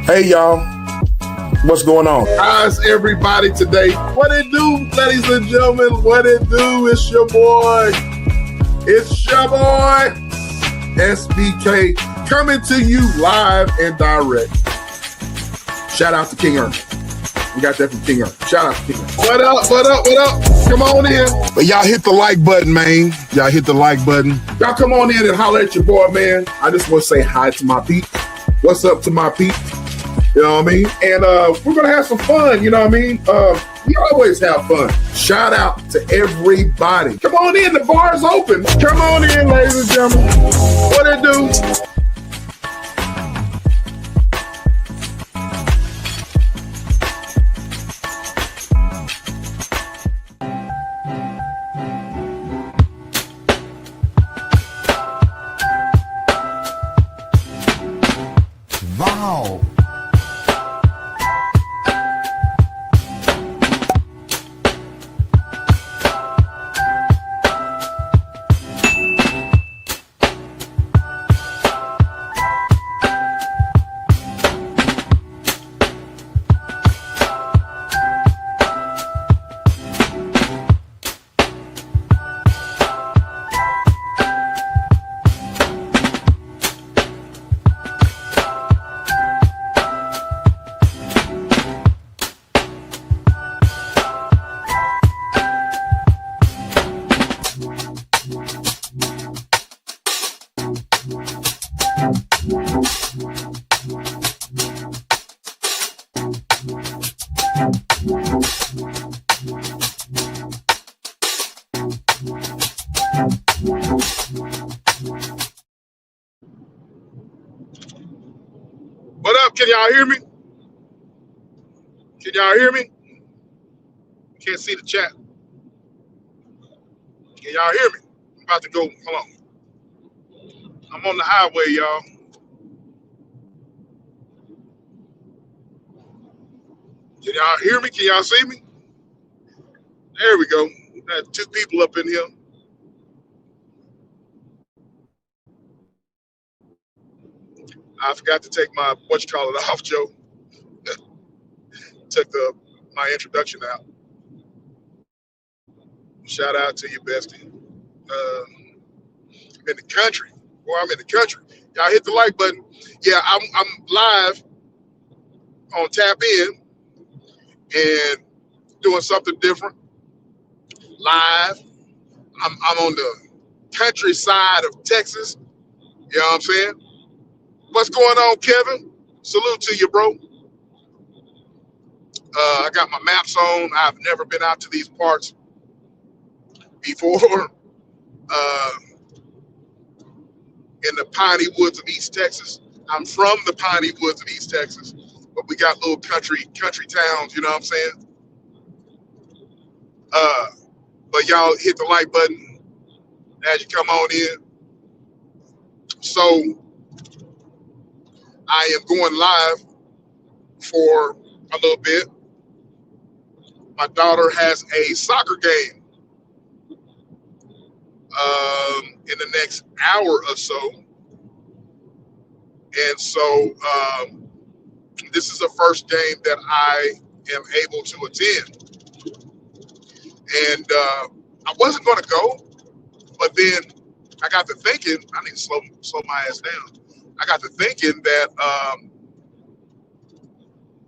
Hey y'all, what's going on? How's everybody today? What it do, ladies and gentlemen? What it do? It's your boy. It's your boy, SBK, coming to you live and direct. Shout out to King Ernest. We got that from King Ernest. Shout out to King Ernest. What up, what up, what up? Come on in. But y'all hit the like button, man. Y'all hit the like button. Y'all come on in and holler at your boy, man. I just want to say hi to my peeps. What's up to my peeps? You know what I mean? And we're going to have some fun, you know what I mean? We always have fun. Shout out to everybody. Come on in, the bar's open. Come on in, ladies and gentlemen. What it do? Wow. What up? Can y'all hear me? Can y'all hear me? Can't see the chat. Can y'all hear me? I'm about to go. Hold on. I'm on the highway, y'all. Can y'all hear me? Can y'all see me? There we go. Got two people up in here. I forgot to take my whatchamacallit off, Joe. Took my introduction out. Shout out to you, bestie. I'm in the country. Boy, I'm in the country. Y'all hit the like button. Yeah, I'm live on Tap In and doing something different. Live. I'm on the countryside of Texas. You know what I'm saying? What's going on, Kevin? Salute to you, bro. I got my maps on. I've never been out to these parts before. In the piney woods of East Texas. I'm from the piney woods of East Texas, but we got little country towns, you know what I'm saying? But y'all hit the like button as you come on in. So I am going live for a little bit. My daughter has a soccer game in the next hour or so. And so this is the first game that I am able to attend. And I wasn't going to go, but then I got to thinking, I need to slow my ass down. I got to thinking that,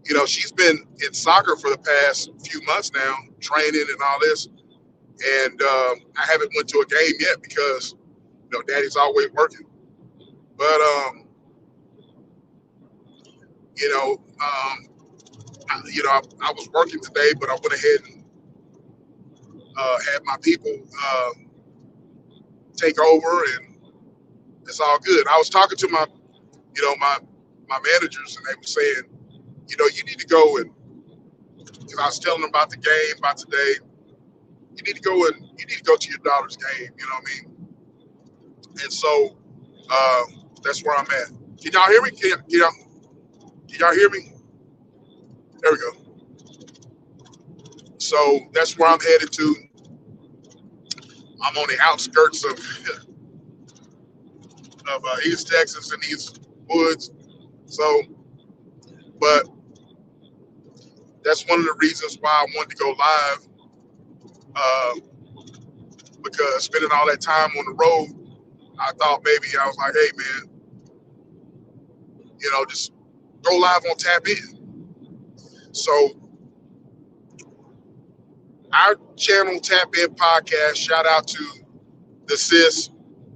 you know, she's been in soccer for the past few months now, training and all this. And I haven't went to a game yet because, you know, daddy's always working. But, I was working today, but I went ahead and had my people take over, and it's all good. I was talking to my managers, and they were saying, you know, you need to go and, because I was telling them about the game, about today. You need to go to your daughter's game. You know what I mean? And so that's where I'm at. Can y'all hear me? Can y'all hear me? There we go. So that's where I'm headed to. I'm on the outskirts of East Texas and these woods. So But that's one of the reasons why I wanted to go live, uh, because spending all that time on the road, I thought maybe I was like, hey man, just go live on Tap In. So our channel, Tap In Podcast, shout out to the sis,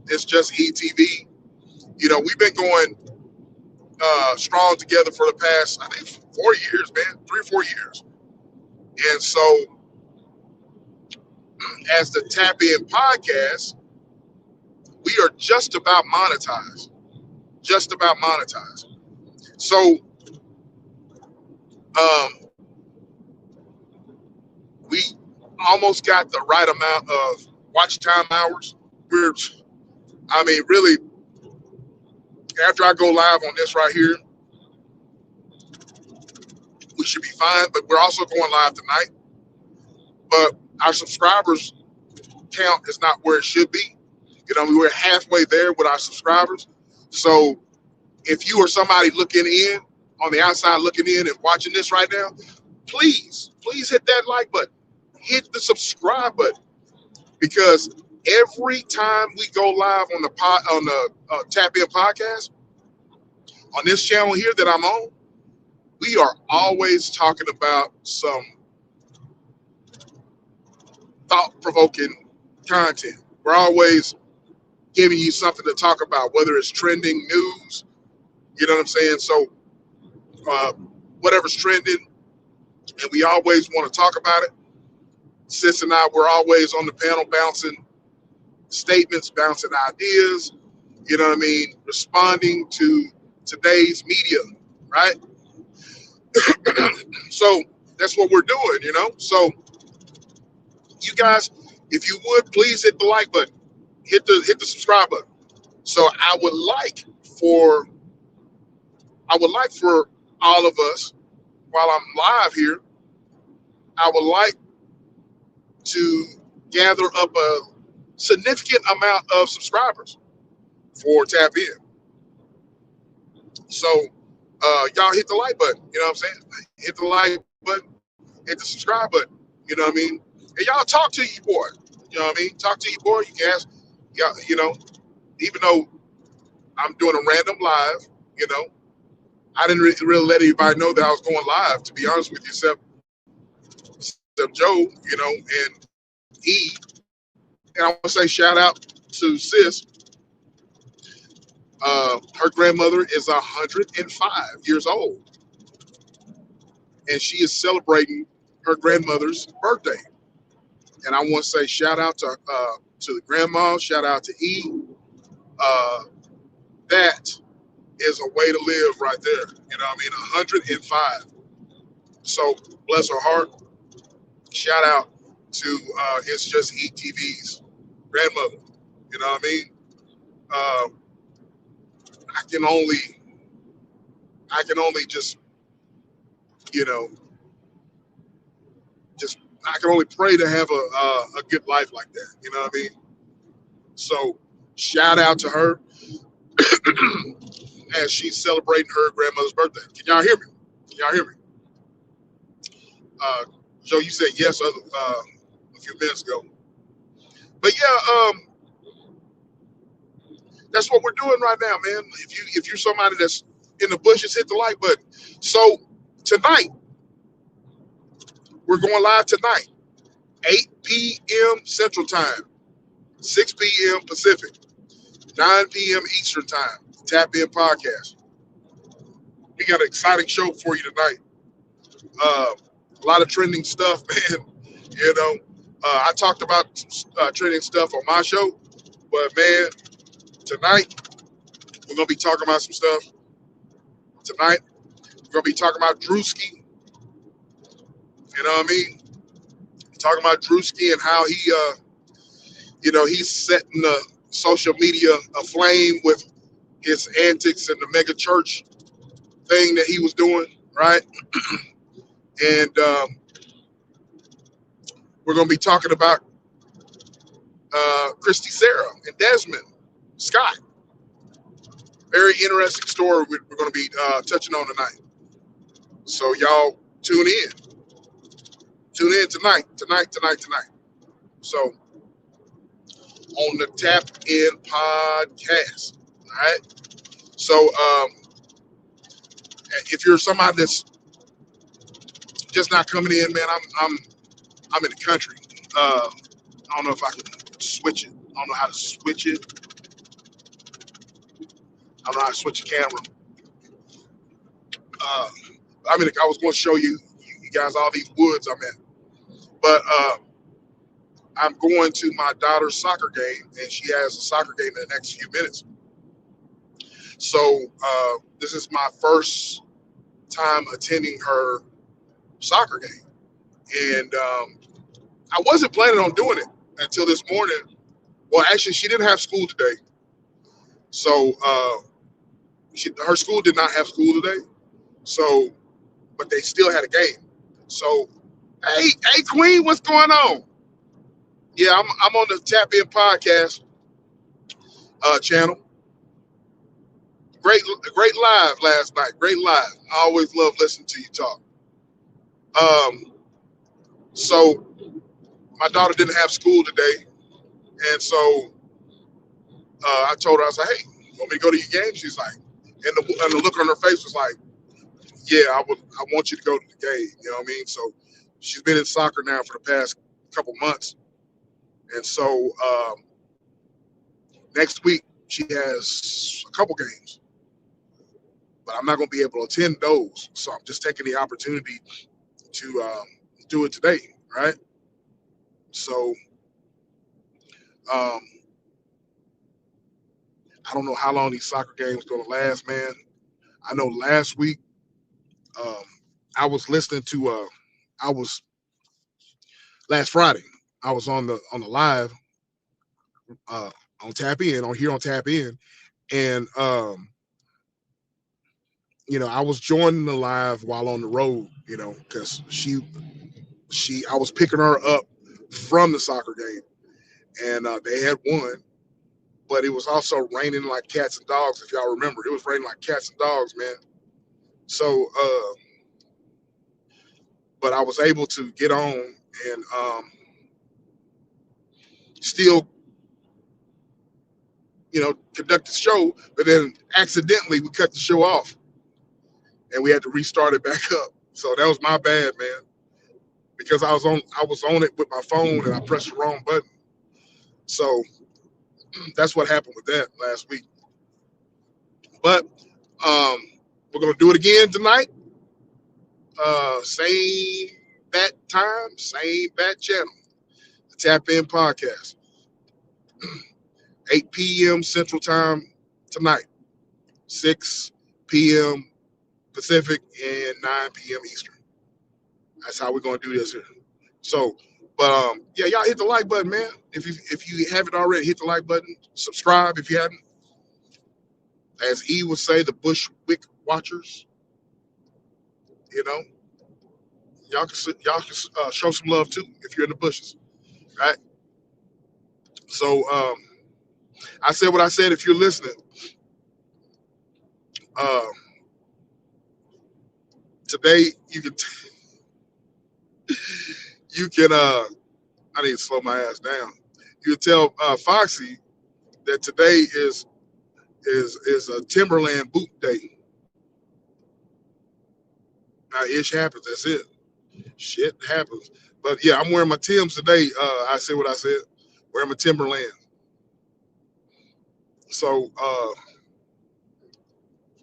It's Just ETV. We've been going strong together for the past, I think, 4 years, man, 3 or 4 years. And so as the Tap In Podcast, we are just about monetized. Just about monetized. So we almost got the right amount of watch time hours. Really, after I go live on this right here, we should be fine. But we're also going live tonight. But our subscribers count is not where it should be. We're halfway there with our subscribers. So if you are somebody looking in on the outside, looking in and watching this right now, please hit that like button, hit the subscribe button, because every time we go live on the Tap In Podcast on this channel here that I'm on, we are always talking about some thought-provoking content. We're always giving you something to talk about, whether it's trending news, you know what I'm saying? So whatever's trending, and we always want to talk about it. Sis and I, we're always on the panel bouncing statements, bouncing ideas, responding to today's media, right? So that's what we're doing, So you guys, if you would, please hit the like button, hit the subscribe button. So I would like for all of us, while I'm live here, I would like to gather up a significant amount of subscribers for Tap In. So y'all hit the like button, you know what I'm saying? Hit the like button, hit the subscribe button, you know what I mean? And y'all talk to your boy, you know what I mean? Talk to your boy, you can ask, even though I'm doing a random live, I didn't really let anybody know that I was going live, to be honest with you, except Joe, and E. And I want to say shout out to Sis. Her grandmother is 105 years old, and she is celebrating her grandmother's birthday. And I want to say shout out to the grandma, shout out to E. That is a way to live right there. 105. So bless her heart. Shout out to It's Just ETV's grandmother. You know what I mean? I can only just I can only pray to have a good life like that. You know what I mean? So shout out to her as she's celebrating her grandmother's birthday. Can y'all hear me? Joe, you said yes a few minutes ago. But yeah, that's what we're doing right now, man. If you're somebody that's in the bushes, hit the like button. So tonight, we're going live tonight, 8 p.m. Central Time, 6 p.m. Pacific, 9 p.m. Eastern Time, Tap In Podcast. We got an exciting show for you tonight. A lot of trending stuff, man. I talked about trending stuff on my show, but man, tonight we're gonna be talking about some stuff. Tonight we're gonna be talking about Drewski. You know what I mean? Talking about Drewski and how he, he's setting the social media aflame with his antics and the mega church thing that he was doing, right? And we're going to be talking about Christy Sarah and Desmond Scott. Very interesting story we're going to be touching on tonight. So y'all tune in. Tune in tonight. So on the Tap In podcast. All right. So if you're somebody that's just not coming in, man, I'm in the country. I don't know if I can switch it. I don't know how to switch it. I don't know how to switch the camera. Uh, I was going to show you guys all these woods I'm in, but I'm going to my daughter's soccer game, and she has a soccer game in the next few minutes. So this is my first time attending her soccer game, and I wasn't planning on doing it until this morning. Well, actually, she didn't have school today, so her school did not have school today. So, but they still had a game. So, hey, Queen, what's going on? Yeah, I'm on the Tap In podcast channel. Great live last night. Great live. I always love listening to you talk. Um, so my daughter didn't have school today, and so I told her, I was like, hey, you want me to go to your game? She's like, and the look on her face was like, yeah, I want you to go to the game. You know what I mean? So she's been in soccer now for the past couple months, and so next week she has a couple games, but I'm not going to be able to attend those. So I'm just taking the opportunity to do it today, right? So um, I don't know how long these soccer games going to last, man. I know last week um, I was listening to I was last Friday I was on the live uh, on Tap In on Tap In, and I was joining the live while on the road, because I was picking her up from the soccer game, and they had won, but it was also raining like cats and dogs. If y'all remember, it was raining like cats and dogs, man. So, but I was able to get on and still, conduct the show. But then accidentally we cut the show off, and we had to restart it back up. So that was my bad, man, because I was on it with my phone and I pressed the wrong button. So that's what happened with that last week. But um, we're gonna do it again tonight. Same bat time, same bat channel. The Tap In podcast, 8 p.m. Central Time tonight, 6 p.m. Pacific, and 9 p.m. Eastern. That's how we're gonna do this here. So, but yeah, y'all hit the like button, man. If you haven't already, hit the like button. Subscribe if you haven't. As E would say, the Bushwick watchers. You know, y'all can show some love too if you're in the bushes, right? So I said what I said. If you're listening, uh, today you can. I need to slow my ass down. You can tell Foxy that today is a Timberland boot day. Now ish happens. That's it. Shit happens. But yeah, I'm wearing my Timbs today. I said what I said. Wearing my Timberland. So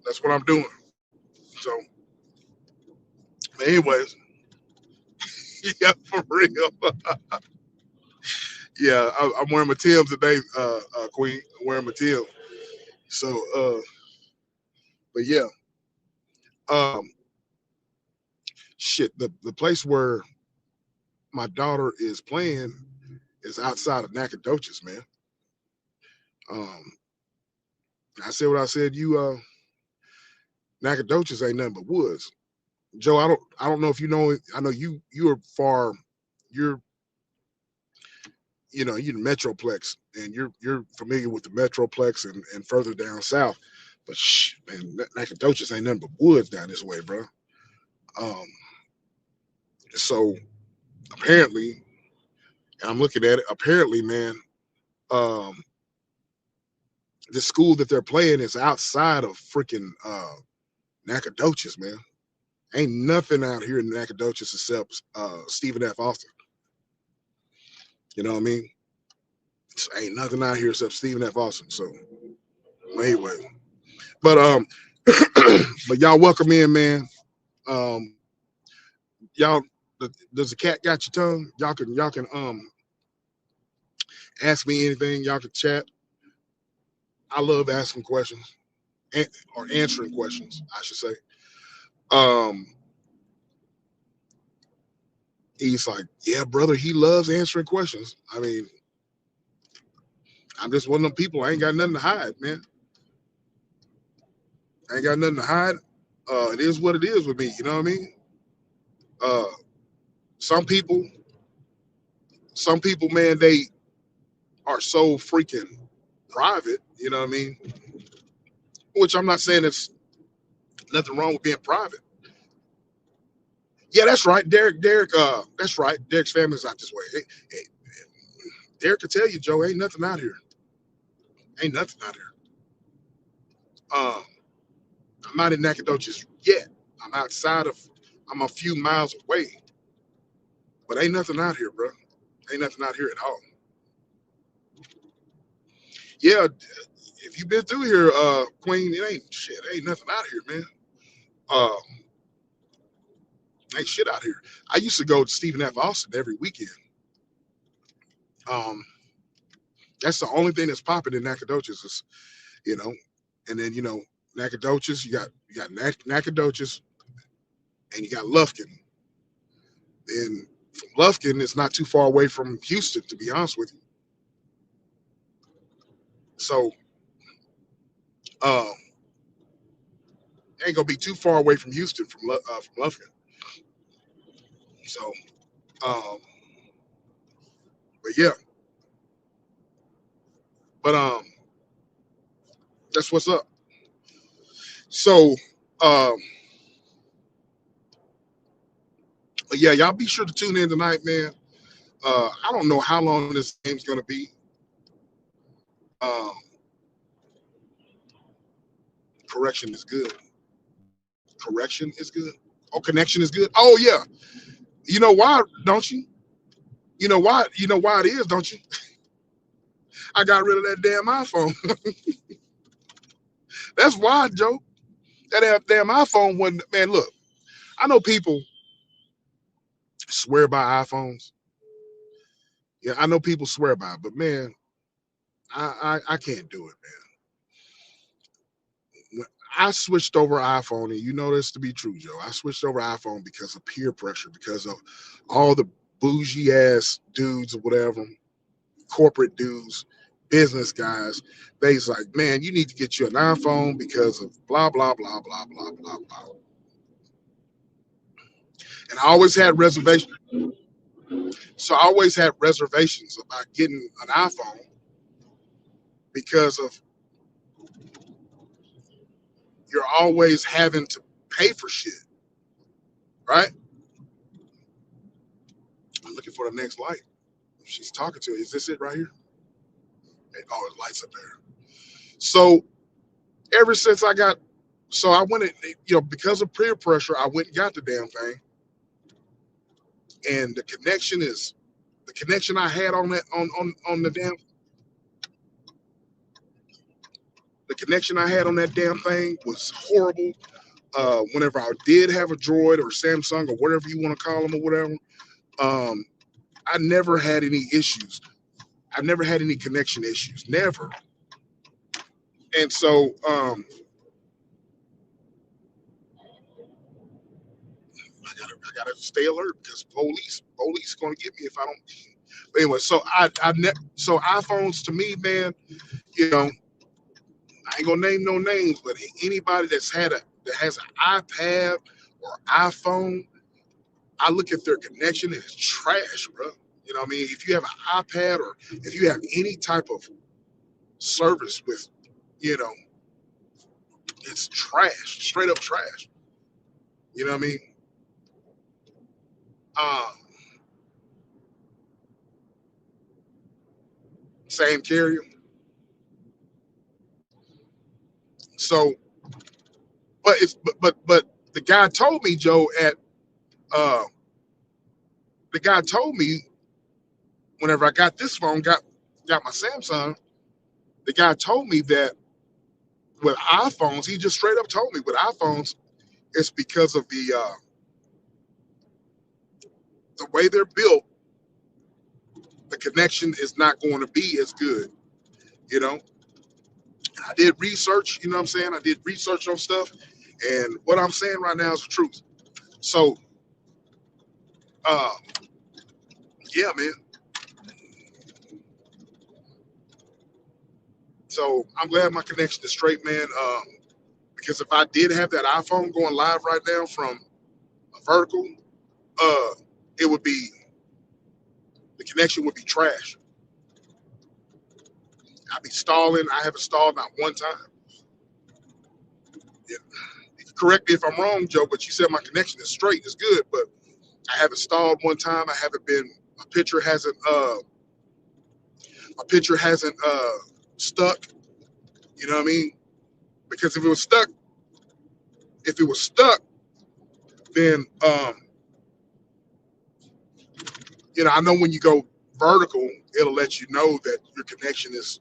that's what I'm doing. So, anyways, yeah, for real. Yeah, I'm wearing my Timbs today, Queen. I'm wearing my Timbs. So, but yeah, um, shit. The place where my daughter is playing is outside of Nacogdoches, man. Um, I said what I said. Nacogdoches ain't nothing but woods. Joe, I don't know if you know. I know you are far. You're you're the Metroplex, and you're familiar with the Metroplex and further down south. But man, Nacogdoches ain't nothing but woods down this way, bro. Um, so apparently, and I'm looking at it. Apparently, man, um, the school that they're playing is outside of freaking Nacogdoches, man. Ain't nothing out here in Nacogdoches except Stephen F. Austin. You know what I mean? So ain't nothing out here except Stephen F. Austin. So anyway, but but y'all welcome in, man. Um, y'all, does the cat got your tongue? Y'all can ask me anything. Y'all can chat. I love asking questions or answering questions, I should say. Um, he's like, yeah, brother, he loves answering questions. I mean, I'm just one of them people. I ain't got nothing to hide, man. I ain't got nothing to hide. It is what it is with me. You know what I mean? Uh, some people, some people, man, they are so freaking private. You know what I mean? Which I'm not saying there's nothing wrong with being private. Yeah, that's right, Derek. That's right. Derek's family's out this way. Hey, Derek can tell you, Joe, ain't nothing out here. Ain't nothing out here. Um, I'm not in Nacogdoches yet. I'm outside of. I'm a few miles away, but ain't nothing out here, bro. Ain't nothing out here at all. Yeah, if you've been through here, Queen, it ain't shit. Ain't nothing out here, man. Uh, ain't shit out here. I used to go to Stephen F. Austin every weekend. Um, that's the only thing that's popping in Nacogdoches is, you know, and then Nacogdoches. You got Nacogdoches, and you got Lufkin. And from Lufkin, it's not too far away from Houston, to be honest with you. So, um, ain't gonna be too far away from Houston from Lufkin. So, um, but yeah, but that's what's up. So, um, but yeah, y'all be sure to tune in tonight, man. I don't know how long this game's gonna be. Um, correction is good. Correction is good. Oh, connection is good. Oh yeah. You know why, don't you? You know why? You know why it is, don't you? I got rid of that damn iPhone. That's why, Joe. That damn iPhone wasn't. Man, look. I know people swear by iPhones. Yeah, I know people swear by it, but man, I can't do it, man. I switched over iPhone, and you know this to be true, Joe. I switched over iPhone because of peer pressure, because of all the bougie ass dudes or whatever, corporate dudes, business guys. They's like, man, you need to get you an iPhone because of blah blah blah blah blah blah blah. And I always had reservations. So I always had reservations about getting an iPhone because of you're always having to pay for shit, right? I'm looking for the next light. She's talking to. Is this it right here? Oh, the light's up there. So ever since I got, so I went, because of peer pressure, I went and got the damn thing, and the connection I had on that on the damn the connection I had on that damn thing was horrible. Whenever I did have a Droid or Samsung or whatever you want to call them or whatever, um, I never had any issues. I've never had any connection issues, never. And so I gotta stay alert because police gonna get me if I don't. But anyway, so iPhones to me, man, you know, I ain't gonna name no names, but anybody that has an iPad or iPhone, I look at their connection and it's trash, bro. You know what I mean? If you have an iPad or if you have any type of service with, you know, it's trash, straight up trash. You know what I mean? Um, Same carrier. So, but the guy told me, Joe, at uh, the guy told me whenever I got this phone, got my Samsung, the guy told me that with iPhones, he just straight up told me with iPhones, it's because of the way they're built, the connection is not going to be as good. You know, I did research. You know what I'm saying? I did research on stuff, and what I'm saying right now is the truth. So, uh, yeah, man. So I'm glad my connection is straight, man. Because if I did have that iPhone going live right now from a vertical, uh, it would be the connection would be trash. I'd be stalling. I haven't stalled not one time. Yeah. You can correct me if I'm wrong, Joe, but you said my connection is straight, it's good, but I haven't stalled one time. I haven't been my picture hasn't stuck. You know what I mean? Because if it was stuck, then I know when you go vertical, it'll let you know that your connection is,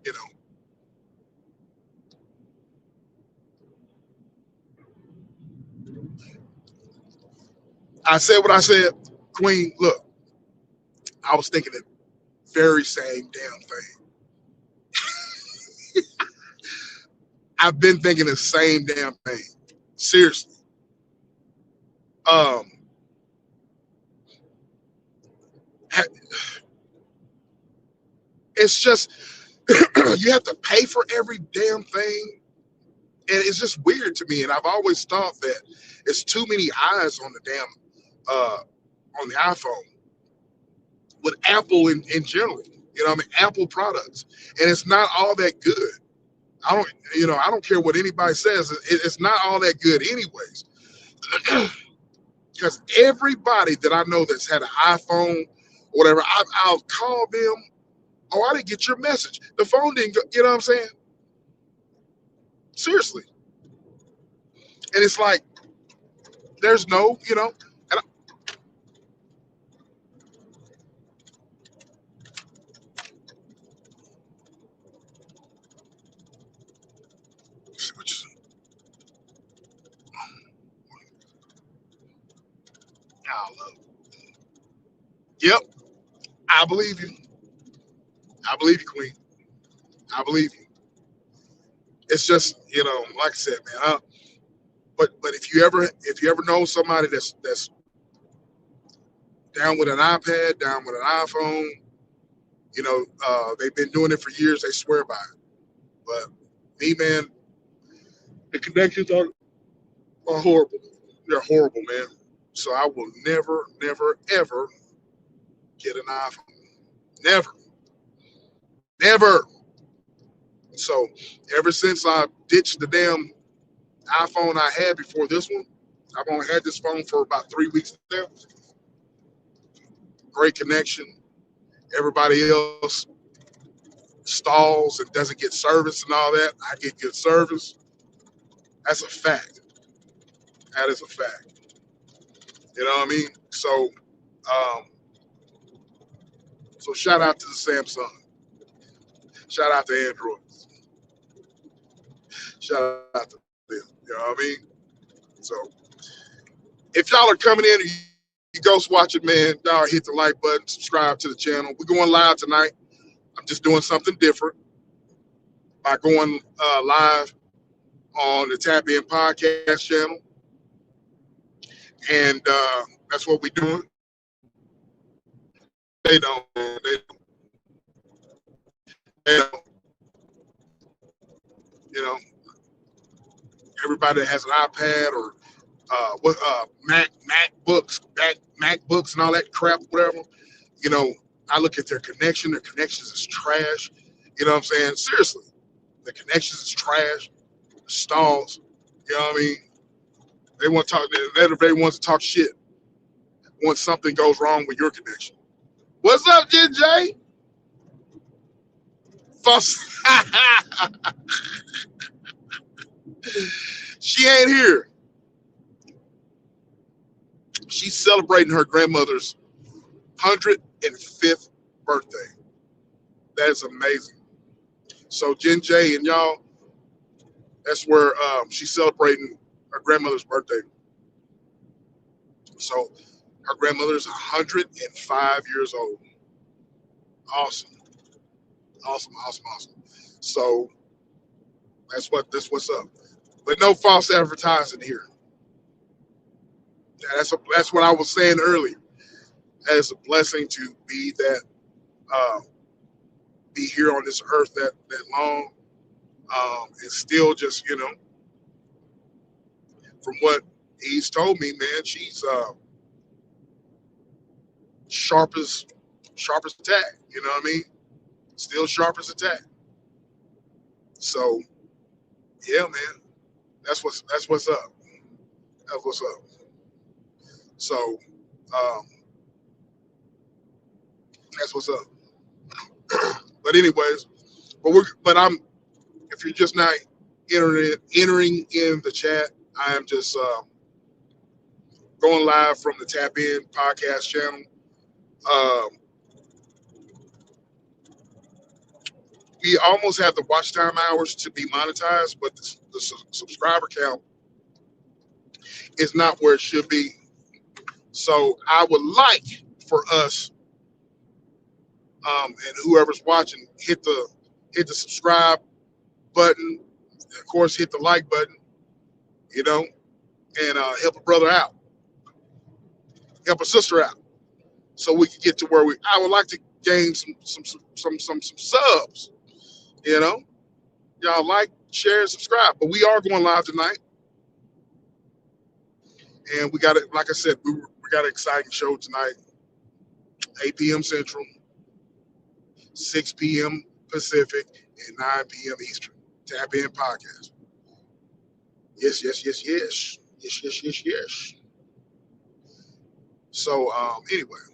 I said what I said, Queen. Look, I was thinking the very same damn thing. I've been thinking the same damn thing. Seriously. Um, it's just you have to pay for every damn thing, and it's just weird to me. And I've always thought that it's too many eyes on the damn uh, on the iPhone with Apple in general. You know, what I mean, Apple products, and it's not all that good. I don't care what anybody says. It's not all that good, anyways. Because everybody that I know that's had an iPhone or whatever, I'll call them. Oh, I didn't get your message. The phone didn't go. You know what I'm saying? Seriously. And it's like there's no, and which, I love. Yep, I believe you. I believe you, Queen. I believe you. It's just, like I said, man. But if you ever know somebody that's down with an iPad, down with an iPhone, they've been doing it for years. They swear by it. But me, man, the connections are horrible. They're horrible, man. So I will never, never, ever get an iPhone. Never, never. So ever since I ditched the damn iPhone I had before this one, I've only had this phone for about 3 weeks now. Great connection. Everybody else stalls and doesn't get service and all that. I get good service. That's a fact. That is a fact. You know what I mean? Um, so shout out to the Samsung. Shout out to Android. Shout out to them. You know what I mean? So if y'all are coming in and you ghost watching, man, y'all hit the like button, subscribe to the channel. We're going live tonight. I'm just doing something different by going live on the Tap In Podcast channel. And that's what we're doing. They don't. They don't. You know, everybody that has an iPad or MacBooks and all that crap, whatever. You know, I look at their connection. Their connections is trash. You know what I'm saying? Seriously, the connections is trash. The stalls. You know what I mean? They want to talk. Everybody wants to talk shit. once something goes wrong with your connection. What's up, Jen J? She ain't here. She's celebrating her grandmother's 105th birthday. That is amazing. So Jen J and y'all, that's where she's celebrating her grandmother's birthday. So her grandmother's 105 years old. Awesome. Awesome. So that's what's up. But no false advertising here. That's what I was saying earlier. It's a blessing to be here on this earth that long, and still just from what he's told me, man, she's sharp as tack. You know what I mean? Still sharp as a tack. So yeah, man, that's what's up. That's what's up. So that's what's up. But anyways, I'm if you're just not entering in the chat, I am just going live from the Tap In podcast channel. We almost have the watch time hours to be monetized, but the subscriber count is not where it should be. So I would like for us, and whoever's watching, hit the subscribe button, of course, hit the like button, and help a brother out, help a sister out, so we can get to where I would like to gain some subs. Y'all like, share, and subscribe. But we are going live tonight, and we got it. Like I said, we got an exciting show tonight. 8 p.m. Central, 6 p.m. Pacific, and 9 p.m. Eastern. Tap In podcast. Yes. So anyway,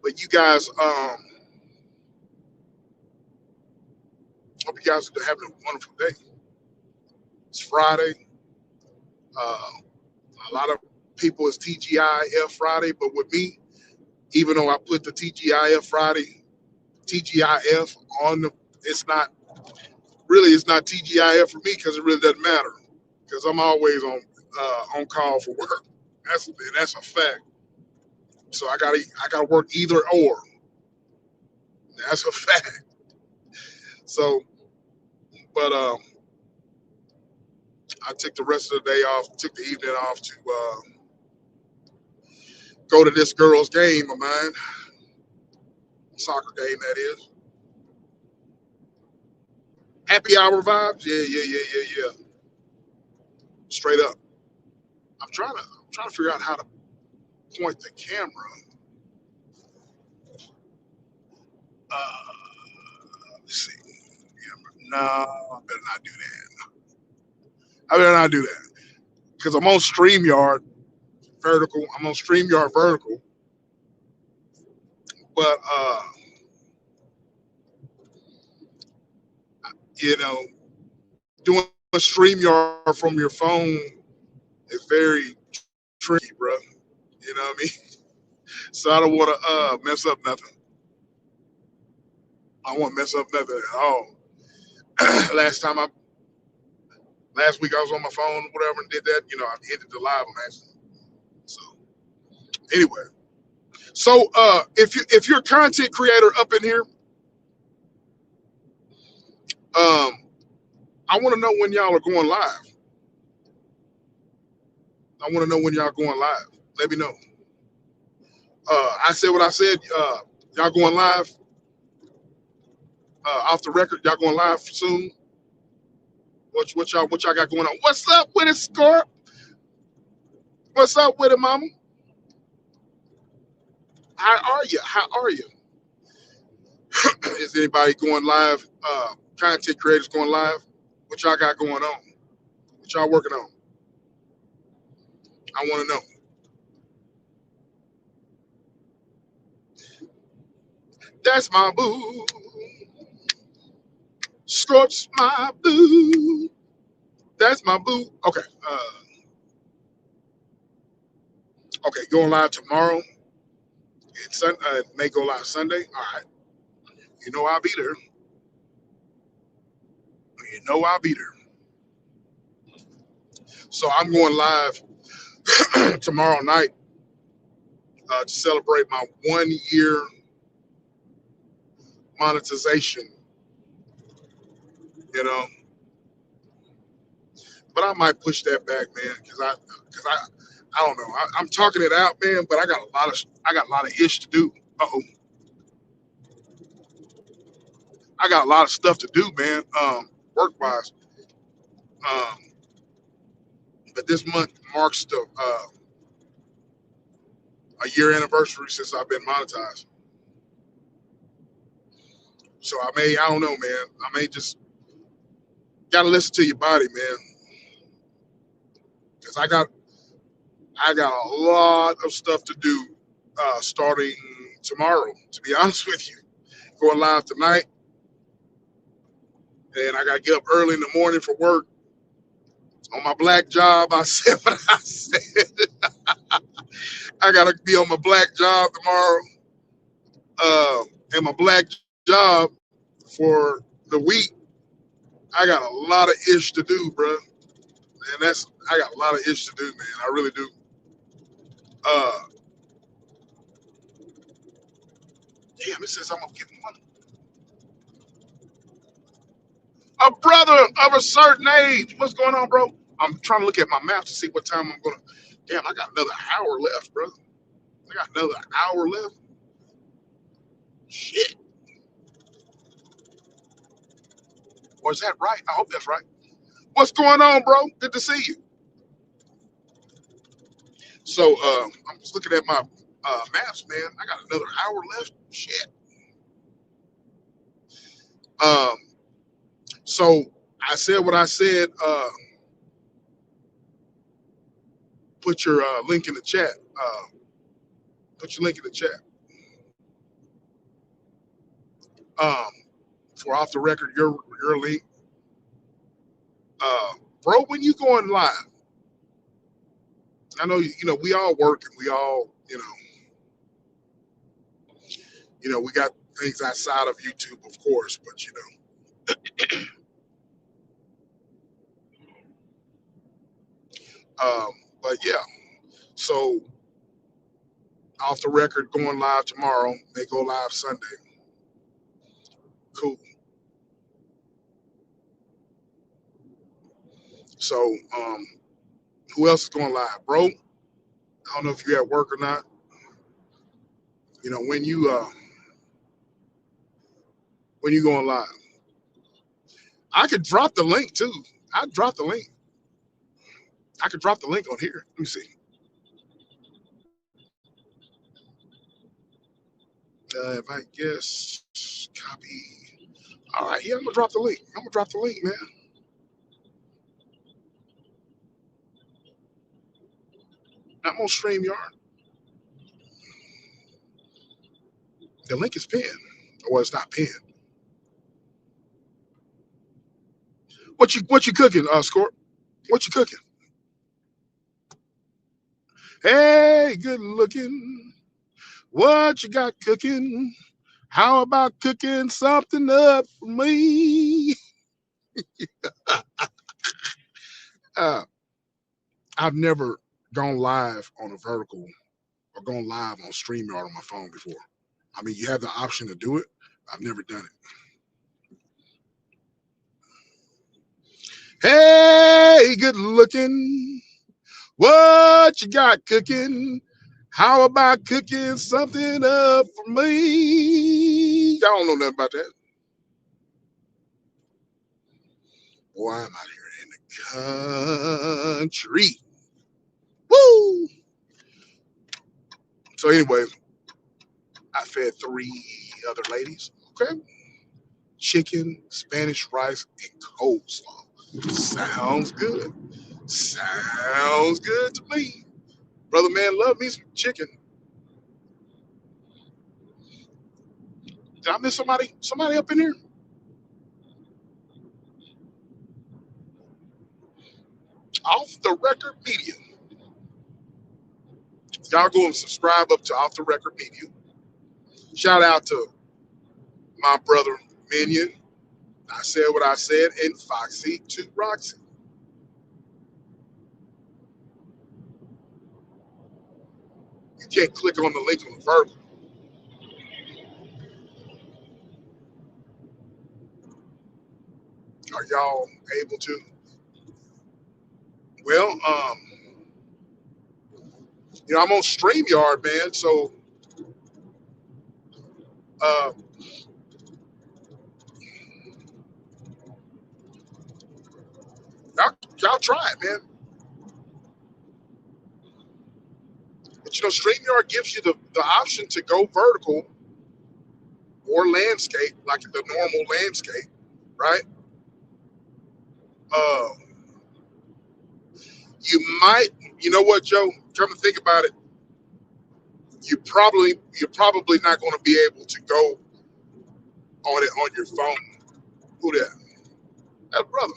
but you guys, hope you guys are having a wonderful day. It's Friday. A lot of people it's TGIF Friday, but with me, even though I put the TGIF on it's not TGIF for me because it really doesn't matter because I'm always on call for work. That's a fact. So I gotta work either or. That's a fact. So, but I took the rest of the day off, took the evening off to go to this girl's game of mine, soccer game that is. Happy hour vibes, yeah. Straight up. I'm trying to figure out how to point the camera. Let's see. No, I better not do that. Because I'm on StreamYard vertical. But doing a StreamYard from your phone is very tricky, bro. You know what I mean? So I don't want to mess up nothing. I don't want to mess up nothing at all. Last week I was on my phone, whatever, and did that. I ended the live match. So anyway, so if you're a content creator up in here, I want to know when y'all are going live. Let me know. I said what I said. Y'all going live? Off the record, y'all going live soon? What y'all got going on? What's up with it, Scorp? What's up with it, mama? How are you? Is anybody going live? Content creators going live? What y'all got going on? What y'all working on? I want to know. That's my boo. Scorch my boo. That's my boo. Okay. Okay. Going live tomorrow. It may go live Sunday. All right. You know I'll be there. You know I'll be there. So I'm going live tomorrow night to celebrate my 1 year monetization. You know, but I might push that back, man, because I don't know. I'm talking it out, man, but I got a lot of ish to do. Uh-oh. I got a lot of stuff to do, man, work wise. Um, but this month marks the a year anniversary since I've been monetized. So I don't know, man. I may just gotta listen to your body, man, because I got a lot of stuff to do starting tomorrow. To be honest with you, going live tonight, and I gotta get up early in the morning for work. On my black job, I said what I said. I gotta be on my black job tomorrow, and my black job for the week. I got a lot of ish to do, bro. And I got a lot of ish to do, man. I really do. Uh, Damn, it says I'm gonna get money. A brother of a certain age. What's going on, bro? I'm trying to look at my map to see what time I'm gonna. Damn, I got another hour left, bro. I got another hour left. Shit. Or is that right? I hope that's right. What's going on, bro? Good to see you. So I'm just looking at my maps, man. I got another hour left. Shit. Um, so I said what I said. Put your link in the chat. Put your link in the chat. Um, for off the record, your link. Bro, when you going live, I know we all work and we all we got things outside of YouTube, of course, but but yeah. So off the record, going live tomorrow. They go live Sunday. Cool. So who else is going live, bro? I don't know if you at work or not. When you going live, I could drop the link too. I drop the link. I could drop the link on here. Let me see. If I guess copy. All right, yeah, I'm gonna drop the link. I'm gonna drop the link, man. I'm on StreamYard. The link is pinned. Well, it's not pinned. What you cooking, Scorp? What you cooking? Hey, good looking. What you got cooking? How about cooking something up for me? I've never gone live on a vertical or gone live on StreamYard on my phone before. I mean, you have the option to do it. I've never done it. Hey, good looking. What you got cooking? How about cooking something up for me? Y'all don't know nothing about that. Boy, I'm out here in the country. Woo! So anyway, I fed 3 other ladies. Okay. Chicken, Spanish rice, and coleslaw. Sounds good. Sounds good to me. Brother man, love me some chicken. Did I miss somebody? Somebody up in here? Off the Record Media. Y'all go and subscribe up to Off the Record Media. Shout out to my brother Minion. I said what I said, and Foxy to Roxy. You can't click on the link on the vertical. Are y'all able to? Well, I'm on StreamYard, man. So, y'all try it, man. But StreamYard gives you the option to go vertical or landscape, like the normal landscape, right? You might, you know what, Joe? Come to think about it, you're probably not going to be able to go on it on your phone. Who that? That brother.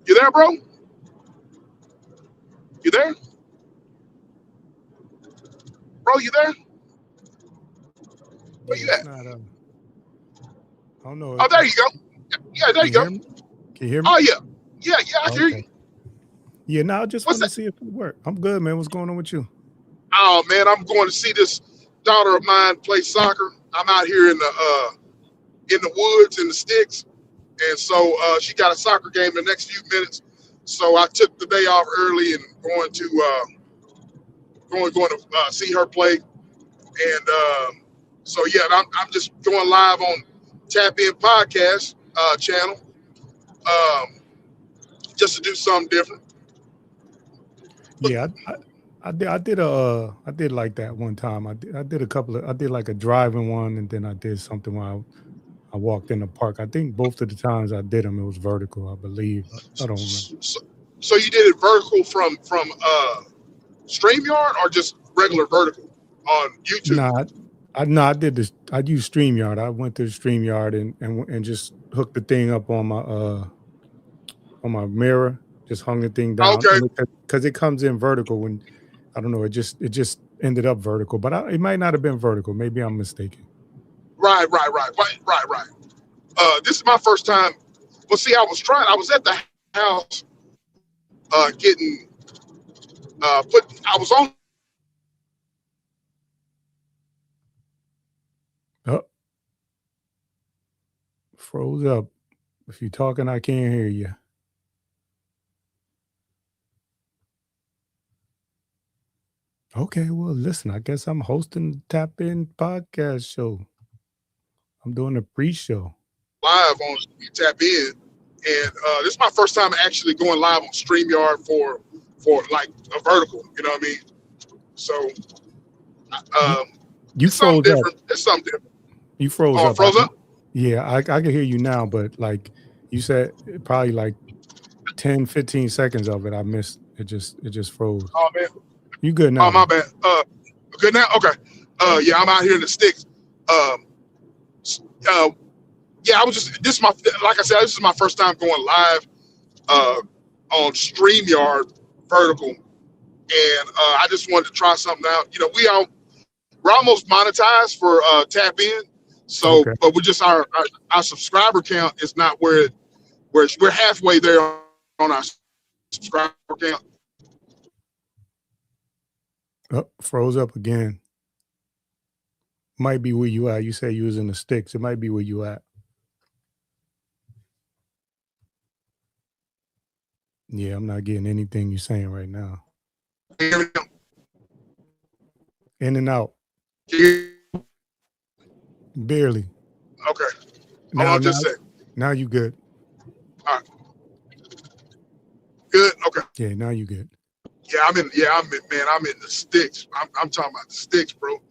You there, bro? You there? Bro, you there? Where you at? I don't know. Oh, there you go. Yeah, there you go. Can you hear me? Oh, yeah. Yeah, I hear you. Yeah, no, I just want to see if it worked. I'm good, man. What's going on with you? Oh, man, I'm going to see this daughter of mine play soccer. I'm out here in the woods, in the sticks. And so she got a soccer game in the next few minutes. So I took the day off early and going to see her play. And so, yeah, I'm just going live on Tap In Podcast channel just to do something different. But, yeah, I did like that one time. I did a couple of, I did like a driving one, and then I did something where I walked in the park. I think both of the times I did them, it was vertical, I believe. I don't remember. So you did it vertical from StreamYard or just regular vertical on YouTube? I did this. I used StreamYard. I went to the StreamYard and just hooked the thing up on my mirror. Just hung the thing down. Okay. Because it comes in vertical when, I don't know, it just ended up vertical. But it might not have been vertical. Maybe I'm mistaken. Right. This is my first time. Well, see, I was at the house getting I was on. Oh, froze up. If you're talking, I can't hear you. Okay, well, listen, I guess I'm hosting the Tap In podcast show. I'm doing a pre-show. Live on Tap In. And this is my first time actually going live on StreamYard for like a vertical, you know what I mean? So you it's something froze up. different. It's something different. You froze Oh, up. froze up? Yeah, I can hear you now, but like you said, probably like 10, 15 seconds of it I missed. It just froze. Oh, man. You good now? Oh, my bad. Good now? Okay. Yeah, I'm out here in the sticks. Yeah, like I said, this is my first time going live on StreamYard vertical. And I just wanted to try something out. We're almost monetized for Tap In. So, Okay. but we're just our subscriber count is not where we're halfway there on our subscriber count. Oh, froze up again. Might be where you at. You say you was in the sticks. It might be where you at. Yeah, I'm not getting anything you're saying right now. Can you hear me now? In and out. Can you- Barely. Okay. Hold on just a second. Now you good. All right. Good? Okay. Yeah, now you good. Yeah, I'm in the sticks. I'm talking about the sticks, bro.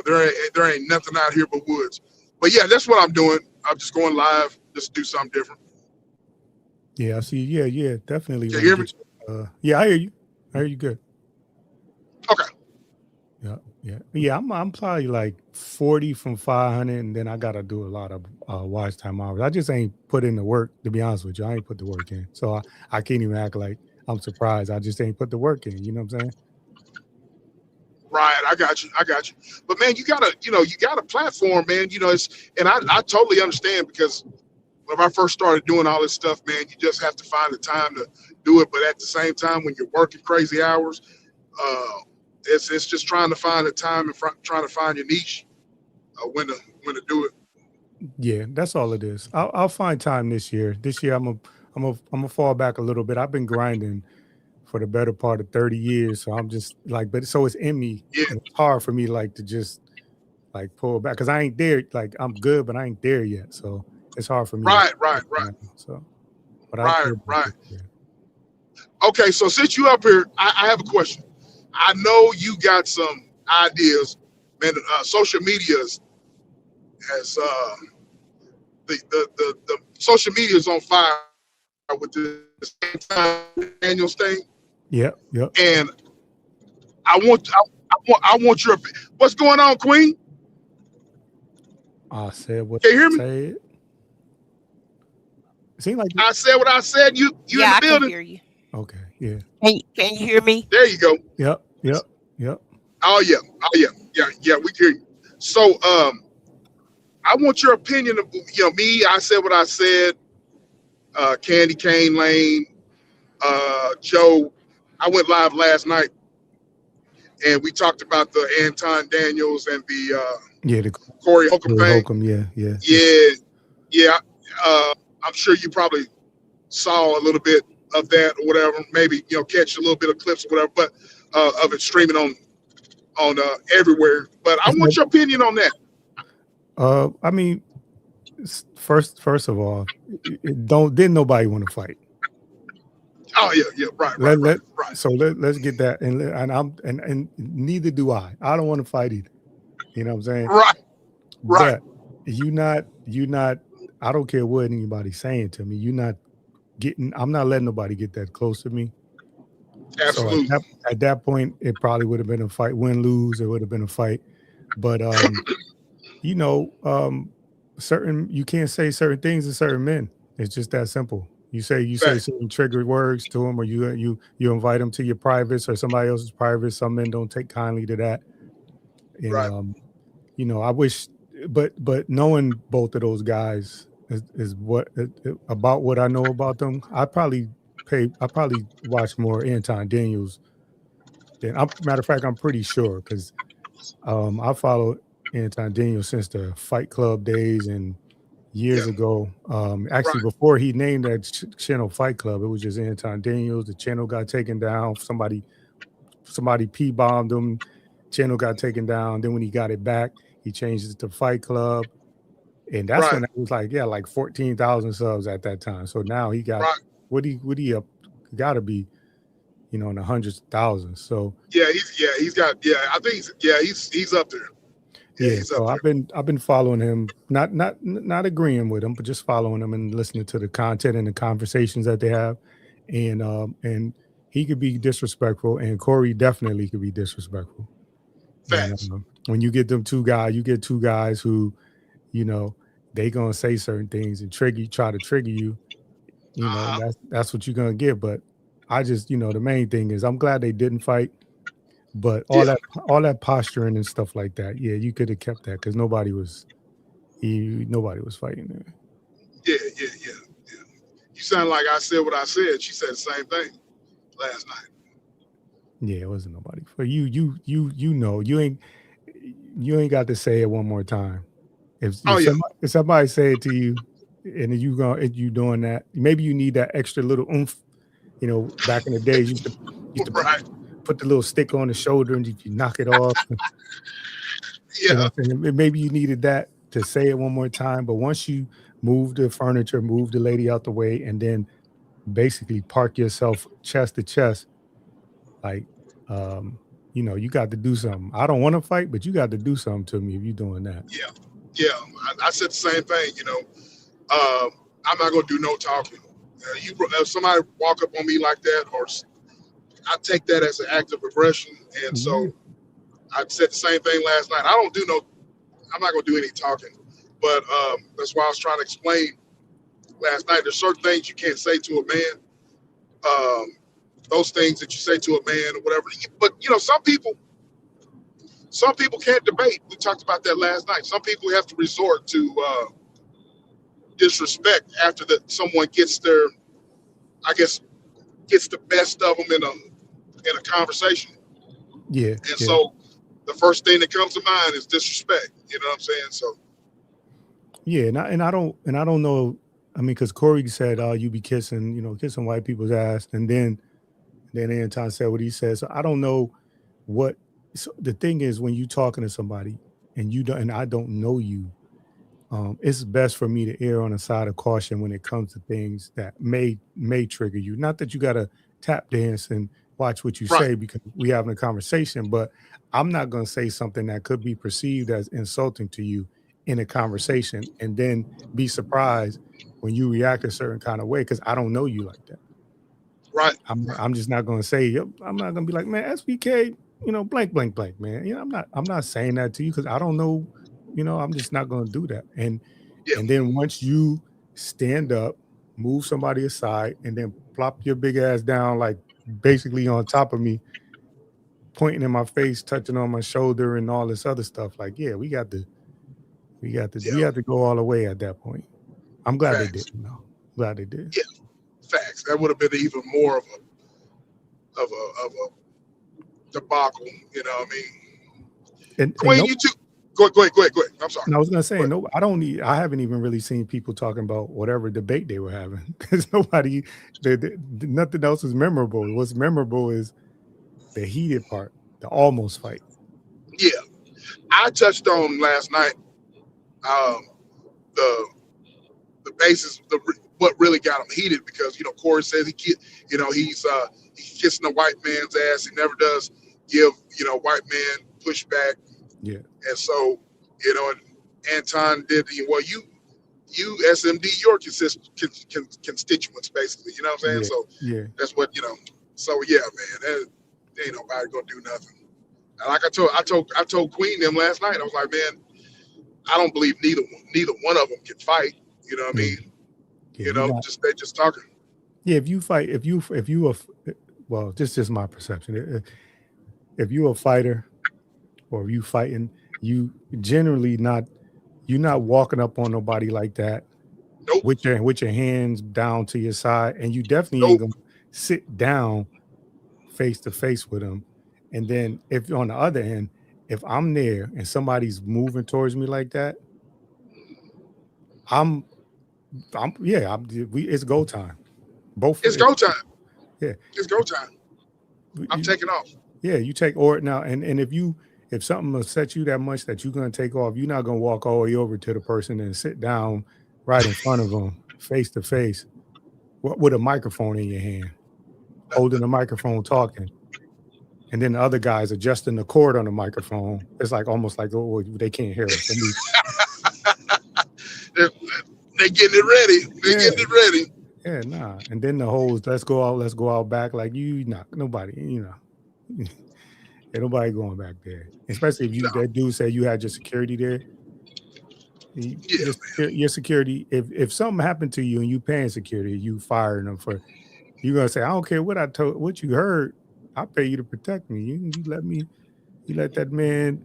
There ain't nothing out here but woods. But yeah, that's what I'm doing. I'm just going live, just to do something different. Yeah, I see. Yeah, definitely. Can you hear me? Yeah, I hear you. I hear you good. Okay. Yeah. I'm probably like 40 from 500, and then I gotta do a lot of watch time hours. I just ain't put in the work, to be honest with you. I ain't put the work in, so I can't even act like I'm surprised. I just ain't put the work in. You know what I'm saying? Right, I got you. But man, you got a platform, man. And I totally understand, because when I first started doing all this stuff, man, you just have to find the time to do it. But at the same time, when you're working crazy hours, uh, it's just trying to find the time and trying to find your niche, when to do it. Yeah, that's all it is. I'll find time this year. This year I'm a fall back a little bit. I've been grinding for the better part of 30 years, so I'm just like, but so it's in me, Yeah, and it's hard for me like to just like pull back because I ain't there. Like I'm good, but I ain't there yet, so it's hard for me to. right. So, but I'll pull back Right. this year. Okay, so since you up here, I have a question. I know you got some ideas, man. Social media has the social media is on fire with this Daniels thing, Yep. and I want your what's going on, Queen? I said what Can you I hear me? said. It seemed like I said what I said. You in Yeah, the I can building? hear you. okay. Yeah. Can you hear me? There you go. Yep. Oh yeah. We hear you. So I want your opinion of me. I said what I said. Candy Cane Lane, Joe. I went live last night, and we talked about the Anton Daniels and the Yeah. The Corey Holcomb thing. Holcomb. Yeah. Yeah. I'm sure you probably saw a little bit of that or whatever. Maybe catch a little bit of clips or whatever, but of it streaming on everywhere. But I want your opinion on that. I mean, first of all, didn't nobody want to fight. Oh yeah, right. So let's get that, and neither do I. I don't want to fight either. You know what I'm saying? Right. But you not. I don't care what anybody's saying to me. I'm not letting nobody get that close to me. Absolutely. So at that point, it probably would have been a fight. Win, lose, it would have been a fight. But you can't say certain things to certain men. It's just that simple. You say certain trigger words to them, or you invite them to your privates or somebody else's private. Some men don't take kindly to that. And, right. I wish, but knowing both of those guys is what about what I know about them. I probably watch more Anton Daniels than matter of fact, I'm pretty sure because I followed Anton Daniels since the Fight Club days and years ago. Actually, before he named that channel Fight Club, it was just Anton Daniels. The channel got taken down. Somebody P-bombed him. Channel got taken down. Then when he got it back, he changed it to Fight Club. And that's when it was like 14,000 subs at that time. So now he got what he up gotta be, in the hundreds of thousands. So he's got I think he's up there. Yeah, so I've been following him, not agreeing with him, but just following him and listening to the content and the conversations that they have. And he could be disrespectful, and Corey definitely could be disrespectful. Facts. And, when you get two guys who, they gonna say certain things and try to trigger you. That's what you're gonna get. But I just, the main thing is I'm glad they didn't fight. But all that posturing and stuff like that, you could have kept that because nobody was fighting there. Yeah. You sound like I said what I said. She said the same thing last night. Yeah, it wasn't nobody. But you ain't got to say it one more time. If somebody say it to you, and you doing that, maybe you need that extra little oomph. Back in the days, you used to put the little stick on the shoulder and you knock it off. Maybe you needed that to say it one more time. But once you move the furniture, move the lady out the way, and then basically park yourself chest to chest, you got to do something. I don't want to fight, but you got to do something to me if you're doing that. Yeah. I said the same thing. I'm not gonna do no talking. If somebody walk up on me like that, or I take that as an act of aggression, and so I said the same thing last night. I'm not gonna do any talking, but that's why I was trying to explain last night. There's certain things you can't say to a man. Those things that you say to a man or whatever. But some people can't debate. We talked about that last night. Some people have to resort to disrespect after someone gets the best of them in a conversation. Yeah. And so the first thing that comes to mind is disrespect. You know what I'm saying? So yeah, and I don't know. I mean, because Corey said, "Oh, you be kissing white people's ass," and then Anton said what he said. So I don't know what. So the thing is, when you talking to somebody and I don't know you, it's best for me to err on the side of caution when it comes to things that may trigger you. Not that you got to tap dance and watch what you say because we having a conversation, but I'm not going to say something that could be perceived as insulting to you in a conversation and then be surprised when you react a certain kind of way because I don't know you like that. Right. I'm just not going to say, I'm not going to be like, man, SBK, blank, blank, blank, man. I'm not saying that to you because I don't know, I'm just not going to do that. And then once you stand up, move somebody aside, and then plop your big ass down, like basically on top of me, pointing in my face, touching on my shoulder and all this other stuff. Like, yeah, we have to go all the way at that point. I'm glad they did. Glad they did. Yeah, facts. That would have been even more of a debacle. You know what I mean? And Queen, you too. Go ahead. I'm sorry. I was gonna say I haven't even really seen people talking about whatever debate they were having because nothing else is memorable. What's memorable is the heated part, the almost fight. Yeah, I touched on last night the basis, what really got him heated because Corey says he's kissing a white man's ass. He never does give white man pushback. Yeah, and so and Anton did you SMD your constituents basically. You know what I'm saying? So that's what So yeah, man, ain't nobody gonna do nothing. And like I told Queen them last night. I was like, man, I don't believe neither one of them can fight. You know what I mean? Yeah, they just talking. Yeah, if you fight, well, this is just my perception. If you a fighter, or if you fighting, you generally you're not walking up on nobody like that. Nope. With your hands down to your side, and you definitely ain't gonna sit down face to face with them. And then if on the other end, if I'm there and somebody's moving towards me like that, it's go time. It's go time. Yeah. It's go time. I'm taking off. Yeah, you take or now and if something upsets you that much that you're gonna take off, you're not gonna walk all the way over to the person and sit down right in front of them, face to face, with a microphone in your hand, holding the microphone talking. And then the other guys adjusting the cord on the microphone. It's like almost like, oh, they can't hear us. They getting it ready. Getting it ready. Yeah, nah. And then the whole let's go out back. Like nobody, ain't nobody going back there. Especially if that dude said you had your security there. Your security, if something happened to you and you paying security, you firing them you're gonna say, I don't care what you heard. I pay you to protect me. You let that man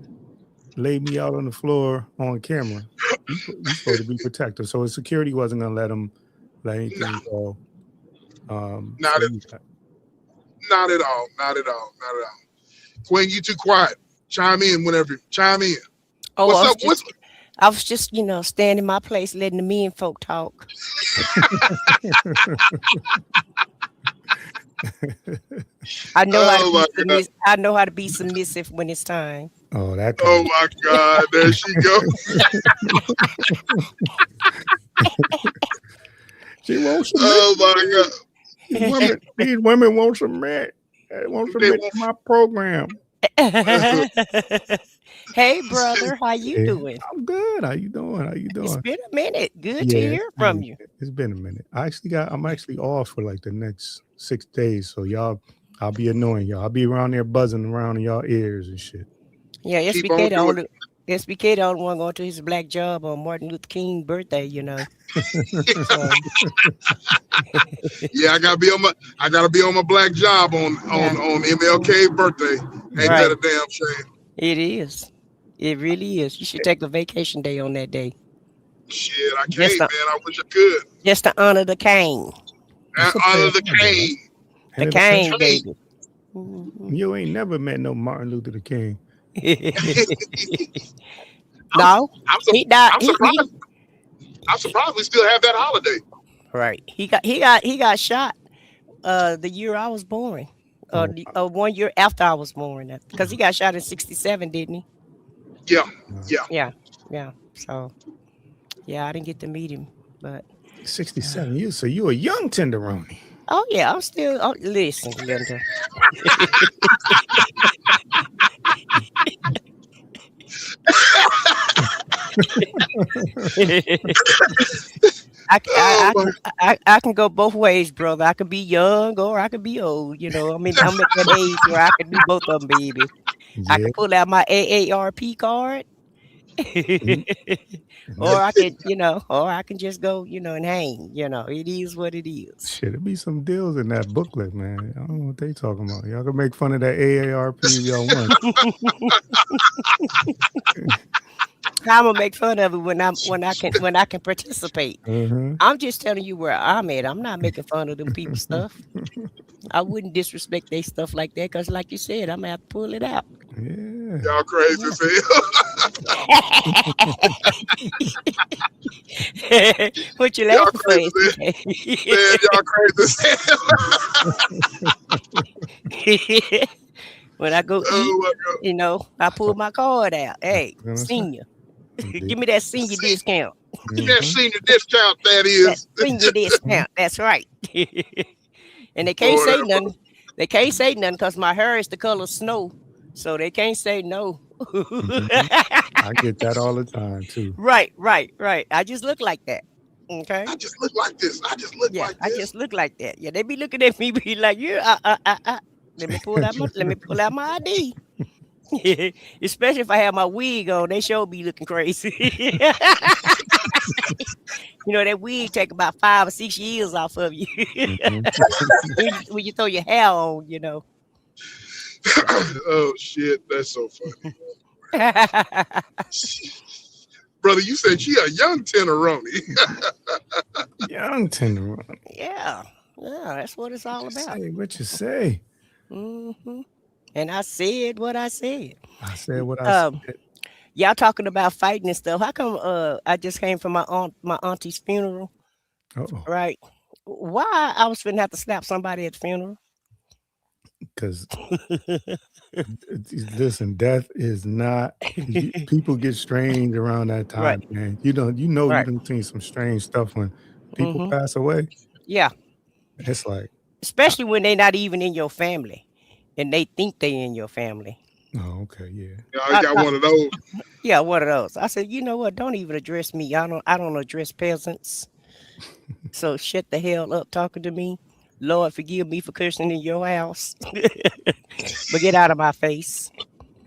lay me out on the floor on camera. You're supposed to be protected. So his security wasn't gonna let anything go. Not at all. Quinn, you too quiet. Chime in whenever. Chime in. Oh, I was just staying in my place, letting the men folk talk. I know how to be submissive when it's time. Oh, oh my God! There she goes. She won't submit. Oh my God! These women won't submit. They won't submit to my program. Hey, brother, how you doing? I'm good. How you doing? It's been a minute. Good to hear from you. It's been a minute. I'm actually off for like the next 6 days. So I'll be annoying y'all. I'll be around there buzzing around in y'all ears and shit. Yeah, Keep on doing it. SBK the only one going to his black job on Martin Luther King birthday, So Yeah, I gotta be on my black job yeah, on MLK birthday. Ain't that right. a damn shame? It is. It really is. You should take a vacation day on that day. Shit, I Just can't, to man. I wish I could. just to honor the King. It's a Honor bad the holiday, right? cane. The And at the same King, Cane. baby. Mhm. you ain't never met no Martin Luther King. No, I'm, he died. I'm surprised. I'm surprised we still have that holiday. Right. He got shot the year I was born. Oh, 1 year after I was born. Because he got shot in 67, didn't he? Yeah, wow. yeah. Yeah. Yeah. So yeah, I didn't get to meet him. But 67 years. So you a young tenderoni. oh yeah, I'm still listen, Linda. Oh my. I can go both ways, brother. I can be young or I can be old. I mean, I'm at that age where I can do both of them, baby. I Yeah. can pull out my AARP card, Mhm. or I can, or I can just go, and hang. It is what it is. Shit, it be some deals in that booklet, man. I don't know what they talking about. Y'all can make fun of that AARP if y'all want. I'm gonna make fun of it when I can participate. Uh-huh. I'm just telling you where I'm at. I'm not making fun of them people's stuff. I wouldn't disrespect their stuff like that because, like you said, I'm gonna have to pull it out. Yeah. Y'all crazy as hell. What you Y'all laughing for? crazy as hell. Man, y'all crazy as hell. When I go eat, Oh my God. I pull my card out. Hey, You know what I'm saying? senior, give me that senior discount. Get that Mhm. senior discount, that That is. senior discount. That's right. And they can't Lord say have nothing. They can't say nothing because my hair is the color of snow, so they can't say no. Mhm. I get that all the time too. Right. I just look like that. Okay. I just look like this. I just look Yeah, like I this. just look like that. Yeah, they be looking at me, be like, "Yeah, let me pull out my ID." Especially if I have my wig on, they sure be looking crazy. That wig take about 5 or 6 years off of you Mhm. when you throw your hair on. Oh shit, that's so funny. Brother, you said she a young tenderoni. Young tenderoni. Yeah, that's what it's all What you about. say? What you say? hmm And I said what I said. I said what I Um, said. y'all talking about fighting and stuff. How come I just came from my auntie's funeral, Uh-oh. right? Why I was finna have to slap somebody at the funeral? Because listen, death is not. People get strange around that Right, time, man. You right. done seen some strange stuff when people hmm pass away. Yeah, It's like, especially when they're not even in your family, and they think they in your family. oh, okay, yeah. Y'all I, got I, one of those. yeah, one of those. I said, you know what? Don't even address me. I don't address peasants. So shut the hell up talking to me. Lord, forgive me for cursing in your house, but get out of my face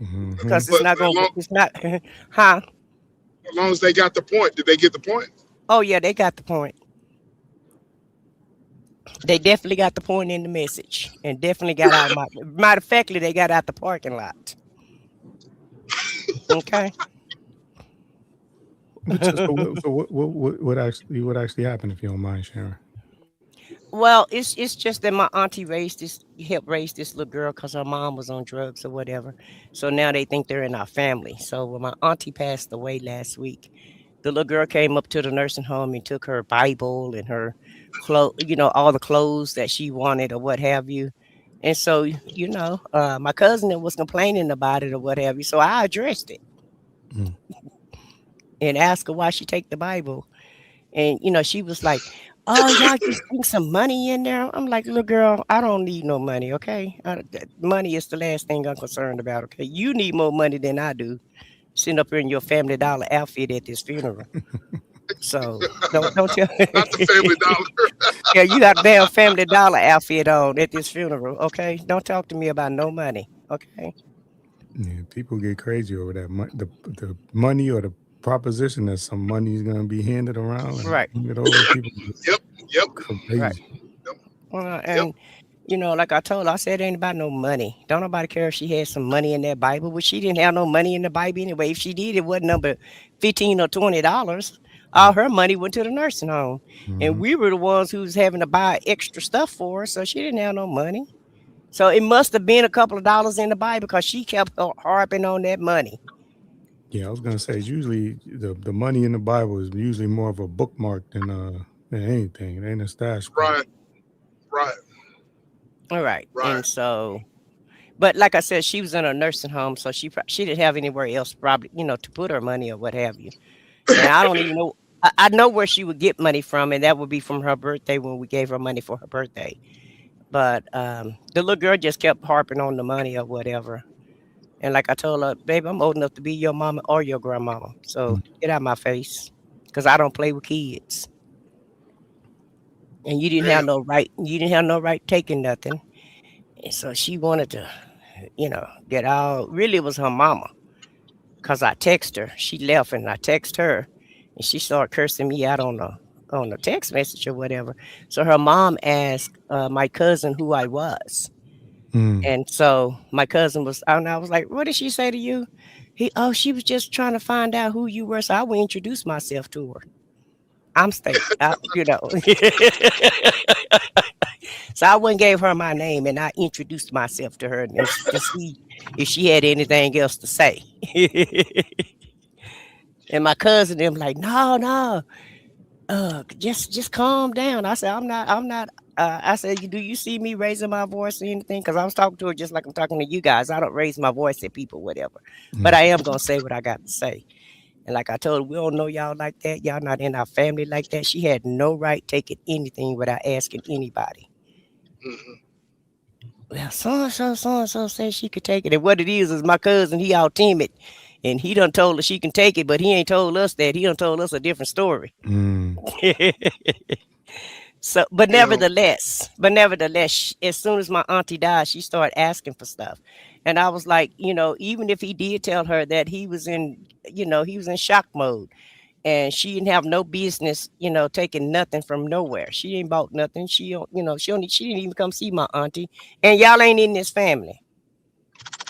Mhm. because it's But not gonna. It's not, huh? as long as they got the point, did they get the point? Oh yeah, they got the point. They definitely got the point in the message, and definitely got out. Matter of factly, they got out the parking lot. Okay. So what actually happened, if you don't mind sharing? Well, it's just that my auntie helped raise this little girl because her mom was on drugs or whatever. So now they think they're in our family. So when my auntie passed away last week, the little girl came up to the nursing home and took her Bible and her clothes, all the clothes that she wanted or what have you. And so, my cousin was complaining about it or what have you. So I addressed it Mm. and asked her why she take the Bible. And, she was like, oh, y'all just think some money in there. I'm like, little girl, I don't need no money, okay? Money is the last thing I'm concerned about, okay? You need more money than I do, sitting up here in your Family Dollar outfit at this funeral. So don't tell Not the Family Dollar. yeah, you got a damn Family Dollar outfit on at this funeral, okay? Don't talk to me about no money, okay? Yeah, people get crazy over that. The money or the proposition that some money is gonna be handed around and Right, hand it over. People get Yep, yep, right. crazy. yep, yep. And like I told her, I said it ain't about no money. Don't nobody care if she had some money in that Bible, but she didn't have no money in the Bible anyway. If she did, it wasn't number $15 or $20. All her money went to the nursing home, and Mm-hmm. we were the ones who was having to buy extra stuff for her, so she didn't have no money. So it must have been a couple of dollars in the Bible because she kept harping on that money. Yeah, I was gonna say it's usually the money in the Bible is usually more of a bookmark than anything. It ain't a stash spot. Right, right, All right, right. and so, but like I said, she was in a nursing home, so she didn't have anywhere else probably to put her money or what have you. And I don't even know. I know where she would get money from, and that would be from her birthday when we gave her money for her birthday. But the little girl just kept harping on the money or whatever. And like I told her, babe, I'm old enough to be your mama or your grandmama. So Mm. get out my face. Because I don't play with kids. And Damn. you didn't have no right taking nothing. And so she wanted to, get out. Really, it was her mama. Because I text her. She left and I text her. And she started cursing me out on the text message or whatever. So her mom asked my cousin who I was. Mm. And so my cousin was, and I was like, "What did she say to you?" She was just trying to find out who you were. So I would introduce myself to her. I'm state. So I went and gave her my name and I introduced myself to her and to see if she had anything else to say. And my cousin them like, no, no, just calm down. I said, I'm not. I said, do you see me raising my voice or anything? Because I was talking to her just like I'm talking to you guys. I don't raise my voice at people, whatever. But Mm. I am gonna say what I got to say. And like I told her, we don't know y'all like that. Y'all not in our family like that. She had no right taking anything without asking anybody. Hmm. Well, so and so said she could take it. And what it is my cousin, he all timid. And he done told her she can take it, but he ain't told us that. He done told us a different story. Mm. So, You know, but nevertheless, as soon as my auntie died, she started asking for stuff, and I was like, even if he did tell her that he was in shock mode, and she didn't have no business, taking nothing from nowhere. She ain't bought nothing. She didn't even come see my auntie, and y'all ain't in this family.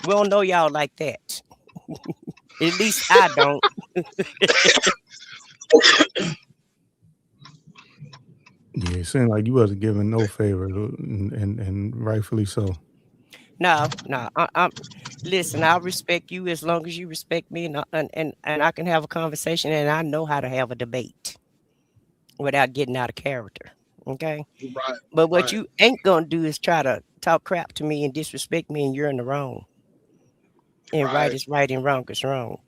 We don't know y'all like that. At least I don't. Yeah, it seemed like you wasn't giving no favor, and rightfully so. No, no. Listen. I'll respect you as long as you respect me, and I can have a conversation, and I know how to have a debate without getting out of character. Okay. right, But what right, you ain't gonna do is try to talk crap to me and disrespect me, and you're in the wrong. And right right. is right, and wrong is wrong.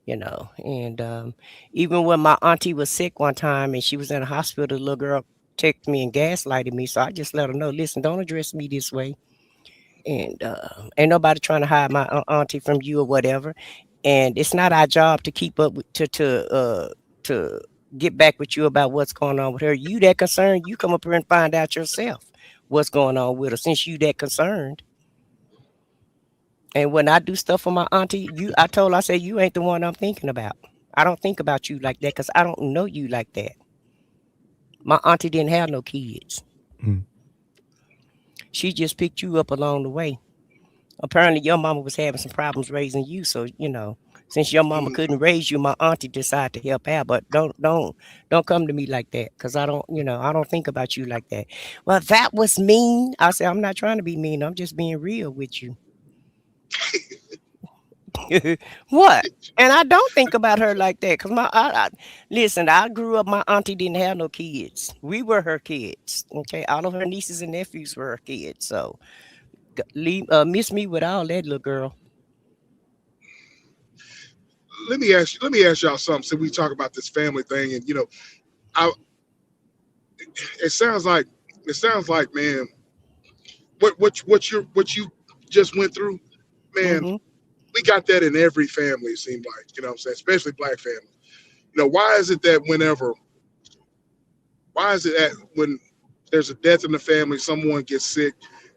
And even when my auntie was sick one time and she was in the hospital, the little girl texted me and gaslighted me. So I just let her know, listen, don't address me this way. And ain't nobody trying to hide my auntie from you or whatever. And it's not our job to keep up with to get back with you about what's going on with her. You that concerned, you come up here and find out yourself what's going on with her since you that concerned. And when I do stuff for my auntie, I told her, I said, you ain't the one I'm thinking about. I don't think about you like that because I don't know you like that. My auntie didn't have no kids. Mm. She just picked you up along the way. Apparently, your mama was having some problems raising you. So, since your mama Mhm. couldn't raise you, my auntie decided to help out. But don't come to me like that because I don't think about you like that. Well, that was mean. I said, I'm not trying to be mean. I'm just being real with you. What? And I don't think about her like that because listen, I grew up, my auntie didn't have no kids. We were her kids. Okay. All of her nieces and nephews were her kids. So miss me with all that, little girl. Let me ask y'all something. So we talk about this family thing, and I it sounds like man, what you just went through, man. Hmm. We got that in every family. It seemed like, what I'm saying, especially black family. Why is it that why is it that when there's a death in the family, someone gets sick,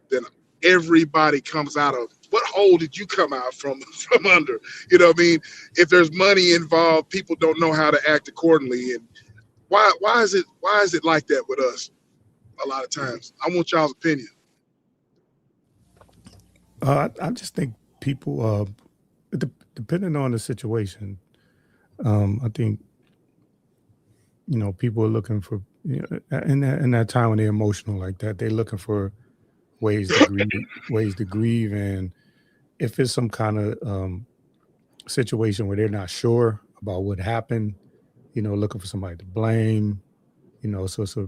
then everybody comes out of. What hole did you come out from under? You know what I mean? If there's money involved, people don't know how to act accordingly. And why is it like that with us a lot of times? I want y'all's opinion. I just think people, depending on the situation, I think people are looking for in that time when they're emotional like that, they're looking for ways to grieve, and if it's some kind of situation where they're not sure about what happened, looking for somebody to blame, so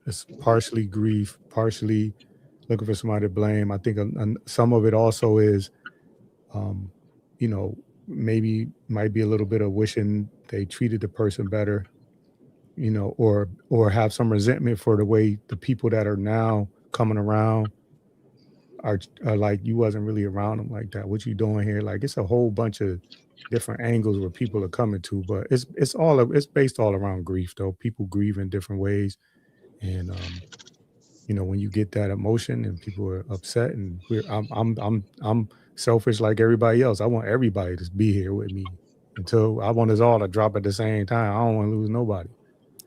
it's partially grief, partially looking for somebody to blame. I think some of it also is, maybe might be a little bit of wishing they treated the person better, or have some resentment for the way the people that are now coming around are like, you wasn't really around them like that. What you doing here? Like, it's a whole bunch of different angles where people are coming to, but it's based all around grief, though. People grieve in different ways, and when you get that emotion and people are upset, and I'm selfish like everybody else. I want everybody to be here with me until I want us all to drop at the same time. I don't want to lose nobody.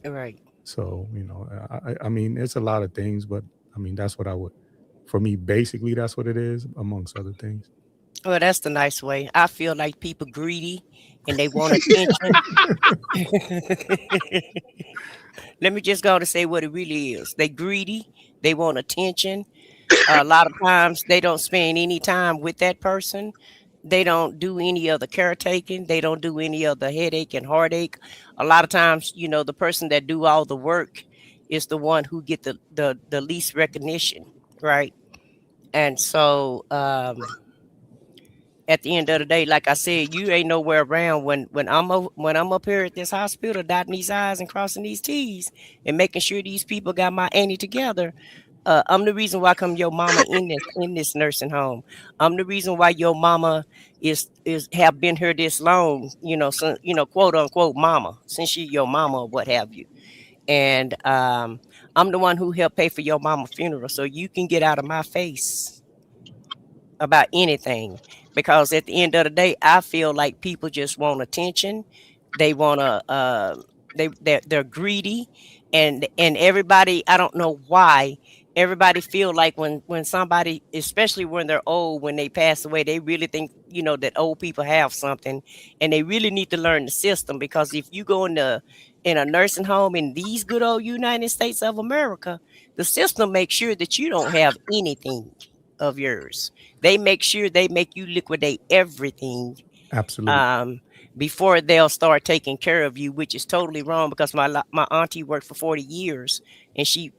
Right. So, I mean, it's a lot of things, but I mean, that's what for me, basically, that's what it is, amongst other things. Well, that's the nice way. I feel like people greedy and they want attention. Let me just go to say what it really is. They greedy. They want attention. A lot of times they don't spend any time with that person. They don't do any of the caretaking. They don't do any of the headache and heartache. A lot of times, the person that do all the work is the one who get the least recognition, right? And so at the end of the day, like I said, you ain't nowhere around when I'm up here at this hospital, dotting these I's and crossing these T's and making sure these people got my Annie together. I'm the reason why come your mama in this nursing home. I'm the reason why your mama is have been here this long, so, quote unquote mama, since she your mama or what have you. And I'm the one who helped pay for your mama's funeral, so you can get out of my face about anything, because at the end of the day, I feel like people just want attention. They want to they're greedy, and everybody, I don't know why everybody feel like when somebody, especially when they're old, when they pass away, they really think that old people have something, and they really need to learn the system, because if you go in a nursing home in these good old United States of America, the system makes sure that you don't have anything of yours. They make sure they make you liquidate everything Absolutely. before they'll start taking care of you, which is totally wrong, because my auntie worked for 40 years and she,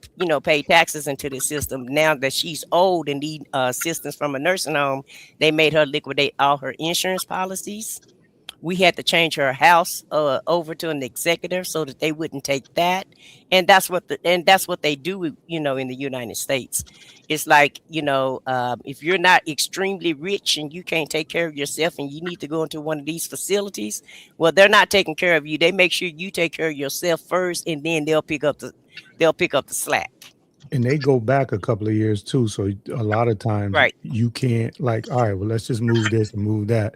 paid taxes into the system. Now that she's old and need assistance from a nursing home, they made her liquidate all her insurance policies. We had to change her house over to an executive so that they wouldn't take that, and that's what they do, in the United States. It's like, if you're not extremely rich and you can't take care of yourself and you need to go into one of these facilities, well, they're not taking care of you. They make sure you take care of yourself first, and then they'll pick up the slack. And they go back a couple of years too. So a lot of times, Right. You can't, like, all right, well, let's just move this and move that.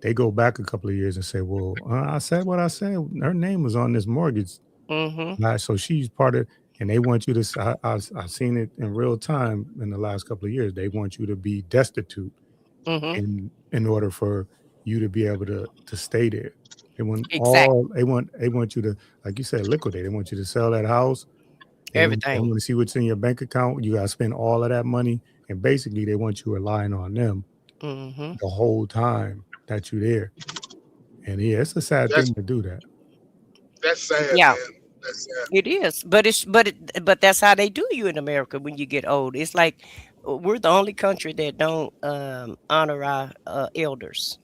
They go back a couple of years and say, well, I said what I said. Her name was on this mortgage. Mm-hmm. So she's part of, and they want you to, I've seen it in real time in the last couple of years. They want you to be destitute Mm-hmm. in order for you to be able to stay there. They want Exactly. they want you to, like you said, liquidate. They want you to sell that house. They want Everything. to see what's in your bank account. You got to spend all of that money. And basically, they want you relying on them Mm-hmm. the whole time that you're there. And yeah, it's a sad thing to do that. That's sad, Yeah. man. That's sad. It is, but that's how they do you in America when you get old. It's like we're the only country that don't honor our elders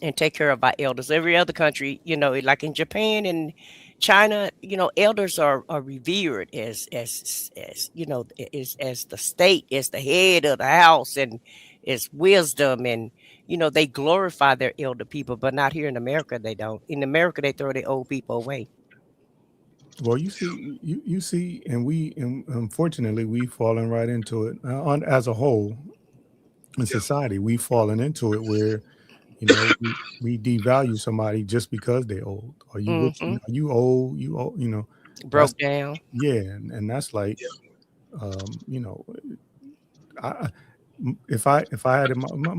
and take care of our elders. Every other country, like in Japan and China, elders are revered as as the state, as the head of the house, and as wisdom, and they glorify their elder people, but not here in America. They don't. In America, they throw the old people away. Well, you see, and unfortunately, we've fallen right into it on as a whole in Yeah. society. We've fallen into it where we devalue somebody just because they're old. Are you what Mm-hmm. you old? You old? That's Broke down. yeah, and that's like Yeah. um, you know, I if I had my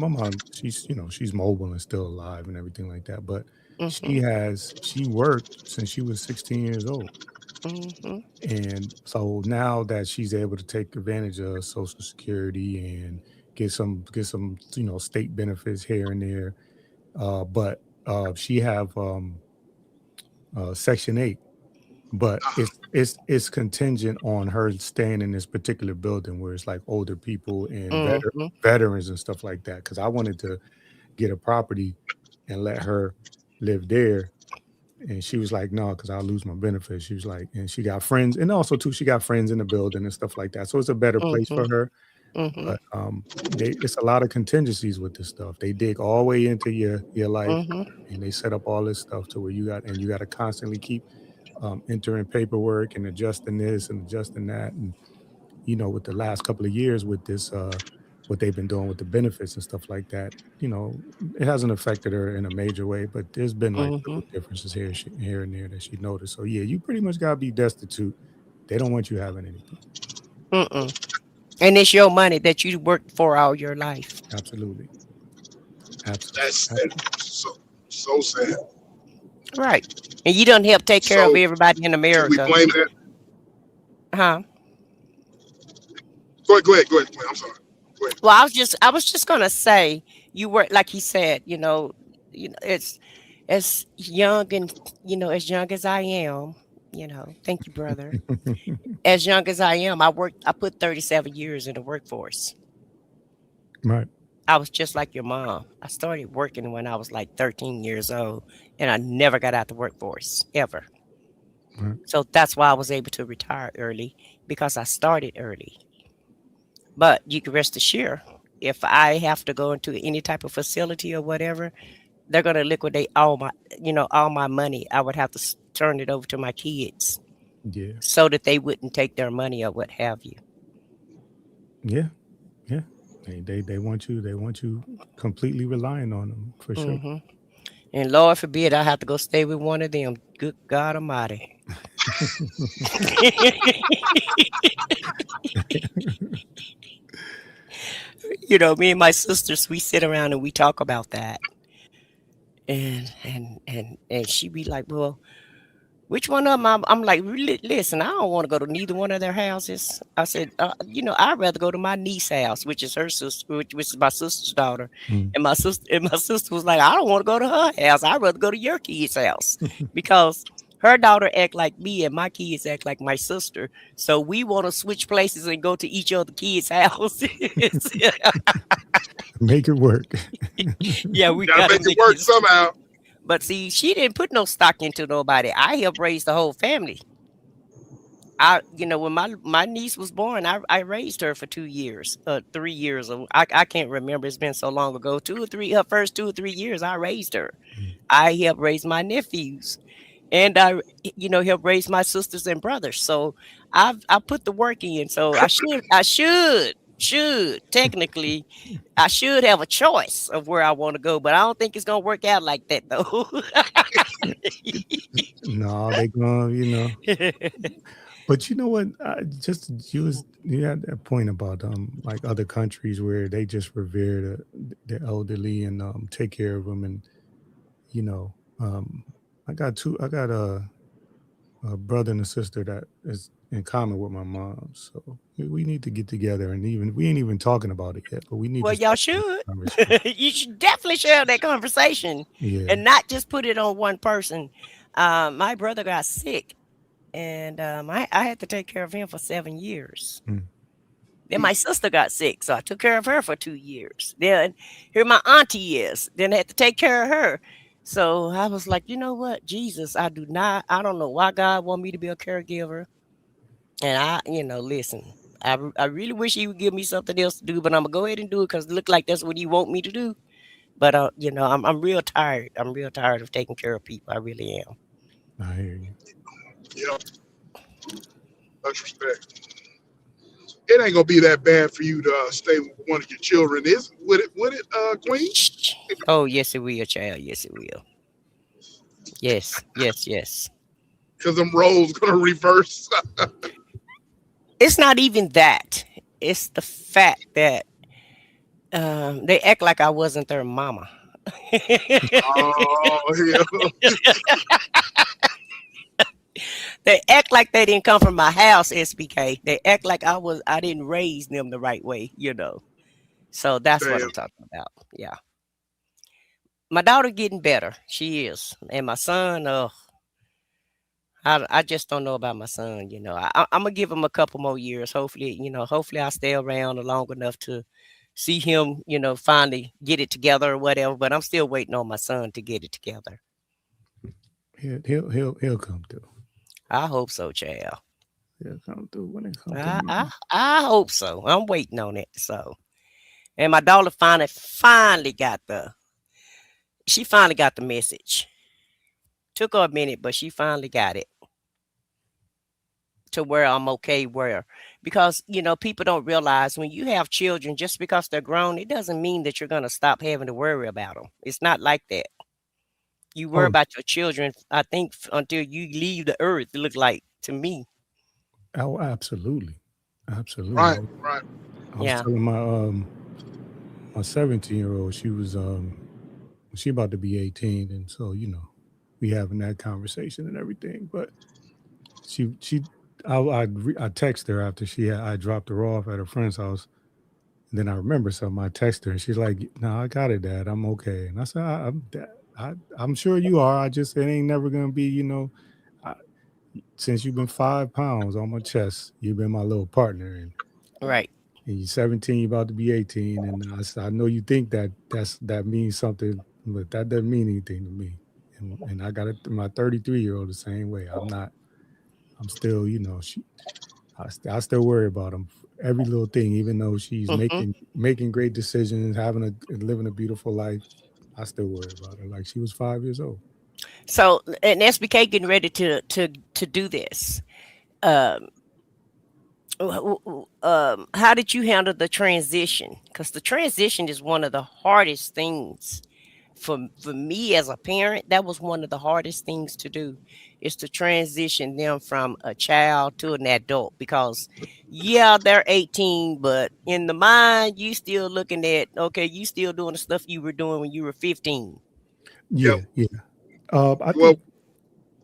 mom, she's she's mobile and still alive and everything like that, but Mm-hmm. she worked since she was 16 years old. Mm-hmm. And so now that she's able to take advantage of Social Security and get some state benefits here and there, but she have Section 8, but Uh, it's contingent on her staying in this particular building where it's like older people and Mm-hmm. veterans and stuff like that. Because I wanted to get a property and let her live there. And she was like, no, because I'll lose my benefits. She was like, and she got friends. And also, too, she got friends in the building and stuff like that. So it's a better place Mm-hmm. for her. Mm-hmm. But it's a lot of contingencies with this stuff. They dig all the way into your life Mm-hmm. and they set up all this stuff to where you got to constantly keep entering paperwork and adjusting this and adjusting that. And, with the last couple of years with this, what they've been doing with the benefits and stuff like that, it hasn't affected her in a major way, but there's been like Mm-hmm. little differences here and there that she noticed. So yeah, you pretty much gotta be destitute. They don't want you having anything. Mm-mm. And it's your money that you worked for all your life. Absolutely. that's Absolutely. so sad. Right. And you don't help take care of So everybody in can we America. blame that? Huh? Go ahead. I'm sorry. Go ahead. Well, I was just gonna say you were like he said, it's as young and as young as I am, thank you, brother. As young as I am, I put 37 years in the workforce. Right. I was just like your mom. I started working when I was like 13 years old and I never got out the workforce ever. Right. So that's why I was able to retire early because I started early. But you can rest assured, if I have to go into any type of facility or whatever, they're going to liquidate all my money. I would have to turn it over to my kids Yeah. so that they wouldn't take their money or what have you. Yeah. Yeah. They want you completely relying on them for sure. Hmm. And Lord forbid I have to go stay with one of them. Good God Almighty. Me and my sisters, we sit around and we talk about that. And she be like, well, which one of them? I'm like, really, listen, I don't want to go to neither one of their houses. I said, I'd rather go to my niece's house, which is her sister, which is my sister's daughter. Mm. And my sister was like, I don't want to go to her house. I'd rather go to your kid's house because her daughter act like me and my kids act like my sister. So we want to switch places and go to each other kids' houses. Make it work. Yeah, we Gotta gotta make it make work it. somehow. But see, she didn't put no stock into nobody. I helped raise the whole family. When my niece was born, I raised her for 2 years, 3 years. I can't remember. It's been so long ago. Her first 2 or 3 years, I raised her. Mm. I helped raise my nephews, and I helped raise my sisters and brothers. So I put the work in. So I should technically I should have a choice of where I want to go, but I don't think it's gonna work out like that though. No, they gonna. But you know what? You had that point about like other countries where they just revere the elderly and take care of them, and you know um I got a brother and a sister that is in common with my mom, so we need to get together, and even we ain't even talking about it yet, but we need Well, to y'all start having should. this conversation. You should definitely share that conversation Yeah. and not just put it on one person. My brother got sick, and I had to take care of him for 7 years. Mm. Then my sister got sick, so I took care of her for 2 years. Then here my auntie is. Then I had to take care of her. So I was like, you know what, Jesus, I don't know why God want me to be a caregiver. And listen, I really wish he would give me something else to do, but I'm gonna go ahead and do it because it look like that's what he want me to do. But I'm real tired. I'm real tired of taking care of people. I really am. I hear you. Yep. Much respect. It ain't gonna be that bad for you to stay with one of your children, is it? Would it, Queen? Oh, yes, it will, child. Yes, it will. Yes, yes, yes. Because them roles gonna reverse. It's not even that. It's the fact that they act like I wasn't their mama. Oh hell. They act like they didn't come from my house, SBK. They act like I didn't raise them the right way. So that's what Damn. I'm talking about. Yeah. My daughter getting better. She is. And my son, I just don't know about my son. I'm gonna give him a couple more years. Hopefully I stay around long enough to see him, finally get it together or whatever. But I'm still waiting on my son to get it together. He'll come through. I hope so, child. He'll come through when it comes to I, I mama. I hope so. I'm waiting on it. So, and my daughter finally got the message. Took her a minute, but she finally got it to where I'm okay. Because people don't realize when you have children, just because they're grown, it doesn't mean that you're gonna stop having to worry about them. It's not like that. You worry Oh, about your children, I think, until you leave the earth. It looked like to me. oh, absolutely. Absolutely. Right, right. I was Yeah. telling my 17-year-old, she about to be 18, and so we having that conversation and everything. But I text her after I dropped her off at her friend's house, and then I remember something. I text her, and she's like, "No, I got it, Dad. I'm okay." And I said, "I'm sure you are. It ain't never gonna be, I, since you've been 5 pounds on my chest, you've been my little partner, and Right. you're 17, you're about to be 18, and I know you think that means something, but that doesn't mean anything to me. And I got it. My 33-year-old the same way. I'm still, I still worry about him every little thing, even though she's Hmm. making great decisions, living a beautiful life. I still worry about her like she was 5 years old. So, and SBK getting ready to do this. Um, how did you handle the transition? Because the transition is one of the hardest things for me as a parent. That was one of the hardest things to do, is to transition them from a child to an adult. Because yeah, they're 18, but in the mind, you still looking at, okay, you still doing the stuff you were doing when you were 15. Yeah, Yep. yeah. I Well, think.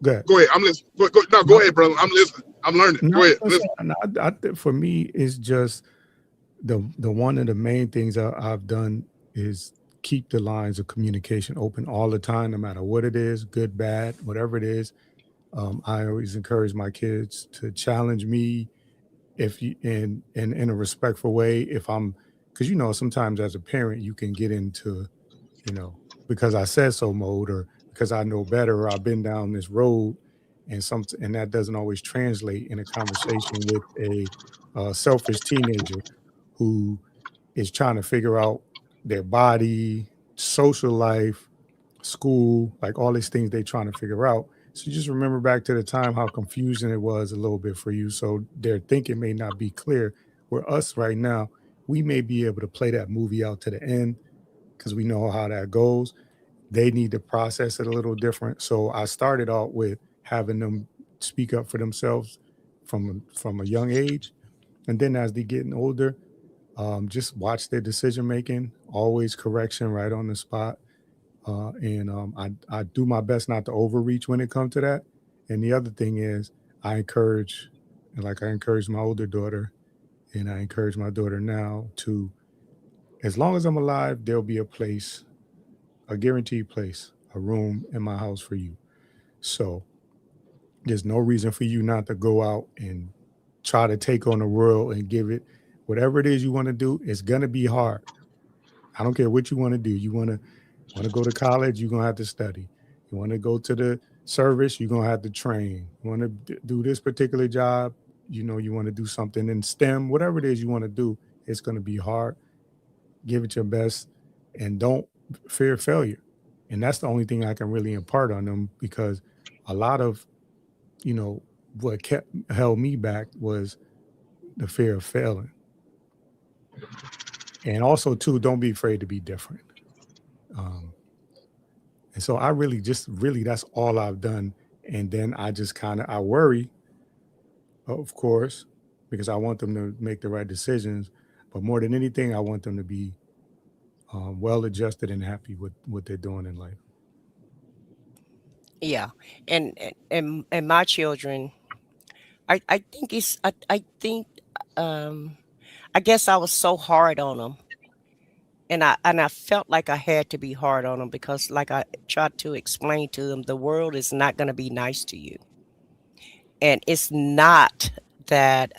Go ahead. go ahead. I'm listening. No, go No, ahead, brother. I'm listening. I'm learning. no, Go ahead. no, Listen. no, I think for me, it's just the one of the main things I've done is keep the lines of communication open all the time, no matter what it is, good, bad, whatever it is. I always encourage my kids to challenge me if you in a respectful way. If I'm because sometimes as a parent you can get into you know because I said so mode, or because I know better, or I've been down this road, and that doesn't always translate in a conversation with a selfish teenager who is trying to figure out their body, social life, school, like all these things they're trying to figure out. So just remember back to the time how confusing it was a little bit for you. So their thinking may not be clear. Where us right now, we may be able to play that movie out to the end because we know how that goes. They need to process it a little different. So I started out with having them speak up for themselves from a young age, and then as they getting older, just watch their decision making. Always correction right on the spot, and I do my best not to overreach when it comes to that. And the other thing is, I encourage, like I encourage my older daughter, and I encourage my daughter now to, as long as I'm alive, there'll be a place, a guaranteed place, a room in my house for you. So there's no reason for you not to go out and try to take on the world and give it whatever it is you want to do. It's gonna be hard. I don't care what you want to do. You want to go to college, you're gonna have to study. You want to go to the service, you're gonna have to train. You want to do this particular job, you want to do something in STEM, whatever it is you want to do, it's gonna be hard. Give it your best, and don't fear failure. And that's the only thing I can really impart on them, because a lot of you know what kept held me back was the fear of failing, and also too, don't be afraid to be different. Um, and so I really just really that's all I've done. And then I just kind of I worry, of course, because I want them to make the right decisions. But more than anything, I want them to be well adjusted and happy with what they're doing in life. Yeah, and my children, I think I think um I guess I was so hard on them, and I felt like I had to be hard on them because, like I tried to explain to them, the world is not going to be nice to you, and it's not that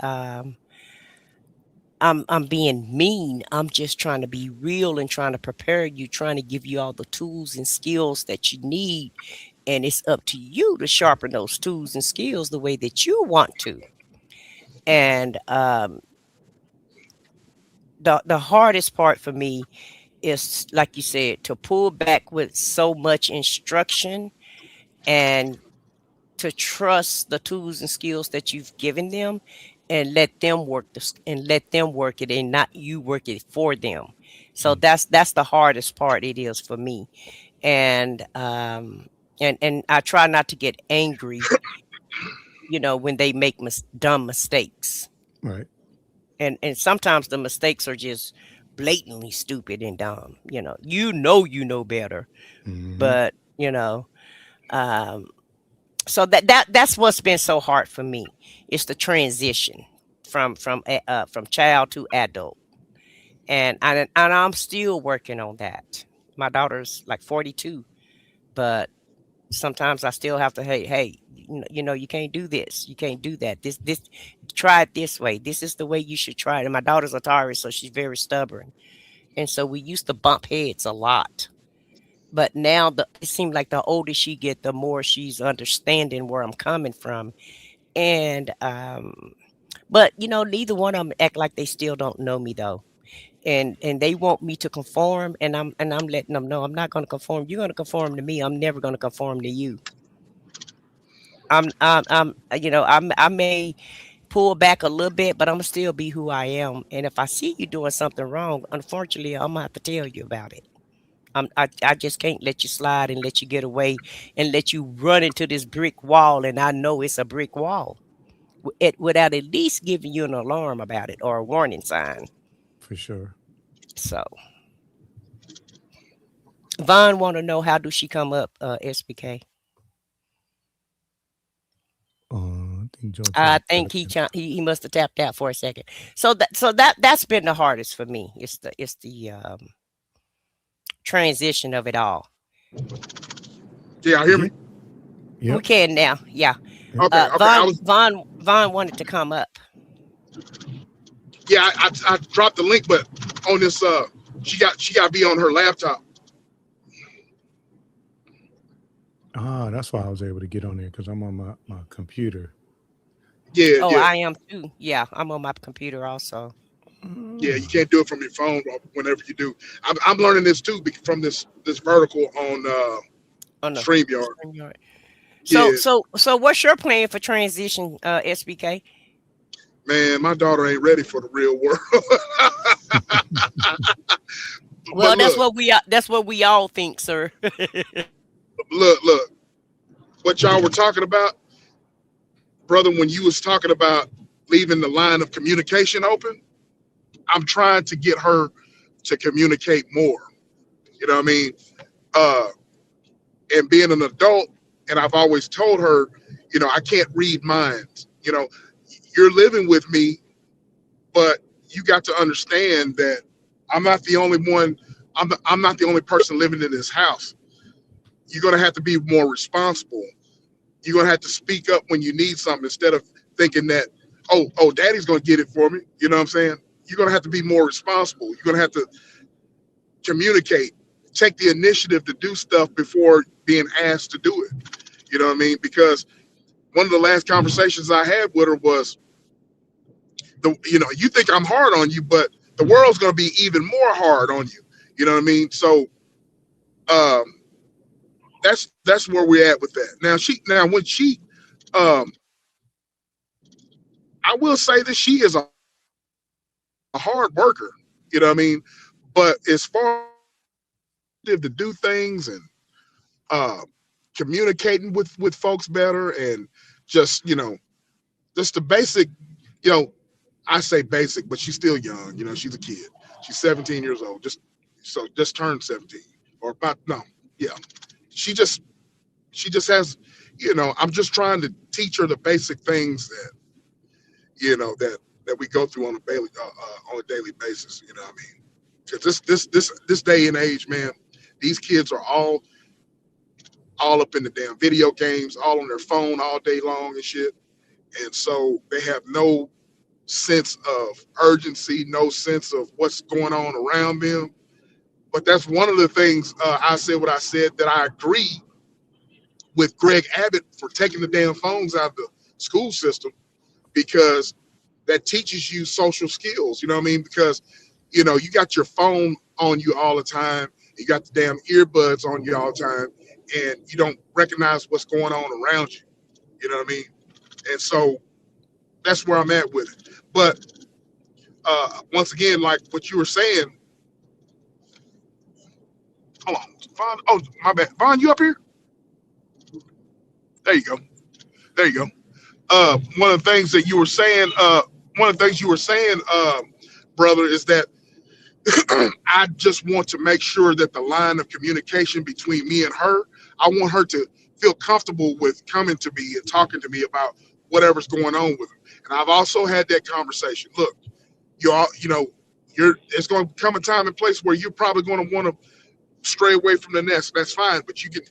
I'm being mean. I'm just trying to be real and trying to prepare you, trying to give you all the tools and skills that you need, and it's up to you to sharpen those tools and skills the way that you want to. And the hardest part for me is, like you said, to pull back with so much instruction and to trust the tools and skills that you've given them, and let them and let them work it, and not you work it for them. So Mm. that's the hardest part it is for me. And and I try not to get angry, when they make dumb mistakes. Right. And sometimes the mistakes are just blatantly stupid and dumb. You know better, Hmm. but um so that's what's been so hard for me. It's the transition from child to adult, and I'm still working on that. My daughter's like 42, but sometimes I still have to, hey, you can't do this, you can't do that, this try it this way, this is the way you should try it. And my daughter's a Taurus, so she's very stubborn, and so we used to bump heads a lot. But now it seems like the older she get, the more she's understanding where I'm coming from. And but neither one of them act like they still don't know me though. And they want me to conform, and I'm letting them know I'm not going to conform. You're going to conform to me. I'm never going to conform to you. I may pull back a little bit, but I'm gonna still be who I am. And if I see you doing something wrong, unfortunately, I'm gonna have to tell you about it. I just can't let you slide and let you get away and let you run into this brick wall. And I know it's a brick wall. Without at least giving you an alarm about it or a warning sign. For sure. So Vaughn want to know, how do she come up, SBK? I think Joe I tapped think out again. he must have tapped out for a second. So that's been the hardest for me. It's the transition of it all. Can y'all hear Yeah. me? We Yep. can now, yeah. Yep. Okay, okay. I Vaughn was Vaughn Vaughn wanted to come up. yeah, I dropped the link, but on this she got to be on her laptop. That's why I was able to get on there because I'm on my computer. Yeah, Oh, yeah, I am too. Yeah, I'm on my computer also. yeah. You Mm. can't do it from your phone whenever you do. I'm learning this too from this vertical on On the StreamYard. StreamYard. So Yeah, so so what's your plan for transition, SBK? man, my daughter ain't ready for the real world. But Well, look, that's what we all think, sir. look. What y'all were talking about, brother, when you was talking about leaving the line of communication open, I'm trying to get her to communicate more. You know what I mean? Uh, and being an adult, and I've always told her, I can't read minds. You're living with me, but you got to understand that I'm not the only one. I'm not the only person living in this house. You're gonna have to be more responsible. You're gonna have to speak up when you need something instead of thinking that, oh, daddy's gonna get it for me. You know what I'm saying? You're gonna have to be more responsible. You're gonna have to communicate, take the initiative to do stuff before being asked to do it. You know what I mean? Because one of the last conversations I had with her was, you think I'm hard on you, but the world's gonna be even more hard on you. You know what I mean? So um, that's where we're at with that. Now when she um, I will say that she is a hard worker. You know what I mean? But as far as to do things and uh, communicating with folks better and just just the basic, you know, I say basic, but she's still young. She's a kid. She's 17 years old. Just turned 17 or about no, yeah. She just she just has, I'm just trying to teach her the basic things that we go through on a daily basis. You know what I mean? Because this day and age, man, these kids are all up in the damn video games, all on their phone all day long and shit. And so they have no sense of urgency, no sense of what's going on around them. But that's one of the things I said what I said, that I agree with Greg Abbott for taking the damn phones out of the school system, because that teaches you social skills. You know what I mean? Because, you got your phone on you all the time. You got the damn earbuds on you all the time, and you don't recognize what's going on around you. You know what I mean? And so that's where I'm at with it. But once again, like what you were saying, hold on, Vaughn. Oh, my bad. Vaughn, you up here? There you go. There you go. One of the things that you were saying, brother, is that I just want to make sure that the line of communication between me and her, I want her to feel comfortable with coming to me and talking to me about whatever's going on with her. And I've also had that conversation. Look, it's going to come a time and place where you're probably going to want to stray away from the nest. That's fine, but you can,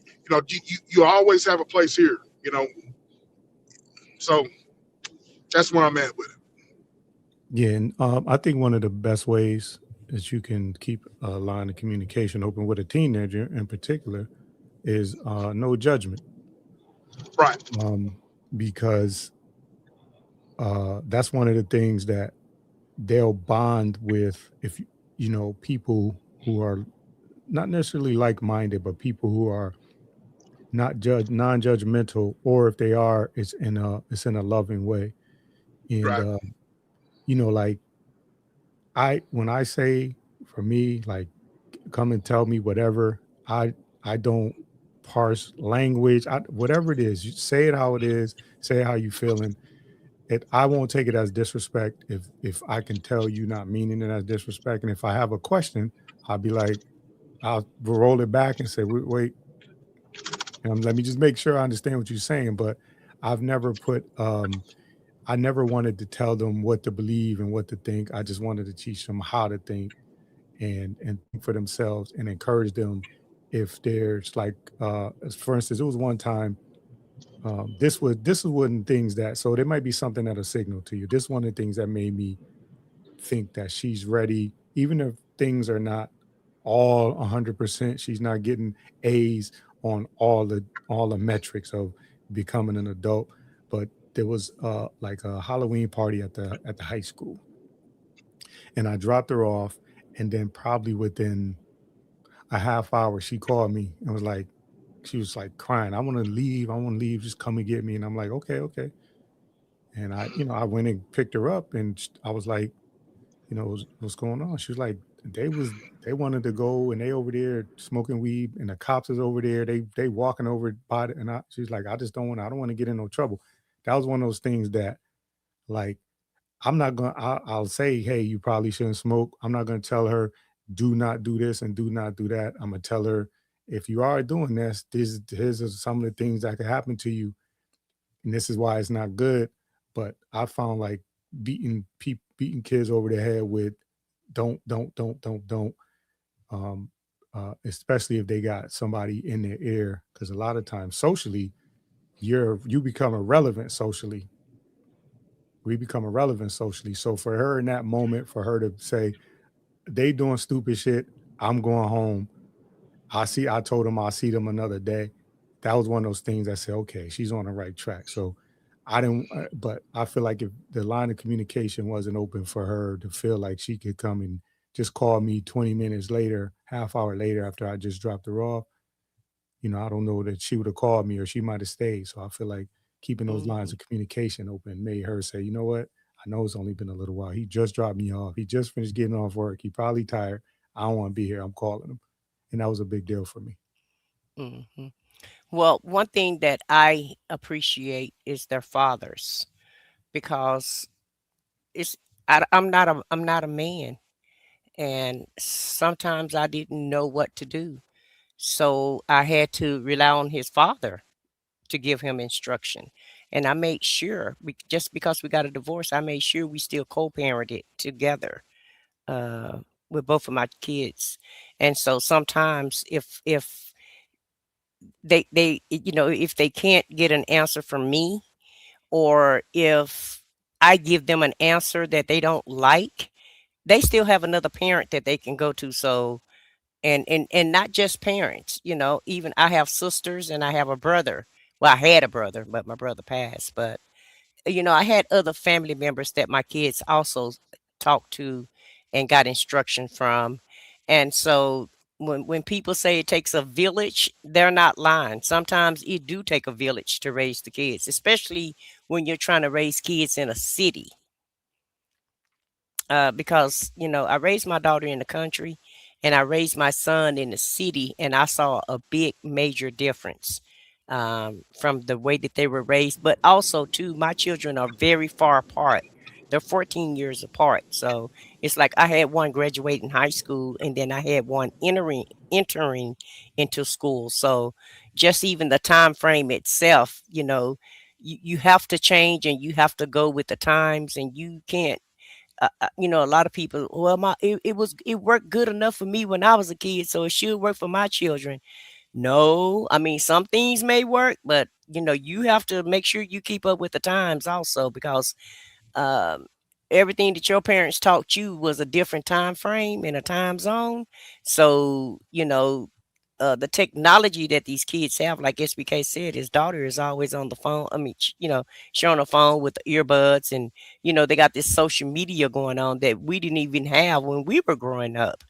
you always have a place here, So that's where I'm at with it. Yeah, and I think one of the best ways that you can keep a line of communication open with a teenager in particular is no judgment. Right. Because that's one of the things that they'll bond with, if people who are not necessarily like-minded, but people who are non-judgmental, or if they are, it's in a loving way. And Right. like when I say, for me, like, come and tell me whatever, I don't parse language. Whatever it is, you say it how it is, say how you feeling. I won't take it as disrespect if I can tell you not meaning it as disrespect. And if I have a question, I'll be like, I'll roll it back and say, wait, let me just make sure I understand what you're saying. But I've never I never wanted to tell them what to believe and what to think. I just wanted to teach them how to think and think for themselves, and encourage them. If there's like, for instance, it was one time, this is one of the things that, so there might be something that'll signal to you. This is one of the things that made me think that she's ready, even if things are not all 100%. She's not getting A's on all the metrics of becoming an adult. But there was like a Halloween party at the high school, and I dropped her off, and then probably within a half hour, she called me and was like, she was like crying, I want to leave, just come and get me. And I'm like, okay. And I went and picked her up, and I was like, what's going on? She was like, they wanted to go, and they over there smoking weed, and the cops is over there. They walking over by it, and she's like, I don't want to get in no trouble. That was one of those things that, like, I'm not going to, I'll say, hey, you probably shouldn't smoke. I'm not going to tell her, do not do this and do not do that. I'm going to tell her, if you are doing this, here's some of the things that could happen to you. And this is why it's not good. But I found, like, beating kids over the head with don't, especially if they got somebody in their ear. Because a lot of times socially, you become irrelevant socially. We become irrelevant socially. So for her in that moment, for her to say, they doing stupid shit, I'm going home. I told them I'll see them another day. That was one of those things I said, okay, she's on the right track. So I didn't, but I feel like if the line of communication wasn't open for her to feel like she could come and just call me 20 minutes later, half hour later, after I just dropped her off, I don't know that she would have called me, or she might have stayed. So I feel like keeping those lines of communication open made her say, you know what, I know it's only been a little while. He just dropped me off. He just finished getting off work. He probably tired. I don't want to be here. I'm calling him. And that was a big deal for me. Hmm. Well, one thing that I appreciate is their fathers because it's I'm not a man, and sometimes I didn't know what to do, so I had to rely on his father to give him instruction. And I made sure, just because we got a divorce, I made sure we still co-parented together uh, with both of my kids. And so sometimes if if they can't get an answer from me, or if I give them an answer that they don't like, they still have another parent that they can go to. So and not just parents, even I have sisters and I have a brother. Well, I had a brother, but my brother passed. But I had other family members that my kids also talked to and got instruction from. And so when people say it takes a village, they're not lying. Sometimes it do take a village to raise the kids, especially when you're trying to raise kids in a city. Because I raised my daughter in the country and I raised my son in the city, and I saw a big major difference from the way that they were raised. But also, too, my children are very far apart. They're 14 years apart. So it's like I had one graduating high school, and then I had one entering into school. So just even the time frame itself, you have to change and you have to go with the times, and you can't a lot of people, well, it worked good enough for me when I was a kid, so it should work for my children. No, I mean, some things may work, but you have to make sure you keep up with the times also, because um, everything that your parents taught you was a different time frame and a time zone. So, the technology that these kids have, like SBK said, his daughter is always on the phone. I mean, she's on the phone with the earbuds, and they got this social media going on that we didn't even have when we were growing up.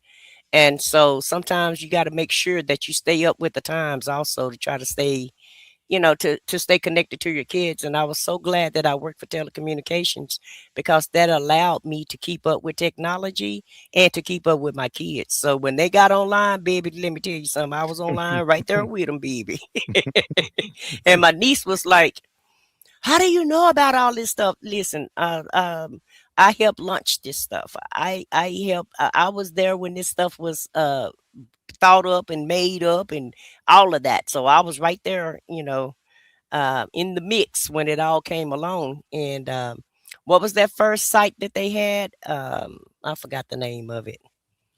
And so sometimes you got to make sure that you stay up with the times also to try to stay to stay connected to your kids. And I was so glad that I worked for telecommunications, because that allowed me to keep up with technology and to keep up with my kids. So when they got online, baby, let me tell you something, I was online right there with them, baby. And my niece was like, how do you know about all this stuff? Listen, I helped launch this stuff. I was there when this stuff was thought up and made up and all of that. So I was right there, in the mix when it all came along. And what was that first site that they had? I forgot the name of it.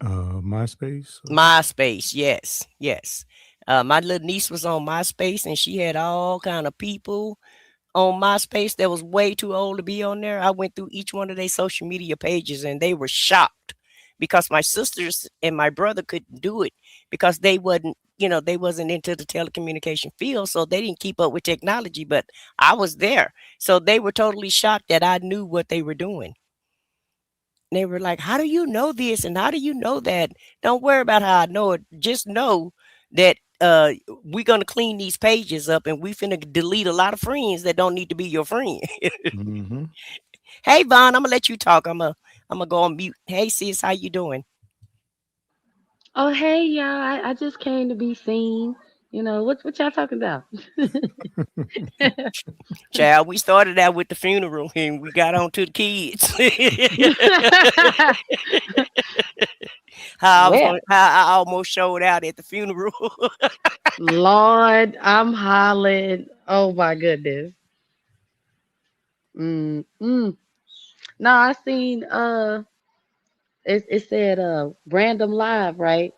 MySpace. MySpace. Yes, yes. My little niece was on MySpace, and she had all kind of people on MySpace that was way too old to be on there. I went through each one of their social media pages, and they were shocked, because my sisters and my brother couldn't do it because they wasn't into the telecommunication field, so they didn't keep up with technology. But I was there, so they were totally shocked that I knew what they were doing. They were like, "How do you know this and how do you know that?" Don't worry about how I know it. Just know that we're gonna clean these pages up, and we finna delete a lot of friends that don't need to be your friend. Mm-hmm. Hey Vaughn, I'm gonna let you talk. I'm gonna go on mute. Hey sis, how you doing? Oh, hey, y'all. I just came to be seen. What y'all talking about? Child, we started out with the funeral and we got on to the kids. Well, How I almost showed out at the funeral. Lord, I'm hollering. Oh my goodness. Mm. No, I seen it said random live, right?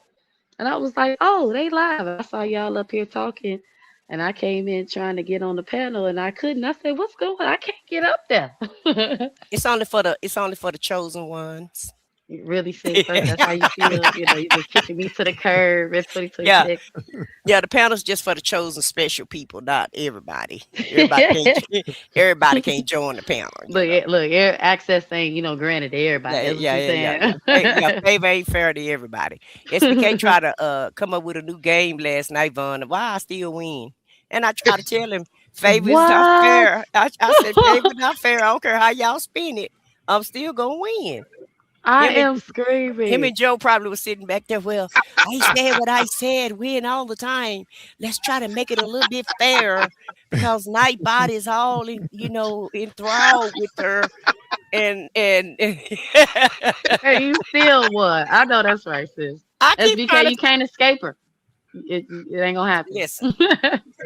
And I was like, oh, they live. I saw y'all up here talking, and I came in trying to get on the panel, and I couldn't. I said, what's going on? I can't get up there. It's only for the chosen ones. You really sick. That's how you feel. You just kicking me to the curb in Yeah, 2026. yeah. The panel's just for the chosen special people, not everybody. Everybody can't join the panel. Look, air access ain't, granted to everybody. Yeah, That's what yeah, you yeah, yeah, saying. yeah. Favor ain't fair to everybody. SBK tried to come up with a new game last night, Vaughn. Why I still win? And I tried to tell him favor is not What? fair. I said favor not fair. I don't care how y'all spin it. I'm still gonna win. I Him am and him screaming. and Joe probably was sitting back there. Well, I said what I said, win all the time. Let's try to make it a little bit fairer because Nightbot is all in, enthralled with her and Hey, you still won. I know that's right, sis. I keep trying SBK, to you can't escape her. It ain't gonna happen. listen.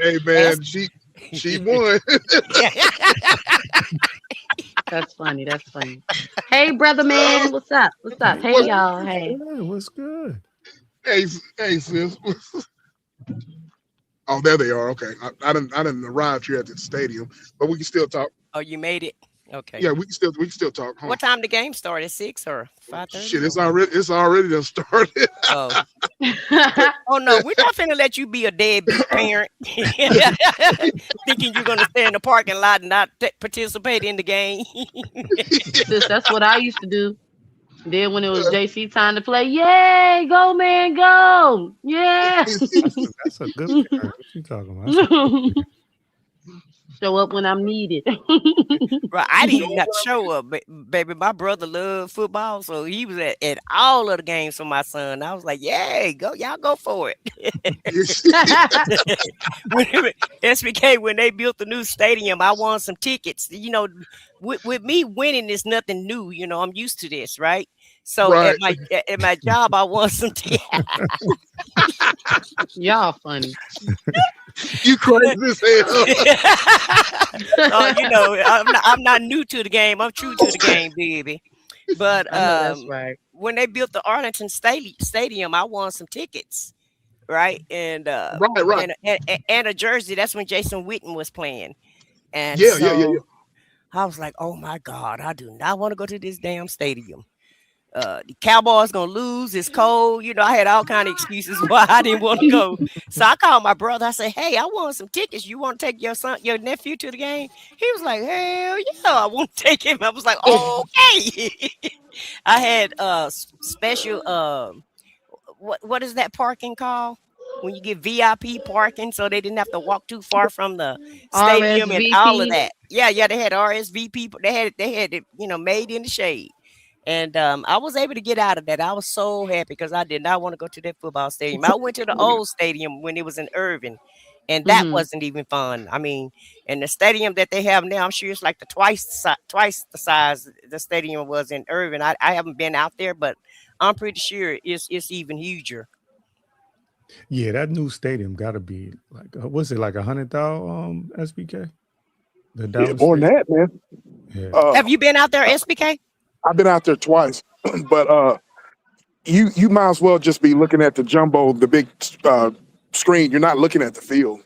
Hey That's man, she won. That's funny. That's funny. Hey, brother man, what's up? What's up? Hey, Hey, What? brother. y'all. What's Hey. good? What's good? Hey, sis. Oh, there they are. Okay, I didn't arrive here at the stadium, but we can still talk. oh, you made it. Okay. Yeah, we can still talk. Huh? What time the game start? At 6 or 5:30? Shit, it's already done started. Oh. Oh no, we're not finna let you be a deadbeat parent, thinking you're gonna stay in the parking lot and not participate in the game. Sis, that's what I used to do. Then when it was JC time to play, yay, go man, go. Yeah. That's a good parent. What you talking about? That's a good parent. Show up when I'm needed. Right, I didn't not show up, baby. My brother loved football, so he was at all of the games for my son. I was like, "Yay, go, y'all go for it!" SBK, when they built the new stadium, I won some tickets. With me winning is nothing new. I'm used to this, right? So Right. at my job, I won some tickets. Y'all funny. You crazy as hell. I'm not new to the game. I'm true to the game, baby. But I know that's right. when they built the Arlington Stadium, I won some tickets, right? And Right. and a jersey. That's when Jason Witten was playing, and Yeah. so I was like, "Oh my God, I do not want to go to this damn stadium." The Cowboys gonna lose. It's cold. I had all kind of excuses why I didn't want to go. So I called my brother. I said, "Hey, I want some tickets. You want to take your nephew to the game?" He was like, "Hell yeah, I want to take him." I was like, "Okay." I had special what is that parking called? When you get VIP parking, so they didn't have to walk too far from the stadium and all of RSVP. that. Yeah, they had RSVP. They had it, made in the shade. And I was able to get out of that. I was so happy because I did not want to go to that football stadium. I went to the old stadium when it was in Irving, and that Mhm. wasn't even fun. I mean, and the stadium that they have now, I'm sure it's like twice the size the stadium was in Irving. I haven't been out there, but I'm pretty sure it's even huger. Yeah, that new stadium got to be like, what's it like 100,000 SBK? The Yeah, Dallas more than Stadium. that, man. Yeah. Have you been out there, SBK? I've been out there twice, but you might as well just be looking at the big screen. You're not looking at the field.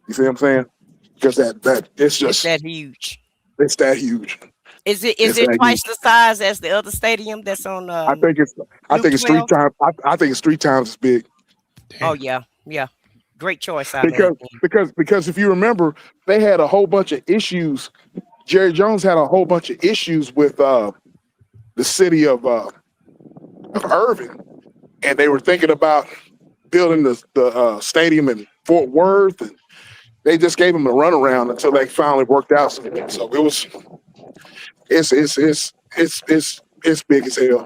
You see what I'm saying? Because that it's It's just that huge. it's that huge. Is it It's that twice huge. the size as the other stadium that's on I think it's Loop three 12? times. I think it's 3 times as big Oh Damn. yeah. Great choice I made. because if you remember, they had a whole bunch of issues. Jerry Jones had a whole bunch of issues with the city of Irving, and they were thinking about building the stadium in Fort Worth, and they just gave him a runaround until they finally worked out something. So it's big as hell.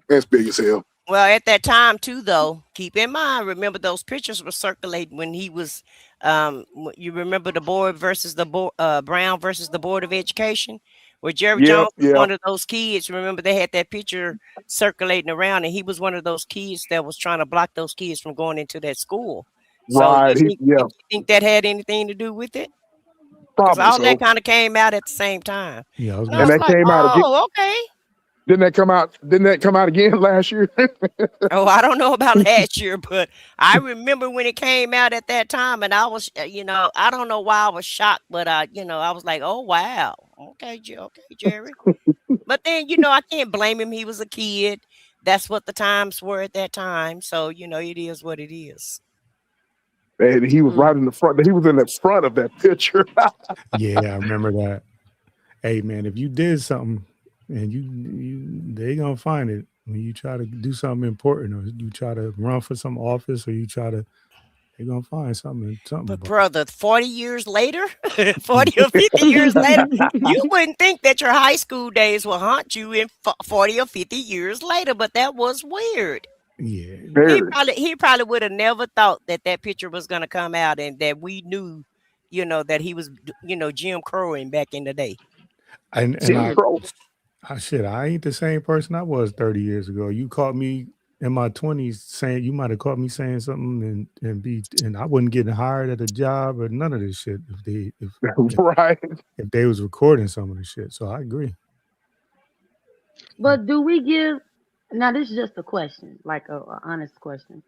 It's big as hell. Well, at that time too, though, keep in mind, remember those pictures were circulating when he was. You remember the board versus the Brown versus the Board of Education, where Jerry Yep, Jones was yeah. one of those kids. Remember they had that picture circulating around, and he was one of those kids that was trying to block those kids from going into that school. So Right. you think that had anything to do with it? Because Probably all so. that kind of came out at the same time. Yeah, I was And I gonna And was that like, came out again. oh, okay. Didn't that come out again last year? Oh, I don't know about last year, but I remember when it came out at that time, and I was, I don't know why I was shocked, but I was like, oh wow, okay, Jerry. But then, I can't blame him. He was a kid. That's what the times were at that time. So, it is what it is. And he was right in the front. He was in the front of that picture. Yeah, I remember that. Hey man, if you did something and they gonna find it when you try to do something important or you try to run for some office or you try to They're gonna find something But about brother, 40 years later, 40 or 50 years later, you wouldn't think that your high school days will haunt you in 40 or 50 years later, but that was weird. yeah. Very. He probably would have never thought that that picture was going to come out and that we knew, that he was, Jim Crowing back in the day. And Jim Crow. I ain't the same person I was 30 years ago. You caught me in my 20s saying you might have caught me saying something and I wasn't getting hired at a job or none of this shit Right. if they was recording some of the shit. So I agree. But do we give? Now this is just a question, like a honest question.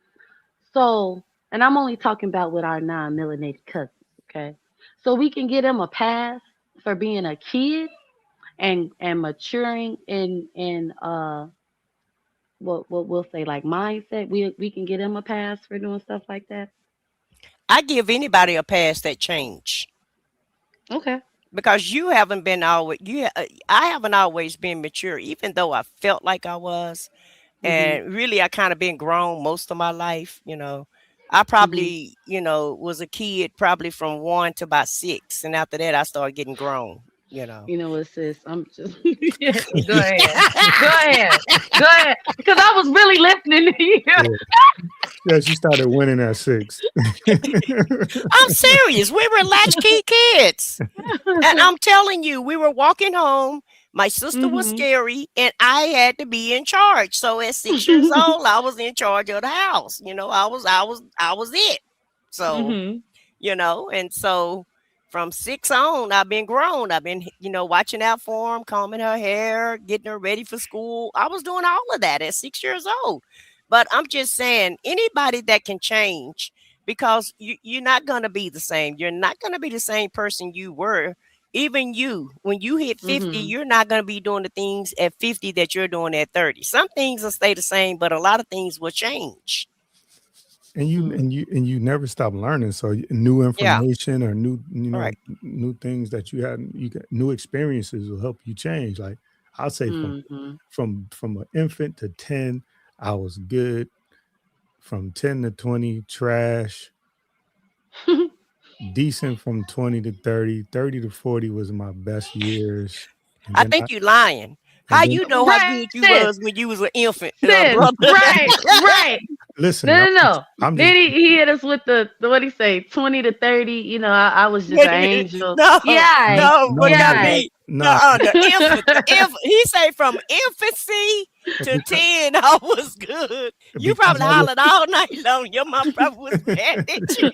So, and I'm only talking about with our non-melanated cousins, okay? So we can give them a pass for being a kid and maturing in what we'll say like mindset. We can give them a pass for doing stuff like that. I give anybody a pass that change. Okay. Because you haven't been always I haven't always been mature, even though I felt like I was. And really I kind of been grown most of my life. I probably was a kid probably from 1 to about 6, and after that I started getting grown. You know what, sis? I'm just go ahead, because I was really listening to you. Yeah, she started winning at 6. I'm serious. We were latchkey kids. And I'm telling you, we were walking home. My sister was scary, and I had to be in charge. So at 6 years old, I was in charge of the house. I was it. So, and so from 6 on, I've been grown. I've been, watching out for him, combing her hair, getting her ready for school. I was doing all of that at 6 years old. But I'm just saying, anybody that can change, because you're not going to be the same. You're not going to be the same person you were. Even you, when you hit 50, you're not going to be doing the things at 50 that you're doing at 30. Some things will stay the same, but a lot of things will change. And you never stop learning. So new information or new things that you had, new experiences will help you change. Like I'll say from an infant to 10, I was good. From 10 to 20, trash. Decent from 20 to 30. 30 to 40 was my best years. I think you're lying. How you know how good you was when you was an infant, brother? Right. Listen, no. Then he hit us with the what he say, 20 to 30. I was just an angel. No, the infant. He say from infancy to 10, I was good. You probably hollered all night long. Your mom probably was mad at you.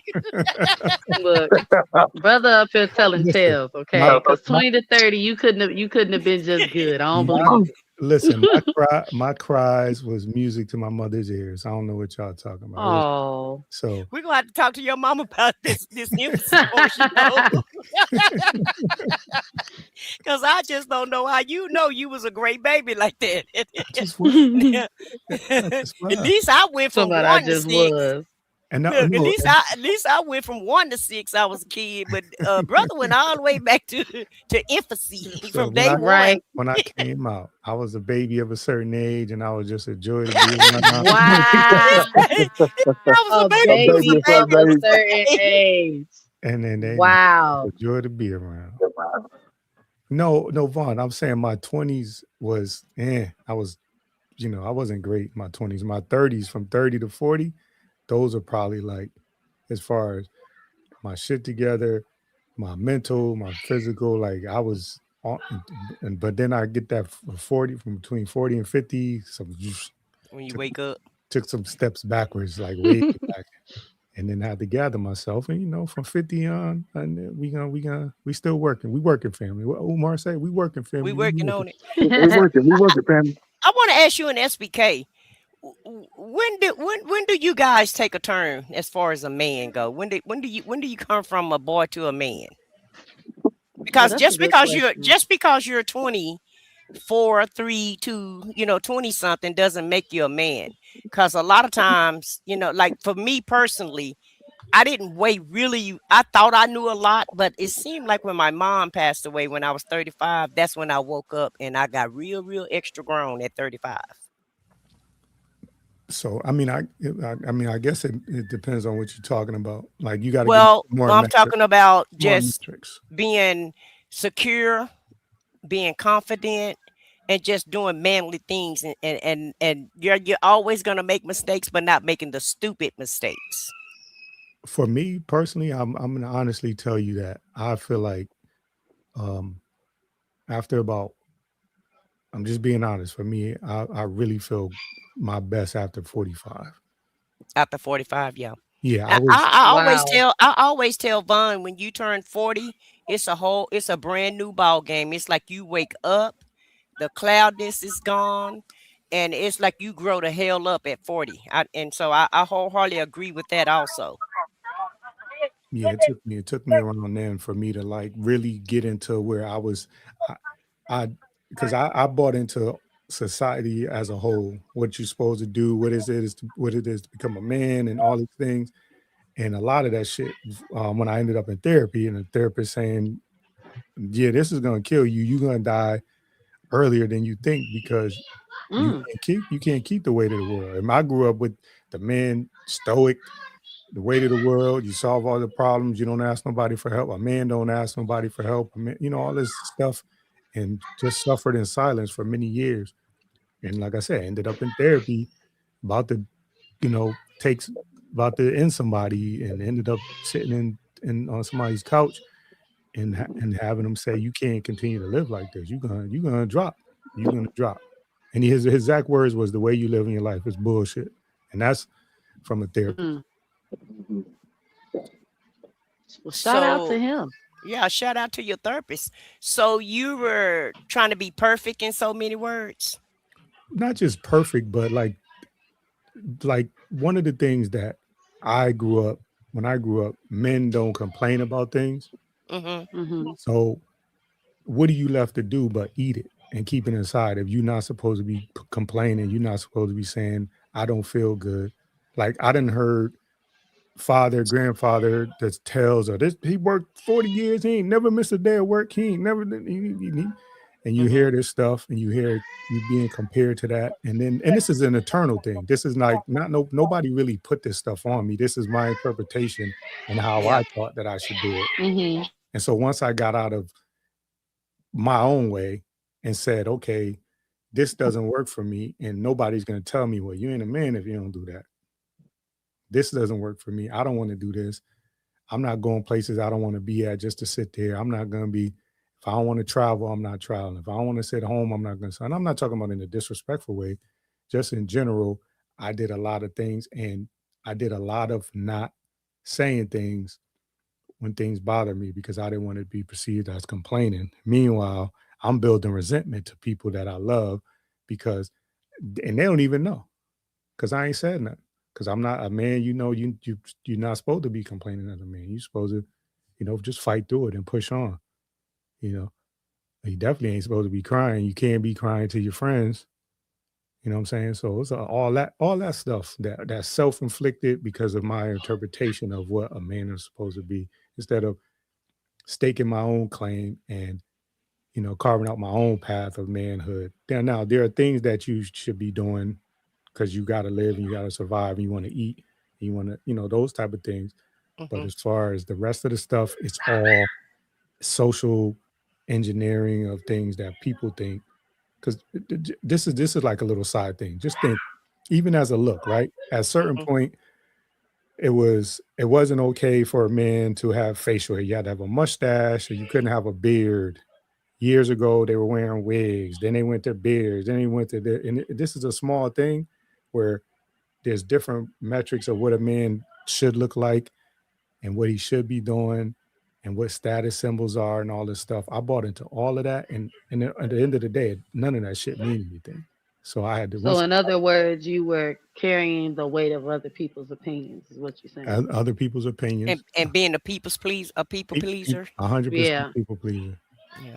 Look, brother up here telling tales, okay? Because 20 to 30, you couldn't have been just good. I don't believe it. Listen, my cries was music to my mother's ears. I don't know what y'all talking about. Oh, so we're gonna have to talk to your mom about this infancy portion, because I just don't know how you was a great baby like that. At least I went from 1 to 6. And at least I went from 1 to 6. I was a kid, but brother went all the way back to infancy from day 1. When I came out, I was a baby of a certain age, and I was just a joy to be around. Wow, I was a baby of a certain age, and then a joy to be around. No, Vaughn, I'm saying my 20s was I was, I wasn't great in my 20s. My 30s, from 30 to 40. Those are probably like, as far as my shit together, my mental, my physical, like I was on, but then I get that 40, from between 40 and 50. When you wake up, took some steps backwards, like way back, and then had to gather myself. And from 50 on, and we still working. We working, family. What Umar say? We working, family. We working on it. We working, family. I want to ask you an SBK. When do you guys take a turn as far as a man go? When do you come from a boy to a man? Because just because you're 24, 3, 2, 20 something doesn't make you a man. Because a lot of times, like for me personally, I didn't wait really. I thought I knew a lot, but it seemed like when my mom passed away when I was 35, that's when I woke up and I got real extra grown at 35. So I mean, I guess it depends on what you're talking about. Like you got to give Well, more I'm metrics. talking about More just metrics. being secure, being confident, and just doing manly things. And you're always gonna make mistakes, but not making the stupid mistakes. For me personally, I'm gonna honestly tell you that I feel like after about, I'm just being honest. For me, I really feel my best after 45. After 45, yeah. Yeah, I I, was. I, I always Wow. tell I always tell Vaughn, when you turn 40, it's a brand new ball game. It's like you wake up, the cloudness is gone, and it's like you grow the hell up at 40. And so I wholeheartedly agree with that also. Yeah, it took me around then for me to like really get into where I was. I, I because I bought into society as a whole. What you're supposed to do, what it is to become a man, and all these things. And a lot of that shit, when I ended up in therapy, and the therapist saying, "Yeah, this is gonna kill you. You're gonna die earlier than you think because Mm. you can't keep the weight of the world." And I grew up with the man stoic, the weight of the world. You solve all the problems. You don't ask nobody for help. A man don't ask nobody for help. A man, all this stuff, and just suffered in silence for many years. And like I said, ended up in therapy, about to, takes about to end somebody, and ended up sitting in on somebody's couch and having them say, "You can't continue to live like this. You're gonna drop. You're gonna drop." And his exact words was, "The way you live in your life is bullshit," and that's from a therapist. Mm. Well, shout out to So him. yeah, shout out to your therapist. So you were trying to be perfect in so many words. Not just perfect, but like one of the things that when I grew up, men don't complain about things. Mm-hmm. Mm-hmm. So what are you left to do but eat it and keep it inside? If you're not supposed to be complaining, you're not supposed to be saying, "I don't feel good." Like I done heard grandfather that tells her this, he worked 40 years, he ain't never missed a day of work, he ain't never, and you hear this stuff, and you hear you being compared to that, and this is an eternal thing. This is like nobody really put this stuff on me. This is my interpretation and how Yeah. I thought that I should do it. Mm-hmm. And so once I got out of my own way and said, okay, this doesn't work for me, and nobody's going to tell me, well, you ain't a man if you don't do that. This doesn't work for me. I don't want to do this. I'm not going places I don't want to be at just to sit there. I'm not going to be, if I don't want to travel, I'm not traveling. If I don't want to sit home, I'm not going to. And I'm not talking about in a disrespectful way. Just in general, I did a lot of things, and I did a lot of not saying things when things bother me because I didn't want to be perceived as complaining. Meanwhile, I'm building resentment to people that I love and they don't even know because I ain't said nothing. Because I'm not a man, you're not supposed to be complaining as a man. You're supposed to, just fight through it and push on. You definitely ain't supposed to be crying. You can't be crying to your friends. You know what I'm saying? So it's all that stuff that's self-inflicted because of my interpretation of what a man is supposed to be, instead of staking my own claim and carving out my own path of manhood. Now there are things that you should be doing because you got to live and you got to survive and you want to eat, and you want to, those type of things. But as far as the rest of the stuff, it's all social engineering of things that people think. Because this is like a little side thing. Just think, even as a look, right? At a certain point, it wasn't okay for a man to have facial hair. You had to have a mustache, or you couldn't have a beard. Years ago, they were wearing wigs. Then they went to beards. Then they went to and this is a small thing where there's different metrics of what a man should look like and what he should be doing and what status symbols are and all this stuff. I bought into all of that. And at the end of the day, none of that shit mean anything. So I had to. So in other words, you were carrying the weight of other people's opinions, is what you're saying. Other people's opinions. And being a people pleaser. 100% people pleaser.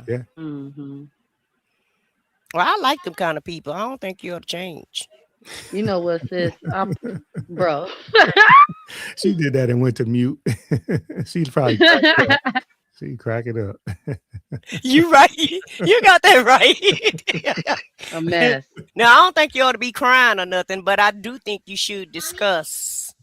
Yeah. Mm-hmm. Well, I like them kind of people. I don't think you ought to change. You know what, sis? Bro. She did that and went to mute. She'd probably crack it up. You right. You got that right. A mess. Now, I don't think you ought to be crying or nothing, but I do think you should discuss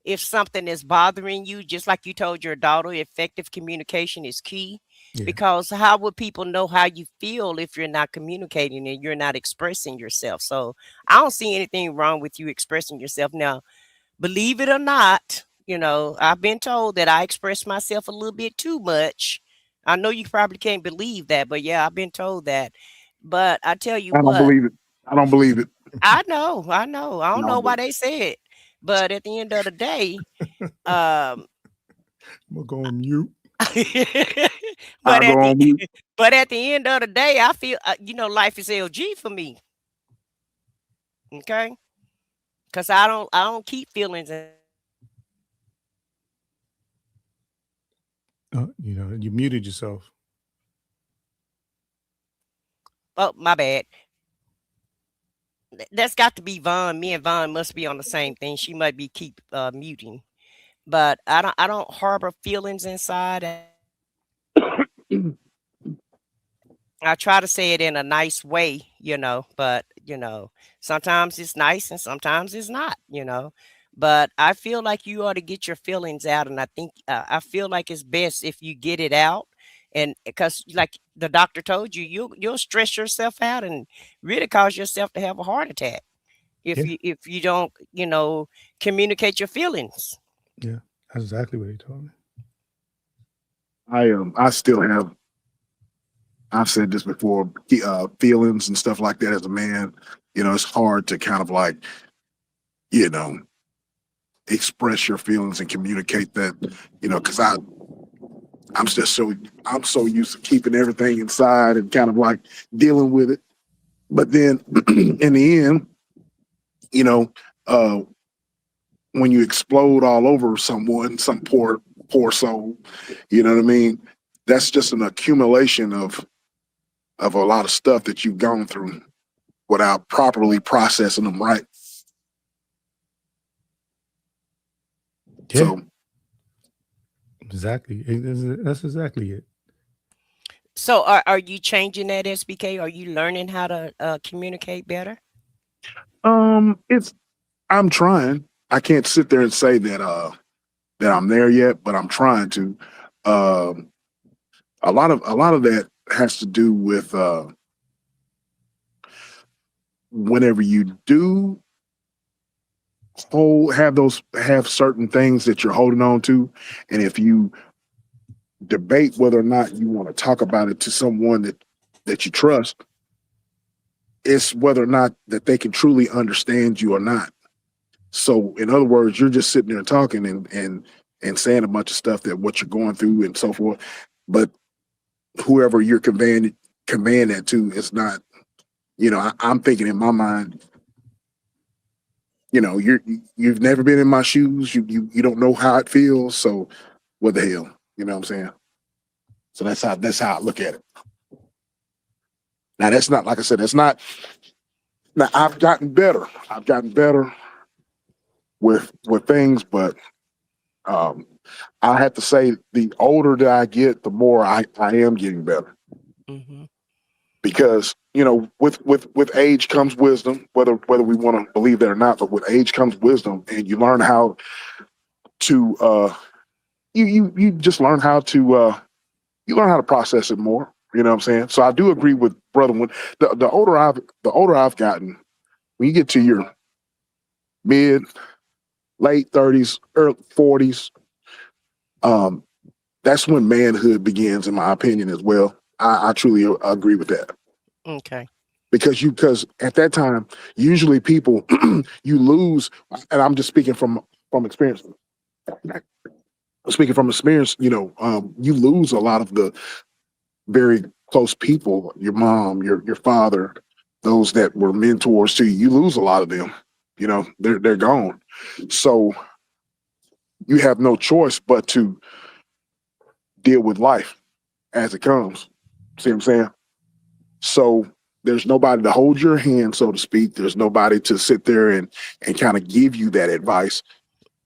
if something is bothering you, just like you told your daughter, effective communication is key. Yeah. Because how would people know how you feel if you're not communicating and you're not expressing yourself? So I don't see anything wrong with you expressing yourself. Now, believe it or not, I've been told that I express myself a little bit too much. I know you probably can't believe that, but yeah, I've been told that. But I tell you I don't what, believe it. I don't believe it. I know, I know. I I don't know don't why believe they say it, but at the end of the day, um, I'm gonna go on mute. but I'll go at the on mute. but at the end of the day, I feel life is LG for me. Okay, because I don't keep feelings. You muted yourself. Oh, my bad. That's got to be Vaughn. Me and Vaughn must be on the same thing. She might be keep muting, but I don't harbor feelings inside. I try to say it in a nice way, but sometimes it's nice and sometimes it's not. But I feel like you ought to get your feelings out, and I feel like it's best if you get it out, and because like the doctor told you, you'll stress yourself out and really cause yourself to have a heart attack if Yeah, you don't communicate your feelings. yeah, that's exactly what he told me. I still have. I've said this before. Feelings and stuff like that. As a man, it's hard to kind of like, you know, express your feelings and communicate that. Because I'm so used to keeping everything inside and kind of like dealing with it. But then in the end, you know, uh, when you explode all over someone, some poor soul, you know what I mean? That's just an accumulation of a lot of stuff that you've gone through without properly processing them right. Yeah, So exactly. That's exactly it. So are you changing that, SBK? Are you learning how to communicate better? it's I'm trying. I can't sit there and say that I'm there yet, but I'm trying to. Um a lot of that has to do with whenever you do have certain things that you're holding on to, and if you debate whether or not you want to talk about it to someone that you trust, it's whether or not that they can truly understand you or not. So in other words, you're just sitting there talking and saying a bunch of stuff that what you're going through and so forth, but whoever you're conveying that to is not. I'm thinking in my mind, you've never been in my shoes. You don't know how it feels. So what the hell? You know what I'm saying? So that's how I look at it. Now that's not, like I said, that's not. Now I've gotten better. I've gotten better with things, but um, I have to say the older that I get, the more I am getting better, Hmm. because with age comes wisdom, whether we want to believe that or not. But with age comes wisdom, and you learn how to you just learn how to process it more. You know what I'm saying? So I do agree with brother. When the older I've gotten, when you get to your mid late 30s, early 40s, um, that's when manhood begins, in my opinion, as well. I truly agree with that, Okay. because at that time, usually people you lose, and I'm just speaking from experience. Speaking from experience, you lose a lot of the very close people, your mom, your father, those that were mentors to you. You lose a lot of them. They're gone. So you have no choice but to deal with life as it comes. See what I'm saying? So there's nobody to hold your hand, so to speak. There's nobody to sit there and kind of give you that advice,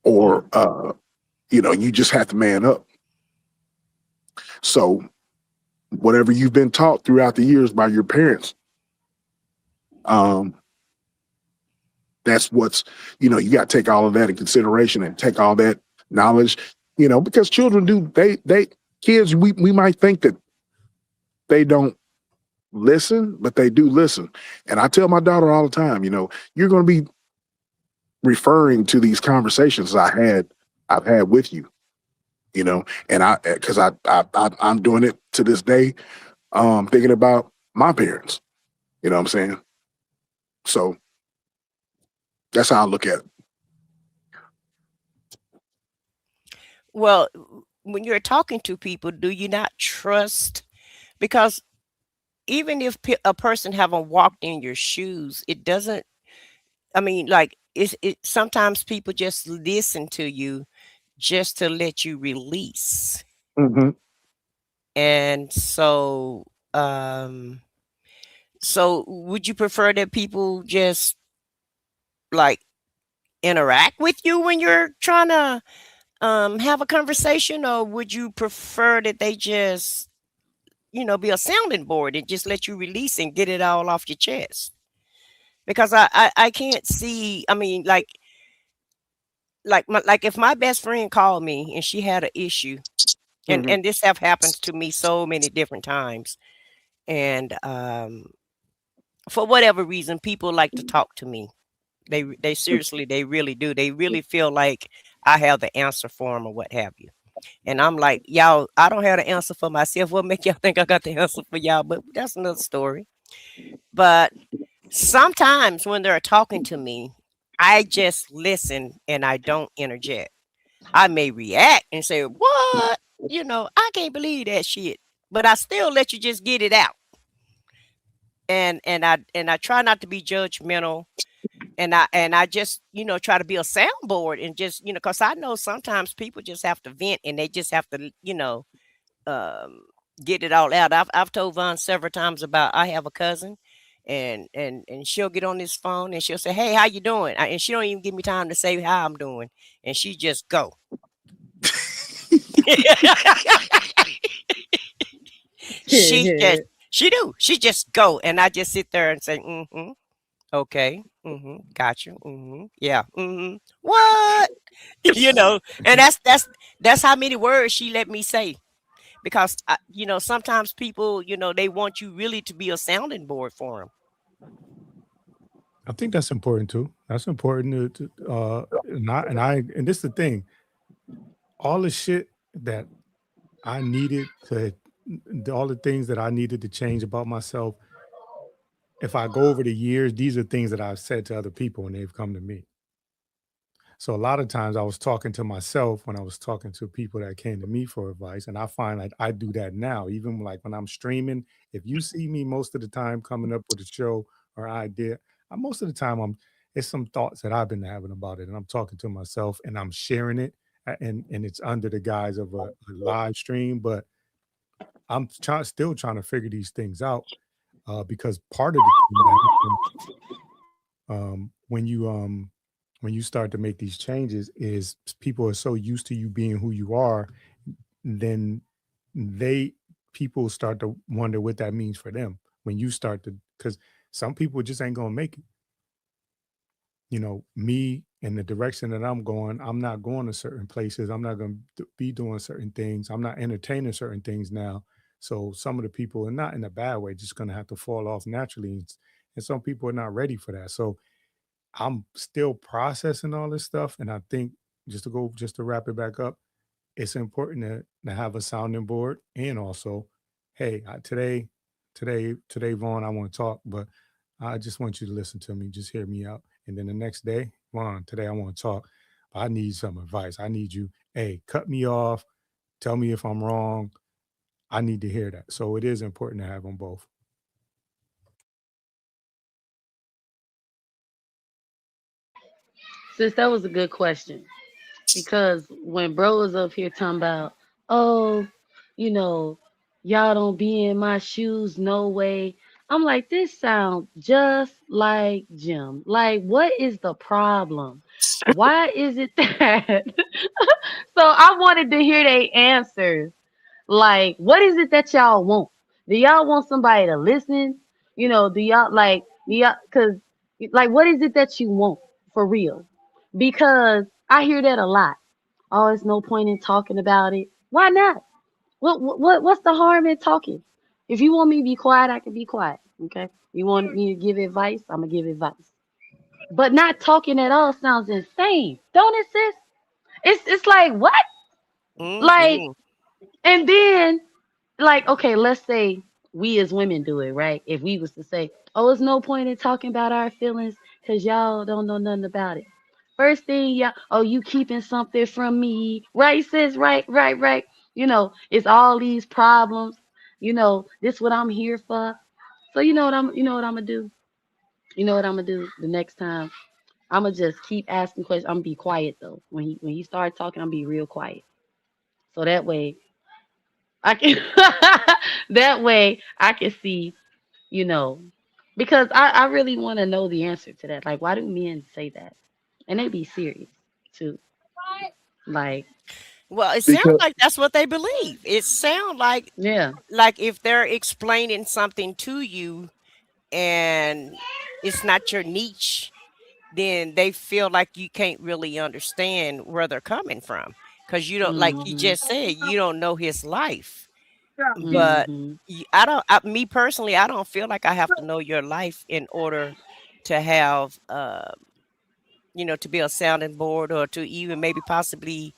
or you just have to man up. So whatever you've been taught throughout the years by your parents, That's what's, you got to take all of that in consideration and take all that knowledge, because children do, kids, we might think that they don't listen, but they do listen. And I tell my daughter all the time, you're going to be referring to these conversations I've had with you, and because I'm doing it to this day, thinking about my parents, you know what I'm saying? So that's how I look at it. Well, when you're talking to people, do you not trust? Because even if a person haven't walked in your shoes, it doesn't. I mean, like it. Sometimes people just listen to you just to let you release, Mm-hmm. and so would you prefer that people just like interact with you when you're trying to have a conversation, or would you prefer that they just be a sounding board and just let you release and get it all off your chest? Because I can't see. I mean, like if my best friend called me and she had an issue, and Mm-hmm. this have happened to me so many different times, and for whatever reason, people like to talk to me. They seriously, they really do. They really feel like I have the answer for them or what have you. And I'm like, y'all, I don't have the answer for myself. What make y'all think I got the answer for y'all? But that's another story. But sometimes when they're talking to me, I just listen and I don't interject. I may react and say, "What? I can't believe that shit." But I still let you just get it out. And I try not to be judgmental, and I just try to be a soundboard and just because I know sometimes people just have to vent and they just have to um, get it all out. I've told Vaughn several times about I have a cousin, and she'll get on this phone and she'll say, "Hey, how you doing?" And she don't even give me time to say how I'm doing, and she just go. she just she just go, and I just sit there and say, "Mm-hmm, okay, mm-hmm, got you, mm-hmm, yeah, mm-hmm, what?" And that's how many words she let me say. Because sometimes people they want you really to be a sounding board for them. I think that's important too. That's important and this is the thing. All the shit that I needed to, all the things that I needed to change about myself. If I go over the years, these are things that I've said to other people and they've come to me. So a lot of times I was talking to myself when I was talking to people that came to me for advice. And I find like I do that now, even like when I'm streaming. If you see me most of the time coming up with a show or idea, most of the time it's some thoughts that I've been having about it. And I'm talking to myself and I'm sharing it. And it's under the guise of a live stream, but I'm still trying to figure these things out because part of the thing that happens when you start to make these changes is people are so used to you being who you are, then they people start to wonder what that means for them when you start to because some people just ain't gonna make it. Me in the direction that I'm going, I'm not going to certain places. I'm not going to be doing certain things. I'm not entertaining certain things now. So some of the people are not in a bad way, just going to have to fall off naturally. And some people are not ready for that. So I'm still processing all this stuff. And I think just to wrap it back up, it's important to have a sounding board and also, hey, today, Vaughn, I want to talk, but I just want you to listen to me. Just hear me out. And then the next day, Vaughn, today I want to talk. But I need some advice. I need you, hey, cut me off. Tell me if I'm wrong. I need to hear that. So it is important to have them both. Since that was a good question, because when bro was up here talking about, oh, you know, y'all don't be in my shoes, no way. I'm like, this sounds just like Jim. Like, what is the problem? Why is it that? So I wanted to hear their answers. Like, what is it that y'all want? Do y'all want somebody to listen? Do y'all like, cause like, what is it that you want? for real. Because I hear that a lot. Oh, it's no point in talking about it. Why not? What's the harm in talking? If you want me to be quiet, I can be quiet. Okay. You want me to give advice? I'm gonna give advice. But not talking at all sounds insane, don't it, sis? It's like what? Like, Hmm. and then like, okay, let's say we as women do it, right? If we was to say, oh, there's no point in talking about our feelings because y'all don't know nothing about it. First thing, yeah, oh, you keeping something from me, right, sis? Right, right, right. It's all these problems. This what I'm here for. So you know what I'm gonna do. You know what I'm gonna do the next time. I'm gonna just keep asking questions. I'm gonna be quiet though. When he start talking, I'm gonna be real quiet. So that way I can that way I can see, you know, because I really want to know the answer to that. Like, why do men say that? And they be serious too. Like, Well, it sounds because like that's what they believe. It sounds yeah. like if they're explaining something to you and it's not your niche, then they feel like you can't really understand where they're coming from because you don't, like you Mhm. just said, you don't know his life. But Mhm. I don't. Me personally, I don't feel like I have to know your life in order to have, to be a sounding board or to even maybe possibly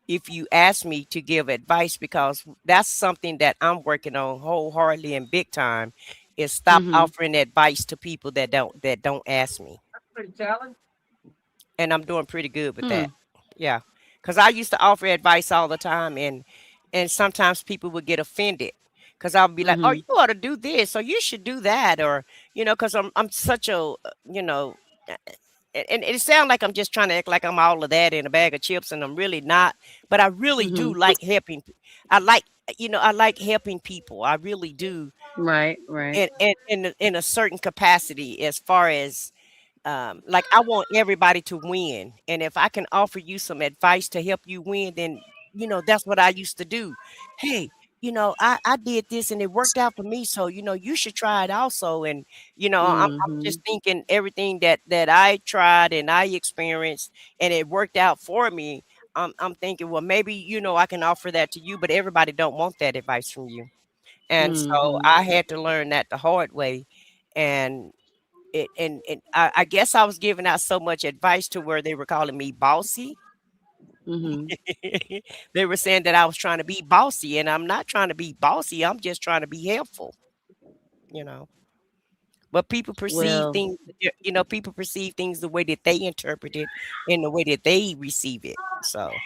if you ask me to give advice because that's something that I'm working on wholeheartedly and big time is stop Mhm. offering advice to people that don't ask me. And I'm doing pretty good with Hmm. that. Yeah. Cuz I used to offer advice all the time and sometimes people would get offended cuz I'll be like, "Oh, you Mhm. ought to do this or you should do that," or cuz I'm such a, you know, and it sounds like I'm just trying to act like I'm all of that in a bag of chips, and I'm really not. But I really do Mhm. like helping. I like, I like helping people. I really do, Right. Right. in a certain capacity, as far as like I want everybody to win, and if I can offer you some advice to help you win, then that's what I used to do. Hey, I did this and it worked out for me, so you should try it also. And I'm just Mhm. thinking everything that I tried and I experienced and it worked out for me. I'm thinking, well, maybe I can offer that to you, but everybody don't want that advice from you. And so Mhm. I had to learn that the hard way. And I guess I was giving out so much advice to where they were calling me bossy. Mhm. They were saying that I was trying to be bossy, and I'm not trying to be bossy. I'm just trying to be helpful, you know. But people perceive Well, things, people perceive things the way that they interpret it and the way that they receive it. So,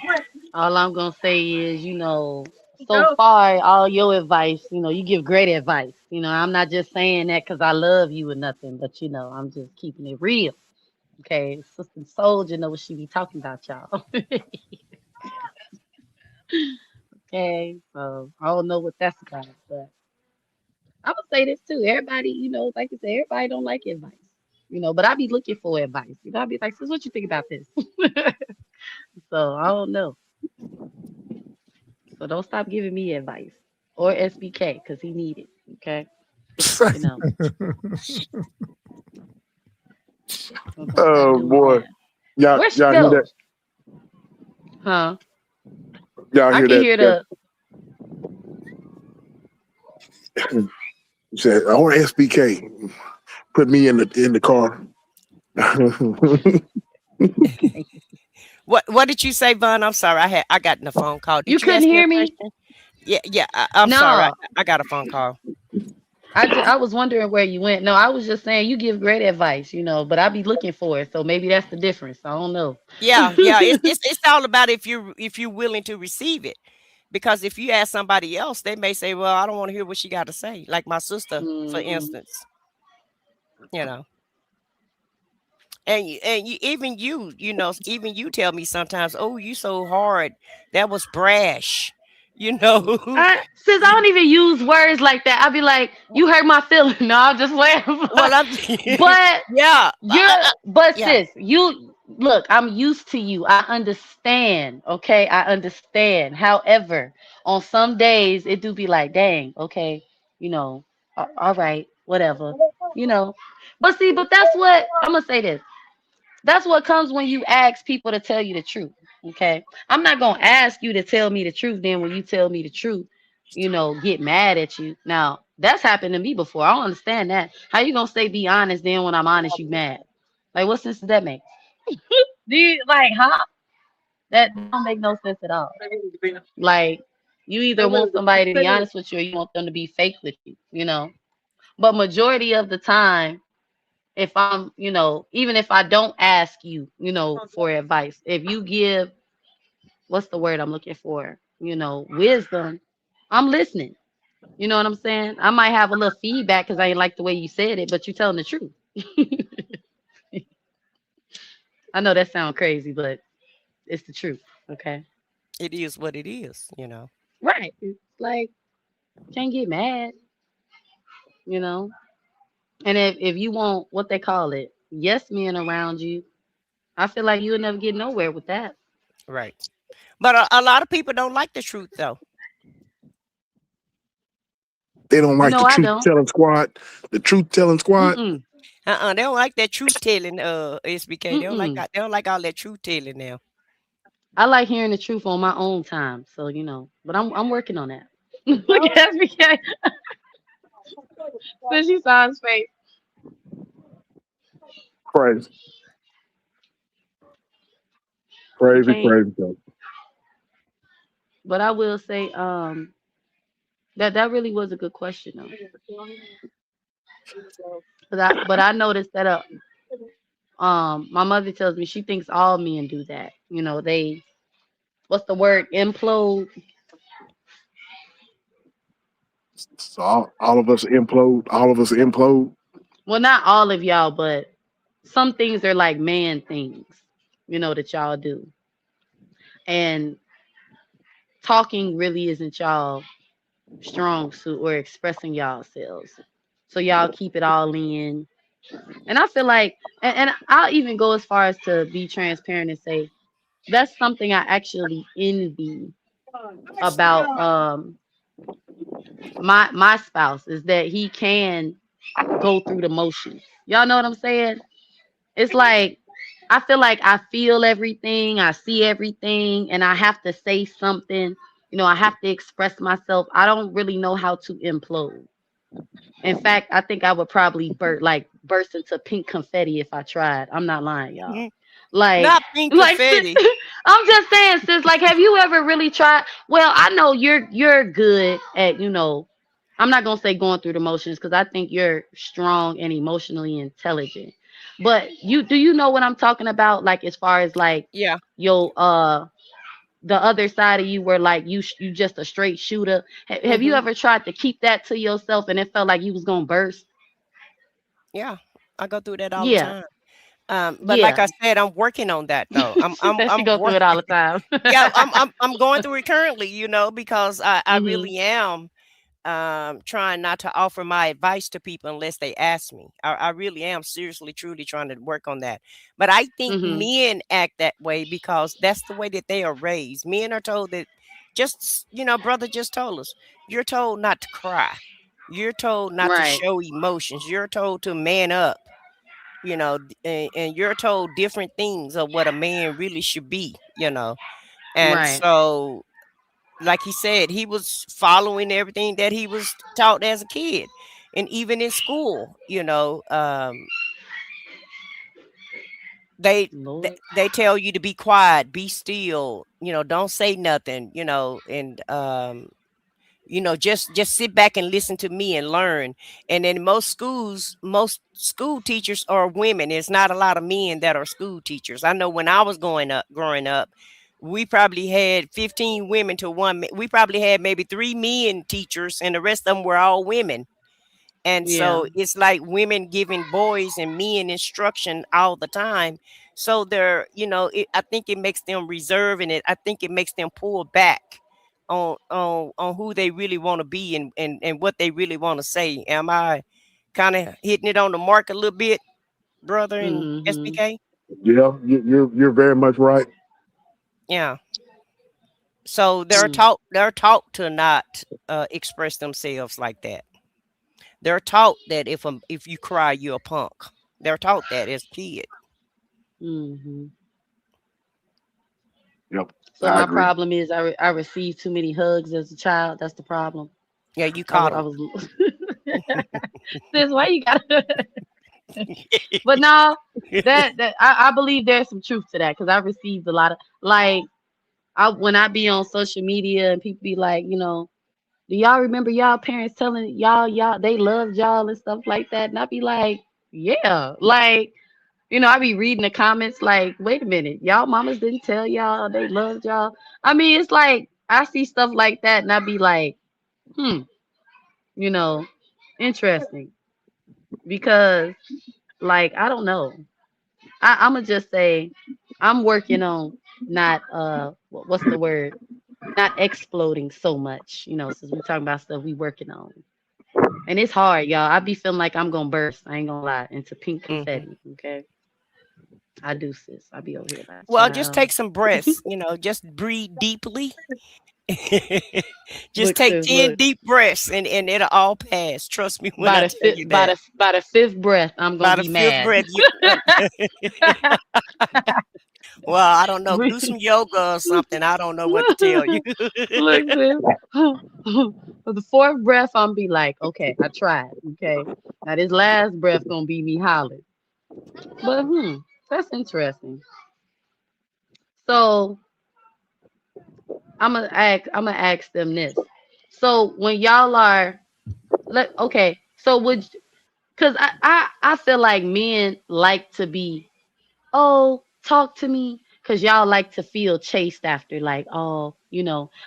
all I'm gonna say is, so far, all your advice, you give great advice. I'm not just saying that because I love you or nothing, but I'm just keeping it real. Okay, Sister Soldier know what she be talking about, y'all. Okay, so I don't know what that's about, but I'm gonna say this too. Everybody, like you said, everybody don't like advice, but I be looking for advice. I be like, sis, what you think about this? So I don't know. So don't stop giving me advice or SBK because he need it. Okay, you know, so don't stop oh doing boy, that. y'all Where'd she y'all hear go? that? Huh? Y'all I hear can that? hear That the. he said, I want SBK. Put me in the car. what did you say, Vaughn? I'm sorry, I got in a phone call. You Did you couldn't ask me a hear me? question? Yeah, yeah. I'm sorry, No, I got a phone call. I was wondering where you went. No, I was just saying you give great advice, but I be looking for it. So maybe that's the difference. I don't know. Yeah, yeah. It's all about if you're willing to receive it. Because if you ask somebody else, they may say, "Well, I don't want to hear what she got to say." Like my sister, for Hmm. instance, you know. Even you tell me sometimes, "Oh, you so hard. That was brash." You know. Since I You don't even use words like that, I'd be like, w- "You hurt my feelings." No, I'm just playing. well, I'm But yeah. but Yeah. sis, you look. I'm used to you. I understand. Okay, I understand. However, on some days it do be like, dang. Okay, you know. All right, whatever. You know. But see, but that's what I'm gonna say this. That's what comes when you ask people to tell you the truth. Okay. I'm not gonna ask you to tell me the truth. Then when you tell me the truth, get mad at you. Now that's happened to me before. I don't understand that. How you gonna say be honest, then when I'm honest, you mad? Like what sense does that make? Do you like, huh? That don't make no sense at all. Like you either want somebody to be honest with you or you want them to be fake with you. But majority of the time, if I'm, even if I don't ask you, for advice, if you give, what's the word I'm looking for? Wisdom, I'm listening. You know what I'm saying? I might have a little feedback because I ain't like the way you said it, but you're telling the truth. I know that sounds crazy, but it's the truth. Okay. It is what it is. Right. It's like, can't get mad, you know. And if you want what they call it, yes men around you, I feel like you'll never get nowhere with that. Right. But a lot of people don't like the truth, though. They don't like the I truth don't. telling squad. The truth telling squad. Mm-mm. They don't like that truth telling. SBK. They don't like Mm-mm. that. They don't like all that truth telling now. I like hearing the truth on my own time. So, but I'm working on that. Look at SBK. So she saw his face. Crazy, You crazy, can't, crazy. Crazy. but I will say, that really was a good question though. But I noticed that my mother tells me she thinks all men do that. They, what's the word, implode. So all of us implode. All of us implode. Well, not all of y'all, but some things are like man things, that y'all do. And talking really isn't y'all strong suit or expressing y'all selves. So y'all keep it all in. And I feel like, and I'll even go as far as to be transparent and say that's something I actually envy about my spouse is that he can go through the motions. Y'all know what I'm saying? It's like I feel like I feel everything, I see everything, and I have to say something. I have to express myself. I don't really know how to implode. In fact, I think I would probably burst into pink confetti if I tried. I'm not lying, y'all. Mhm. Like, Not pink confetti. I'm just saying, sis. Like, have you ever really tried? Well, I know you're good at, I'm not gonna say going through the motions because I think you're strong and emotionally intelligent. But do you know what I'm talking about? Like, as far as like Yeah. your the other side of you where like you just a straight shooter. Have you Hmm. ever tried to keep that to yourself and it felt like you was gonna burst? Yeah. I go through that all the Yeah, time. But like yeah. I said, I'm working on that though. I'm She I'm said she I'm go through work. it all the time. Yeah. I'm going through it currently. Because I Hmm. really am trying not to offer my advice to people unless they ask me. I really am seriously, truly trying to work on that. But I think Hmm. men act that way because that's the way that they are raised. Men are told that brother just told us, you're told not to cry. You're told not to Right, show emotions. You're told to man up, and you're told different things of what a man really should be. And right. so like he said, he was following everything that he was taught as a kid. And even in school, they Lord. they tell you to be quiet, be still, don't say nothing, and just sit back and listen to me and learn. And in most school teachers are women. It's not a lot of men that are school teachers. I know when I was growing up, we probably had 15 women to one. We probably had maybe 3 men teachers, and the rest of them were all women. And Yeah. so it's like women giving boys and men instruction all the time. So I think it makes them reserve, and I think it makes them pull back on who they really want to be and what they really want to say. Am I kind of hitting it on the mark a little bit, brother and Hmm. SBK? Yeah, you're very much right. Yeah. So they're Mm. taught to not express themselves like that. They're taught that if you cry, you're a punk. They're taught that as a kid. Hmm. Yep, So I my agree. problem is I received too many hugs as a child. That's the problem. Yeah, you I, wa- caught I him. was. Sis, why you gotta? But no, I believe there's some truth to that because I received a lot of like I when I be on social media and people be like, do y'all remember y'all parents telling y'all they loved y'all and stuff like that? And I be like, yeah, like I be reading the comments like, wait a minute, y'all mamas didn't tell y'all they loved y'all. I mean, it's like I see stuff like that and I be like, hmm, you know, interesting because like I don't know. I'ma just say I'm working on not what's the word? Not exploding so much, since we're talking about stuff we working on. And it's hard, y'all. I be feeling like I'm gonna burst. I ain't gonna lie, into pink Hmm. confetti. Okay. I do, sis. I be over here like, Well, just child. take some breaths. Just breathe deeply. Just Look, take sis, 10 look. deep breaths and it'll all pass. Trust me when By I the tell fifth you by that. the by the fifth breath, I'm gonna By the be fifth mad. breath, well, I don't know. Do some yoga or something. I don't know what to tell you. Look, sis. For the fourth breath, I'm be like, okay, I tried. Okay. Now this last breath gonna be me hollering. But that's interesting. So I'm gonna ask them this. So when y'all are okay, so because I feel like men like to be, oh, talk to me, because y'all like to feel chased after, like, oh,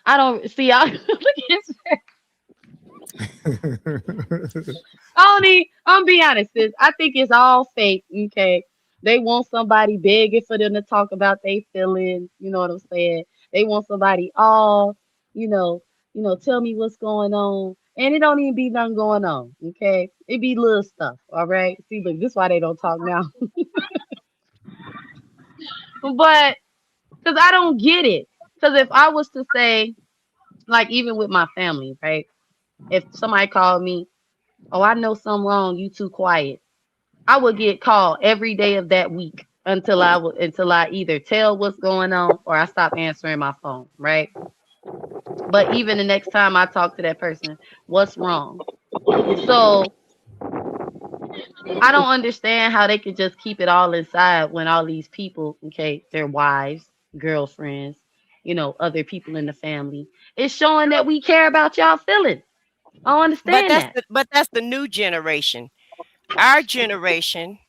I don't see y'all. Look at I'm be honest, sis. I think it's all fake. Okay, they want somebody begging for them to talk about their feelings. You know what I'm saying? They want somebody, oh, you know, tell me what's going on, and it don't even be nothing going on. Okay, it be little stuff. All right. See, look, this why they don't talk now. But because I don't get it. Because if I was to say, like, even with my family, right? If somebody called me, oh, I know something wrong, you too quiet. I would get called every day of that week until I either tell what's going on or I stop answering my phone, right? But even the next time I talk to that person, what's wrong? So I don't understand how they could just keep it all inside when all these people, okay, their wives, girlfriends, other people in the family, it's showing that we care about y'all feelings. I don't but understand that's that. the new generation. Our generation,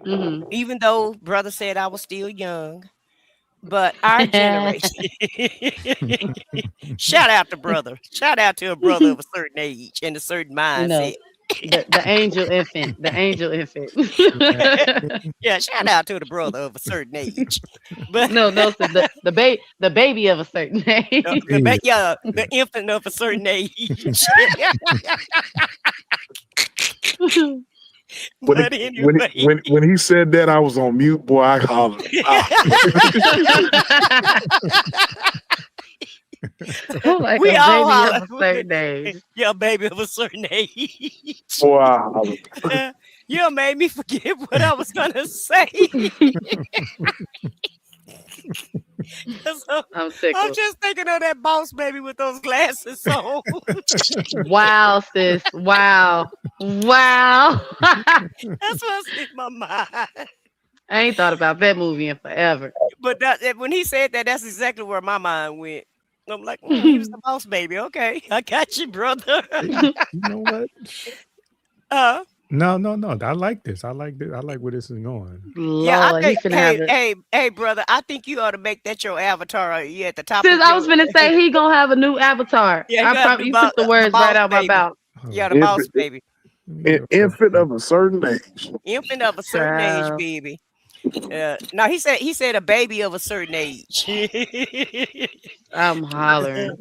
Hmm. even though brother said I was still young, but our generation, shout out to brother. Shout out to a brother of a certain age and a certain you know, mindset. the angel infant, the angel infant. Yeah, shout out to the brother of a certain age. But No, no, so the baby of a certain age. Jesus. the infant of a certain age. When But anyway, when he said that, I was on mute. Boy, I hollered. Ah. I'm like we a all baby holler. of a certain age. You're a baby of a certain age. Boy, I hollered. You made me forget what I was gonna say. 'Cause I'm I'm tickled. just thinking of that boss baby with those glasses on. Wow, sis. Wow. Wow. I That's what's in my mind. ain't thought about that movie in forever. But when he said that, that's exactly where my mind went. I'm like, he was the boss baby. Okay, I got you, brother. You know what? uh, No, no, no. I like this. I like this. I like where this is going. yeah, I Lord, he think. finna have Hey, it. hey, hey, brother. I think you ought to make that your avatar. You at the top Sis, of I was your. finna say he gonna have a new avatar. Yeah, you I got to probably do you took the the words right boss out my baby. mouth. Yeah, Hold the on. boss Infant, baby. Let me get a infant of a certain age. Infant of a certain age, Child, baby. No, he said a baby of a certain age. I'm hollering.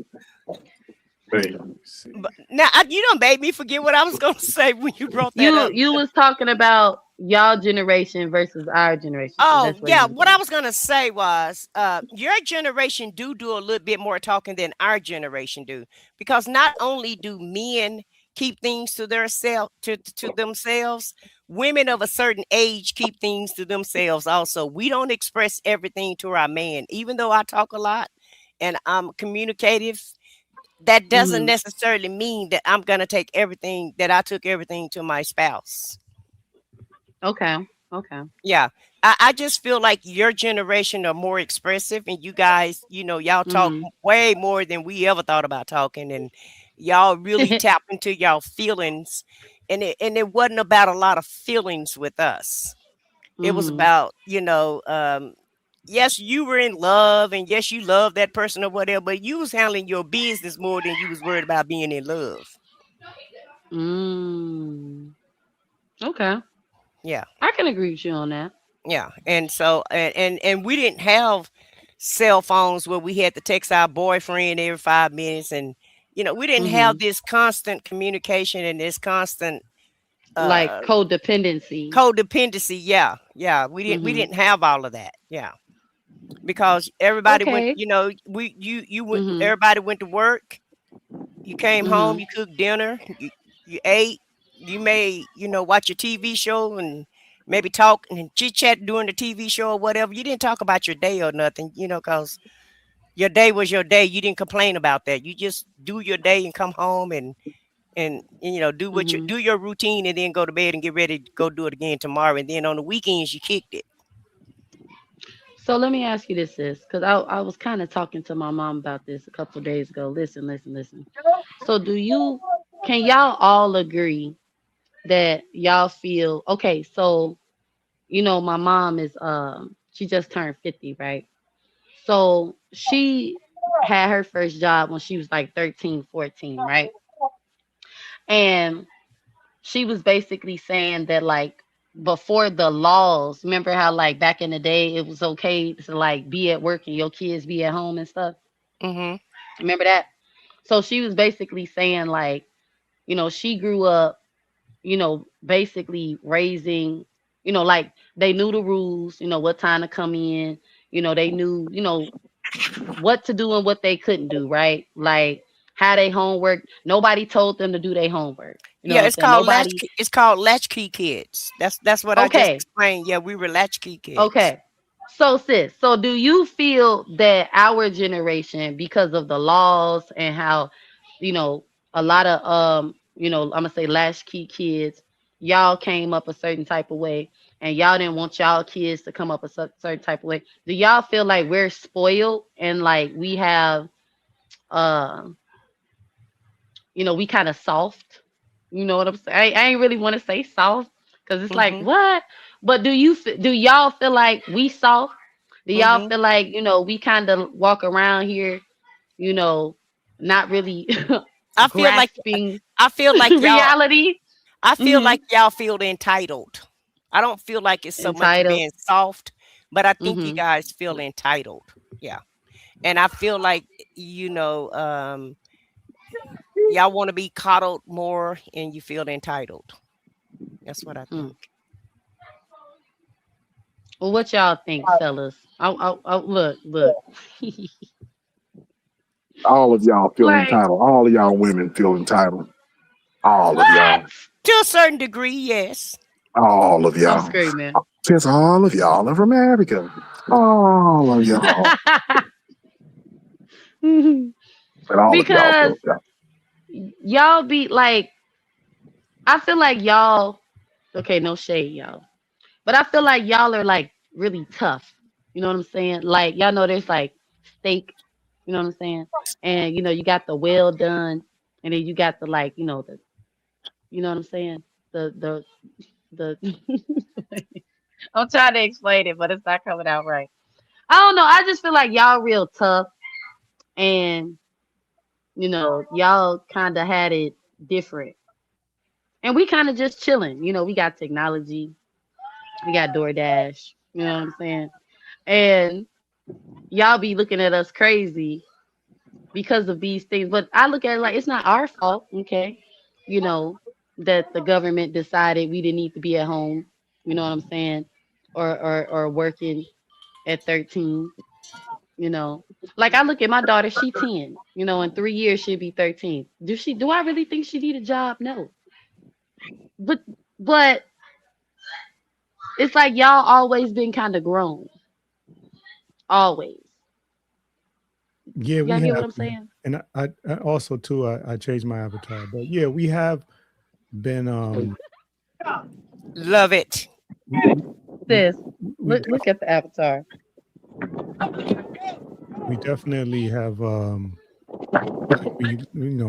Man. see. But now you don't made me forget what I was gonna say when you brought that You up. you was talking about y'all generation versus our generation, so Oh that's where yeah, you was what I going. was gonna say was, your generation do a little bit more talking than our generation do, because not only do men keep things to their self to themselves. Women of a certain age keep things to themselves also. We don't express everything to our man. Even though I talk a lot and I'm communicative, that doesn't Mhm. necessarily mean that I'm gonna take everything that I took everything to my spouse. Okay. Okay. Yeah. I just feel like your generation are more expressive and you guys, y'all talk Mhm. way more than we ever thought about talking and y'all really tap into y'all feelings and it wasn't about a lot of feelings with us. It was Mhm. about, yes, you were in love and yes, you loved that person or whatever, but you was handling your business more than you was worried about being in love. Mm. Okay. Yeah. I can agree with you on that. Yeah, and so and we didn't have cell phones where we had to text our boyfriend every 5 minutes, and we didn't have Mhm. this constant communication and this constant Like uh codependency. codependency. Yeah, yeah, we Mhm. didn't have all of that. Yeah, because everybody went. Okay. You went. Mhm. Everybody went to work. You came home. Mhm. You cooked dinner. You ate. You may watch your TV show and maybe talk and chit chat during the TV show or whatever. You didn't talk about your day or nothing, because your day was your day. You didn't complain about that. You just do your day and come home and do what you Mhm. do your routine and then go to bed and get ready to go do it again tomorrow. And then on the weekends you kicked it. So let me ask you this, sis, because I was kind of talking to my mom about this a couple of days ago. Listen, listen, listen. So can y'all all agree that y'all feel okay? So my mom is she just turned 50, right? So she had her first job when she was like 13, 14, right? And she was basically saying that like before the laws, remember how like back in the day it was okay to like be at work and your kids be at home and stuff? Mm-hmm. Remember that? So she was basically saying like, she grew up, basically raising, like they knew the rules, what time to come in, they knew, what to do and what they couldn't do, right? Like how they homework. Nobody told them to do their homework. You know Yeah, what I'm it's saying? called Nobody. latchkey. It's called latchkey kids. That's what I just Okay. explained. Yeah, we were latchkey kids. Okay. So sis, so do you feel that our generation, because of the laws and how, you know, a lot of I'm gonna say latchkey kids, y'all came up a certain type of way and y'all didn't want y'all kids to come up a certain type of way. Do y'all feel like we're spoiled and like we have uh we kind of soft? You know what I'm saying? I ain't really want to say soft because it's like Mm-hmm. what? But do y'all feel like we soft? Do y'all Mm-hmm. feel like we kind of walk around here, you know, not really I feel like grasping I feel like y'all reality? I feel Hmm. like y'all feel entitled. I don't feel like it's so much Entitled. being soft, but I think you Hmm. guys feel entitled. Yeah. And I feel like, you know, um, y'all want to be coddled more and you feel entitled. That's what I Hmm. think. Well, what y'all think, fellas? Look. All of y'all feel Like entitled. All of y'all women feel entitled. All of what? y'all. To a certain degree, yes. All of I'm y'all. screaming. Since all of y'all are from America. All of y'all. But all of y'all Because feel entitled. y'all be like, I feel like y'all, okay, no shade, y'all. But I feel like y'all are like really tough. You know what I'm saying? Like, y'all know there's like steak, you know what I'm saying? And, you got the well done. And then you got the like, you know what I'm saying? The, I'm trying to explain it, but it's not coming out right. I don't know. I just feel like y'all real tough. And, y'all kind of had it different. And we kind of just chilling. We got technology, we got DoorDash. You know what I'm saying? And y'all be looking at us crazy because of these things. But I look at it like it's not our fault, okay? You know, that the government decided we didn't need to be at home. You know what I'm saying? Or working at 13. You know, like I look at my daughter, she 10. You know, in 3 years she'll be 13. Do I really think she need a job? No. But but it's like y'all always been kind of grown. Always. Yeah, we Y'all get what have, I'm saying? and I also too, I changed my avatar, but yeah, we have been, Love it. we, Sis, we, look at the avatar. we definitely have, the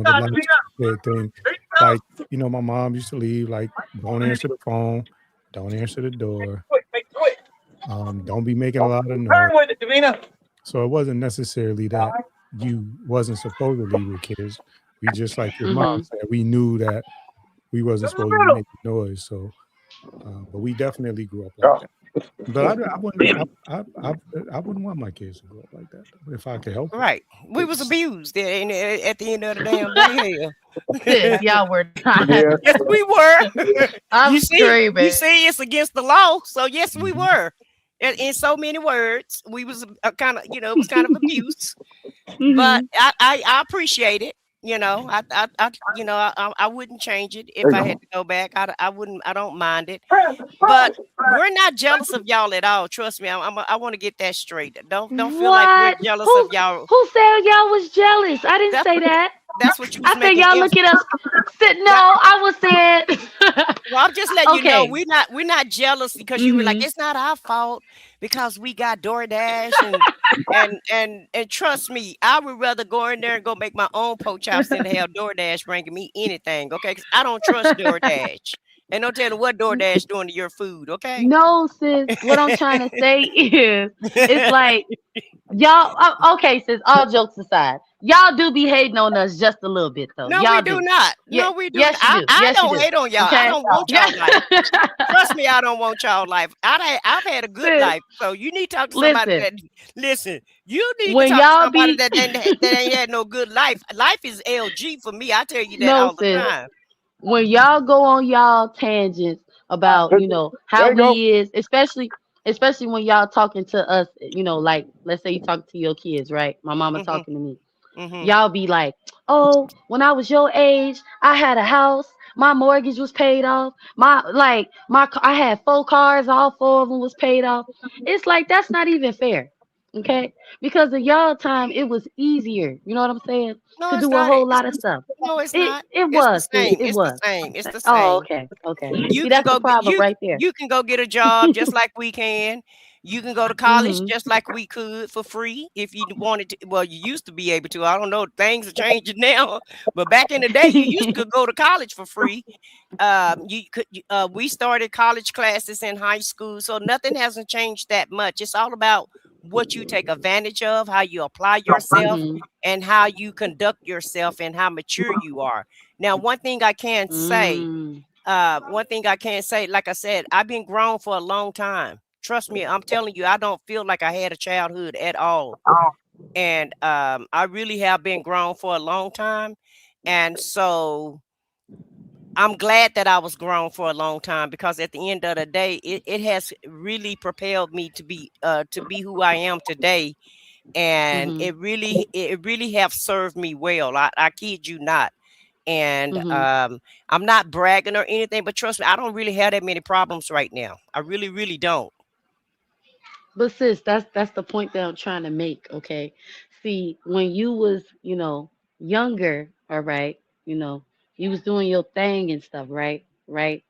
last thing, like, my mom used to leave, like, don't answer the phone, don't answer the door, don't be making a lot of noise. So it wasn't necessarily that you wasn't supposed to leave with kids. We just, like your mom said, we knew that we wasn't supposed to be making noise. So, but we definitely grew up like that. But I wouldn't want my kids to grow up like that if I could help it. Right. We was abused at the end of the damn day. Sis, y'all were not. Yeah. Yes, we were. I'm You screaming. see, it's against the law. So yes, we were. In so many words, we was kind of, it was kind of abuse. But I appreciate it. I wouldn't change it if I had to go back. I wouldn't. I don't mind it. But we're not jealous of y'all at all. Trust me. I want to get that straight. Don't feel like we're jealous of y'all. Who said y'all was jealous? I didn't say that. That's what you was I said y'all look at us. No, I was saying. Well, I'm just letting you know Okay. we're not jealous because you were like, it's not our fault because we got DoorDash and trust me, I would rather go in there and go make my own pork chops than to have DoorDash bringing me anything. Okay, 'cause I don't trust DoorDash. And don't tell me what DoorDash doing to your food. Okay. No, sis. What I'm trying to say is, it's like y'all. Okay, sis. All jokes aside, y'all do be hating on us just a little bit, though. No, y'all we do not. No, we do. Yes, you do. I Yes, you don't do. hate on y'all. Okay? I don't want y'all life. Trust me, I don't want y'all life. I've had a good Sis, life. So you need to talk to somebody listen. that listen. You need to When talk to y'all somebody be that ain't had no good life. Life is LG for me. I tell you that no, all the sis. time. When y'all go on y'all tangents about how There you go. we is, especially when y'all talking to us, like let's say you talking to your kids, right? My mama Hmm. talking to me. Hmm. Y'all be like, oh, when I was your age, I had a house, my mortgage was paid off, I had 4 cars, all 4 of them was paid off. It's like that's not even fair, okay? Because of y'all time, it was easier. You know what I'm saying? No, To it's do a not. whole lot of stuff. No, it's It not. it It's the was, sis. same. It It's the was. same. It's the Oh, same. okay. You See, can that's the go get problem right there. you can go get a job just like we can. You can go to college Mhm. just like we could for free if you wanted to. Well, you used to be able to. I don't know. Things are changing now, but back in the day, you used to go to college for free. We started college classes in high school, so nothing hasn't changed that much. It's all about what you take advantage of, how you apply yourself, Mhm. and how you conduct yourself, and how mature you are. Now, Mm. one thing I can say, like I said, I've been grown for a long time. Trust me, I'm telling you, I don't feel like I had a childhood at all. And I really have been grown for a long time. And so I'm glad that I was grown for a long time because at the end of the day, it has really propelled me to be who I am today. And Mhm. it really have served me well. I kid you not. And Mhm. I'm not bragging or anything, but trust me, I don't really have that many problems right now. I really, really don't. But sis, that's the point that I'm trying to make, okay? See, when you was, younger, all right, you was doing your thing and stuff, right? Right.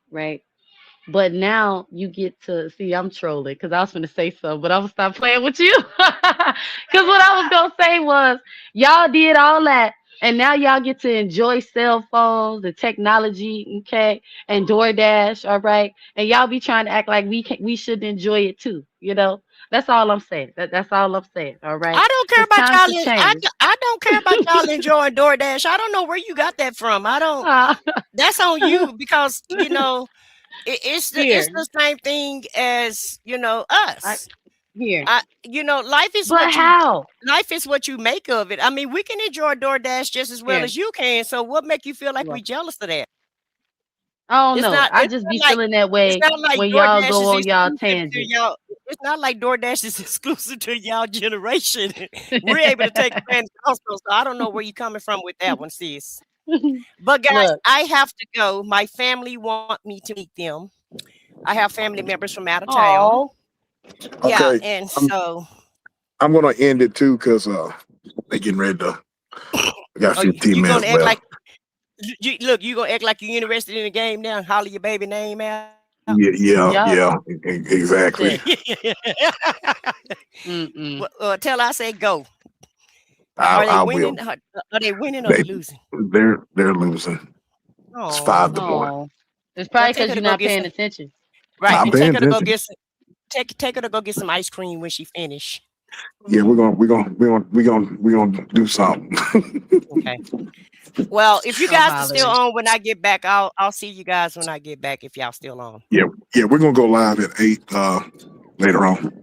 But now you get to see, I'm trolling because I was going to say something, but I'm going to stop playing with you. Because what I was going to say was, y'all did all that, and now y'all get to enjoy cell phones, the technology, okay, and DoorDash, all right? And y'all be trying to act like we should enjoy it too, That's all I'm saying. That's all I'm saying, all right? I don't care Because about times have y'all. changed. I don't care about y'all enjoying DoorDash. I don't know where you got that from. I don't. That's on you because it's Here, the same thing as I, us. here. But how? Life is what you make of it. I mean, we can enjoy DoorDash just as well Here. as you can. So what make you feel like we Well, jealous of that? I don't It's know. not. I It's just not be like. feeling that It's way not like when y'all DoorDash go is on y'all exclusive to tangent. y'all. It's not like DoorDash is exclusive to y'all generation. We're able to take advantage also. So I don't know where you're coming from with that one, sis. But guys, Look, I have to go. My family want me to meet them. I have family members from out of town. oh, Yeah, Okay, and I'm so I'm gonna end it too because they getting ready to. We got oh, 15 you minutes gonna act like left. look, you gonna act like you're interested in the game now and holler your baby name out. yup. Exactly. Sis. Mm-mm. Tell I say go. I Are they I winning? will. Are they winning or They losing? they're losing. It's Oh, 5-1. Oh. It's well, probably take because her to you're go not get paying some. attention. Right, I'm and paying take her to go attention. get some. Take her to go get some ice cream when she finish. Yeah, we're gonna do something. Okay. Well, if you I'm guys are still hollering. on when I get back, I'll see you guys when I get back if y'all still on. yeah, we're gonna go live at 8 later on.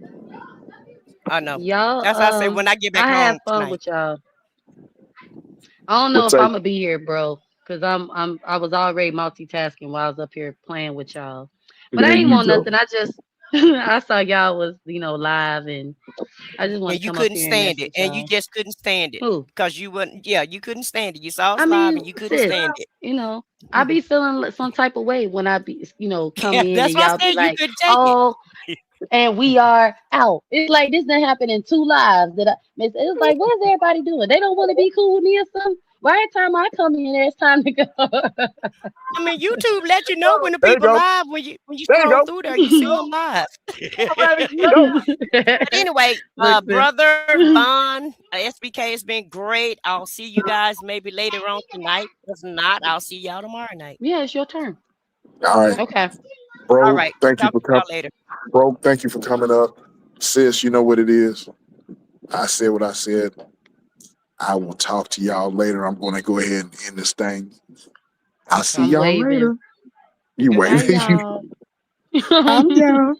I know. Y'all, That's why I say when I get back I had home fun tonight. with y'all. I don't know What's if that? I'm gonna be here, bro, because I was already multitasking while I was up here playing with y'all. But I There ain't you want go. nothing. I just I saw y'all was, live, and I just wanted And to you come up couldn't here and mess stand it. with And you y'all. just couldn't stand it. Who? Because you wouldn't, yeah, you couldn't stand it. You saw us I live mean, and you couldn't sis, stand it. I be feeling some type of way when I be, come Yeah, in that's and why y'all I be said you like, couldn't take it. oh, and we are out. It's like this done happened in 2 lives that I miss. It was like, what is everybody doing? They don't want to be cool with me or something. Why every time I come in, it's time to go. I mean, YouTube let you know when the There you people go. live when you There you scroll go. through there, you see them live. There you go. But anyway, Look, sis. brother Von, SBK has been great. I'll see you guys maybe later on tonight. If not, I'll see y'all tomorrow night. Yeah, it's your turn. All right, Okay. All bro. right. Thank you Talk for to y'all coming. later. Bro, thank you for coming up. Sis, you know what it is. I said what I said. I will talk to y'all later. I'm gonna go ahead and end this thing. I'll see I'm y'all waving. later. You Good night, wait. y'all. I'm down.